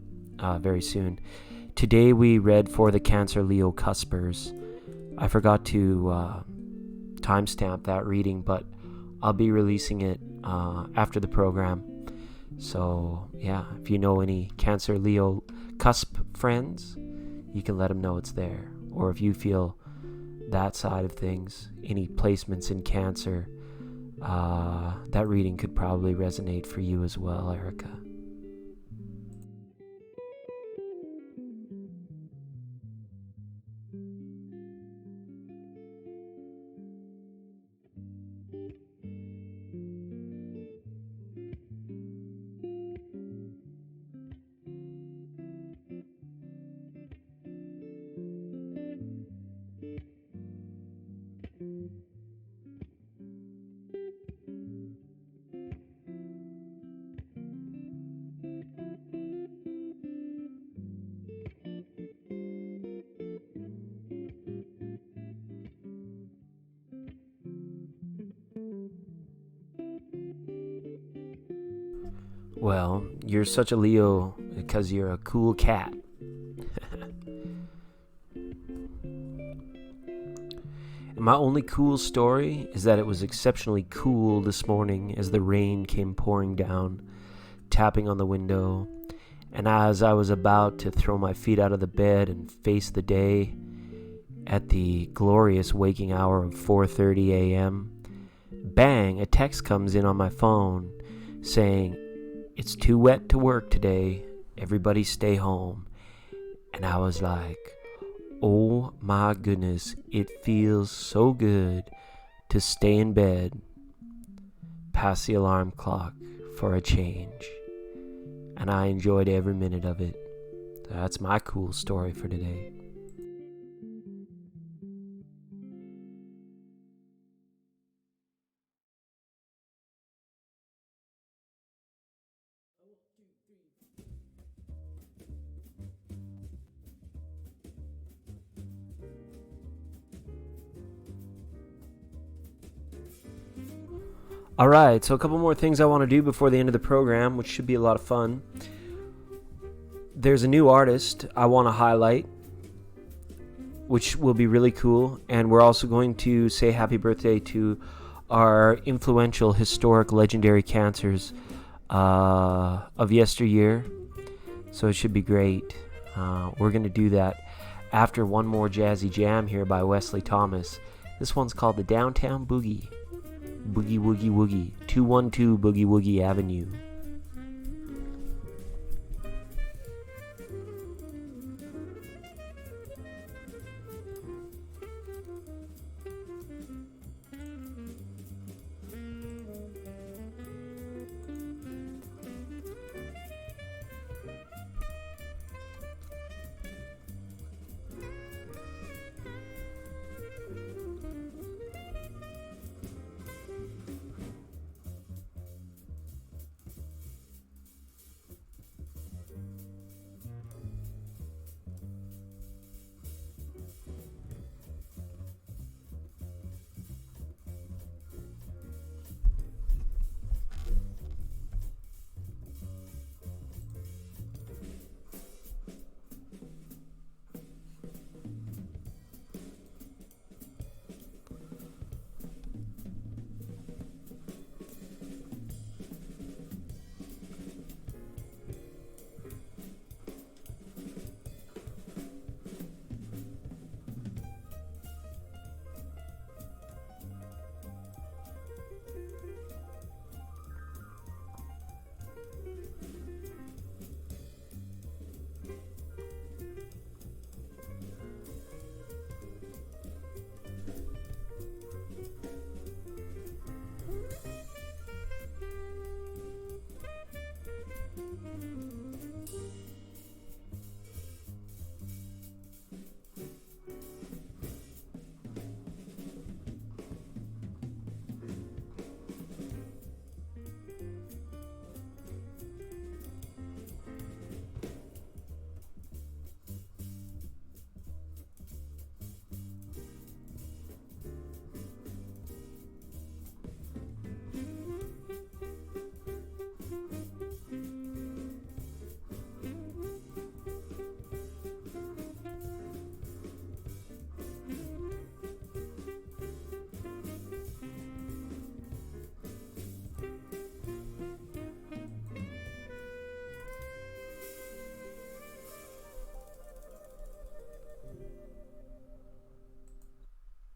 very soon. Today we read for the Cancer Leo Cuspers. I forgot to timestamp that reading, but I'll be releasing it after the program. So yeah, if you know any Cancer Leo Cusp friends, you can let them know it's there. Or if you feel that side of things, any placements in Cancer, that reading could probably resonate for you as well, Erica. Well, you're such a Leo because you're a cool cat. And my only cool story is that it was exceptionally cool this morning as the rain came pouring down, tapping on the window. And as I was about to throw my feet out of the bed and face the day at the glorious waking hour of 4:30 a.m., bang, a text comes in on my phone saying, "It's too wet to work today. Everybody stay home." And I was like, oh my goodness, it feels so good to stay in bed past the alarm clock for a change. And I enjoyed every minute of it. So that's my cool story for today. Alright, so a couple more things I want to do before the end of the program, which should be a lot of fun. There's a new artist I want to highlight, which will be really cool. And we're also going to say happy birthday to our influential, historic, legendary Cancers of yesteryear. So it should be great. We're going to do that after one more jazzy jam here by Wesley Thomas. This one's called the Downtown Boogie. Boogie Woogie Woogie, 212 Boogie Woogie Avenue.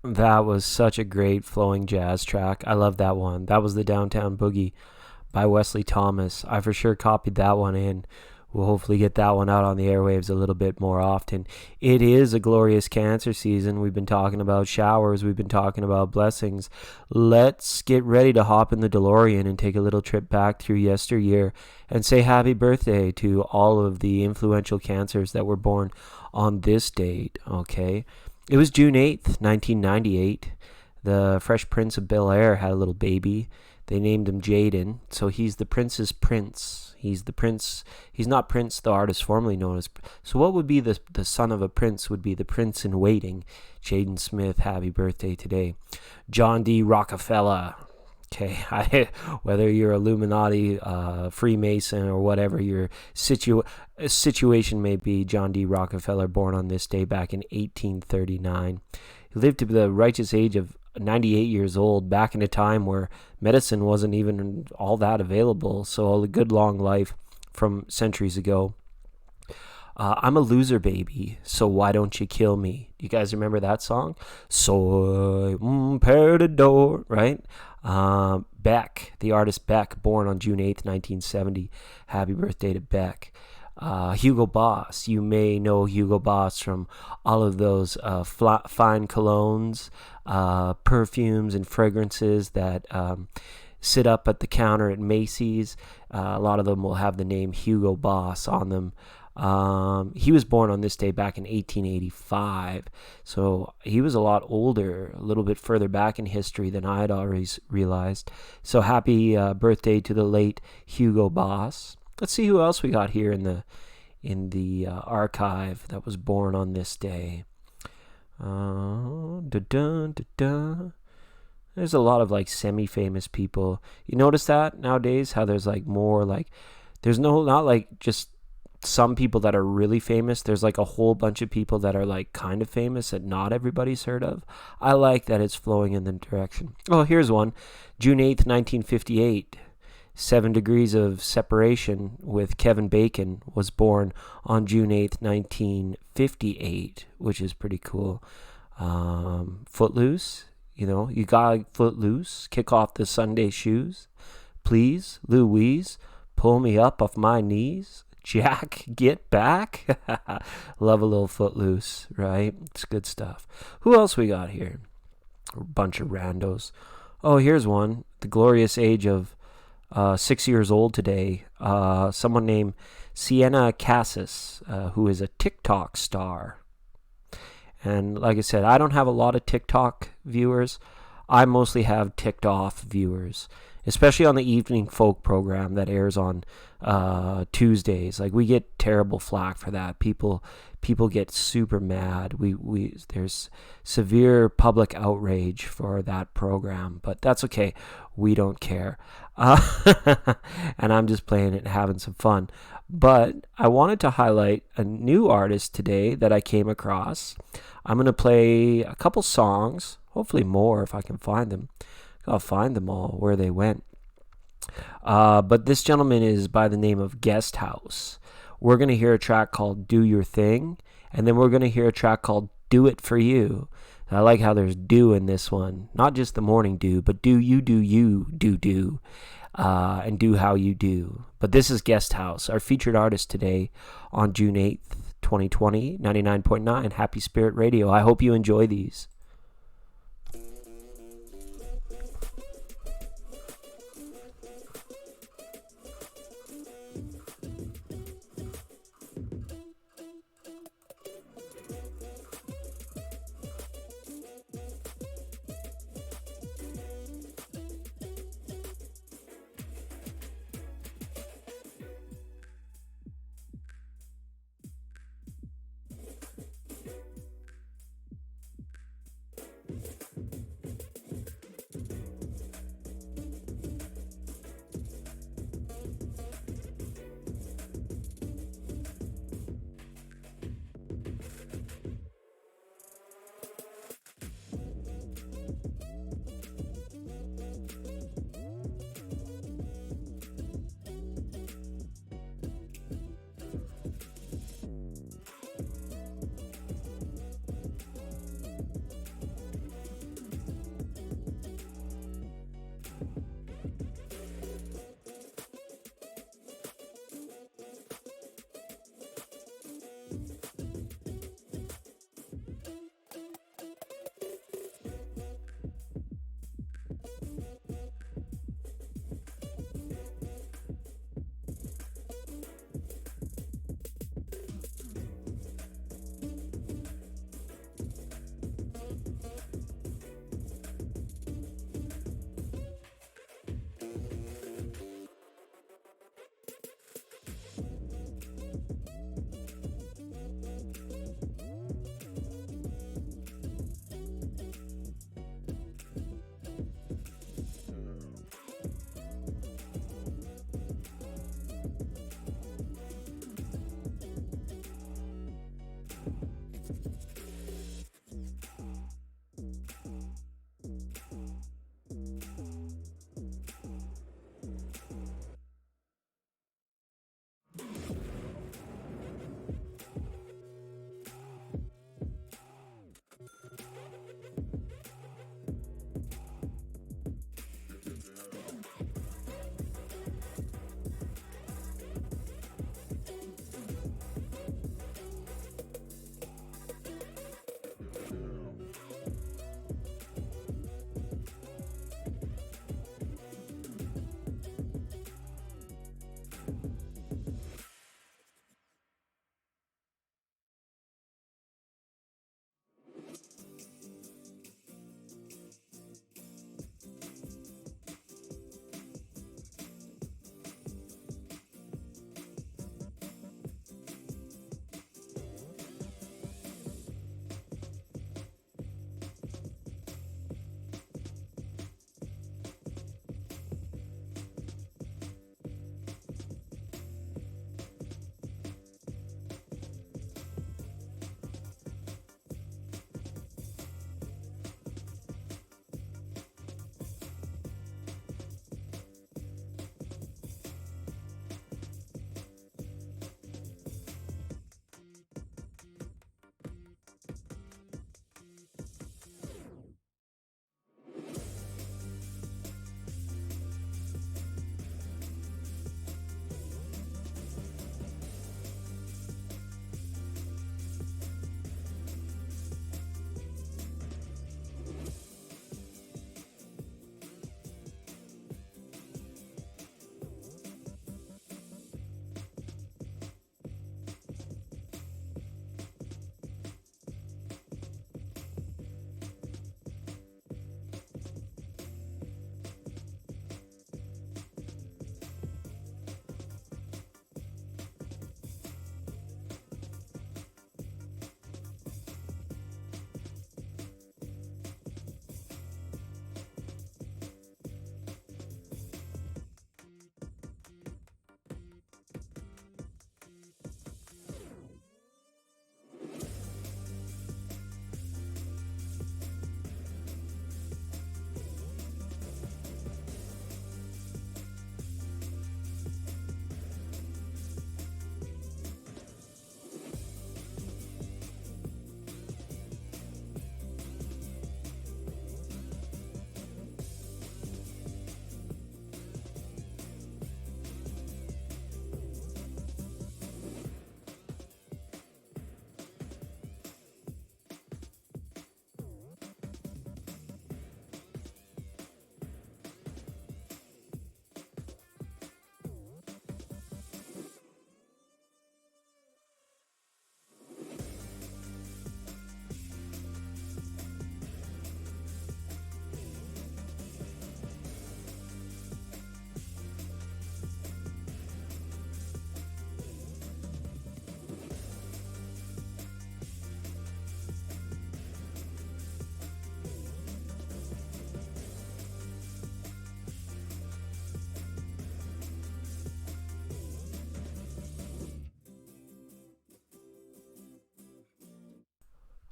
That was such a great flowing jazz track. I love that one. That was the Downtown Boogie by Wesley Thomas. I for sure copied that one in. We'll hopefully get that one out on the airwaves a little bit more often. It is a glorious Cancer season. We've been talking about showers. We've been talking about blessings. Let's get ready to hop in the DeLorean and take a little trip back through yesteryear and say happy birthday to all of the influential Cancers that were born on this date, okay? It was June 8th, 1998. The Fresh Prince of Bel-Air had a little baby. They named him Jaden, so he's the prince's prince. He's the prince. He's not Prince, the artist formerly known as. So what would be the son of a prince would be the prince in waiting. Jaden Smith, happy birthday today. John D. Rockefeller. Okay, whether you're Illuminati, Freemason, or whatever your situation may be, John D. Rockefeller, born on this day back in 1839. He lived to the righteous age of 98 years old, back in a time where medicine wasn't even all that available. So a good long life from centuries ago. I'm a loser, baby, so why don't you kill me? You guys remember that song? Soy un perdedor, right? Beck, the artist Beck, born on June 8th, 1970. Happy birthday to Beck. Hugo Boss. You may know Hugo Boss from all of those fine colognes, perfumes, and fragrances that sit up at the counter at Macy's. A lot of them will have the name Hugo Boss on them. He was born on this day back in 1885, so he was a lot older, a little bit further back in history than I had always realized. So happy birthday to the late Hugo Boss. Let's see who else we got here in the archive that was born on this day. There's a lot of like semi-famous people. You notice that nowadays, how there's like more like, there's not like just some people that are really famous. There's like a whole bunch of people that are like kind of famous that not everybody's heard of. I like that it's flowing in the direction. Oh, here's one. June 8th, 1958. 7 Degrees of Separation with Kevin Bacon was born on June 8th, 1958, which is pretty cool. Footloose, you got Footloose. Kick off the Sunday shoes. Please, Louise, pull me up off my knees. Jack, get back. Love a little Footloose, right? It's good stuff. Who else we got here? A bunch of randos. Oh, here's one. The glorious age of 6 years old today. Someone named Sienna Cassis, who is a TikTok star. And like I said, I don't have a lot of TikTok viewers. I mostly have ticked off viewers, especially on the evening folk program that airs on Tuesdays. Like, we get terrible flack for that. People get super mad. There's severe public outrage for that program, but that's okay. We don't care. And I'm just playing it and having some fun. But I wanted to highlight a new artist today that I came across. I'm going to play a couple songs, hopefully more if I can find them. I'll find them all where they went. But this gentleman is by the name of Guest House. We're going to hear a track called Do Your Thing, and then we're going to hear a track called Do It For You. I like how there's do in this one. Not just the morning dew, but do, and do how you do. But this is Guest House, our featured artist today on June 8th, 2020, 99.9 Happy Spirit Radio. I hope you enjoy these.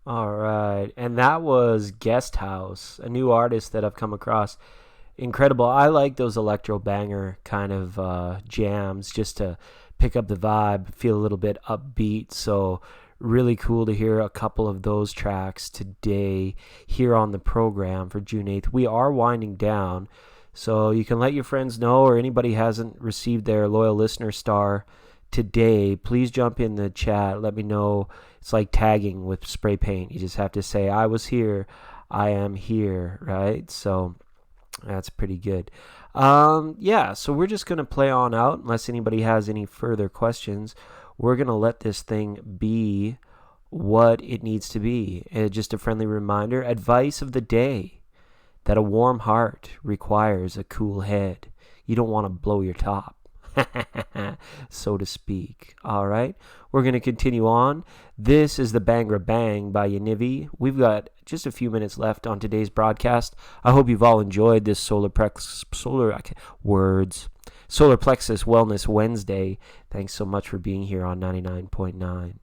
All right. And that was Guest House, a new artist that I've come across. Incredible. I like those electro banger kind of jams just to pick up the vibe, feel a little bit upbeat. So, really cool to hear a couple of those tracks today here on the program for June 8th. We are winding down, so you can let your friends know, or anybody hasn't received their loyal listener star today, please jump in the chat. Let me know. It's like tagging with spray paint. You just have to say, I was here, I am here, right? So that's pretty good. Yeah, so we're just going to play on out unless anybody has any further questions. We're going to let this thing be what it needs to be. Just a friendly reminder, advice of the day, that a warm heart requires a cool head. You don't want to blow your top, so to speak. All right, we're going to continue on. This is the Bangra Bang by Yanivi. We've got just a few minutes left on today's broadcast. I hope you've all enjoyed this solar plexus Wellness Wednesday. Thanks so much for being here on 99.9.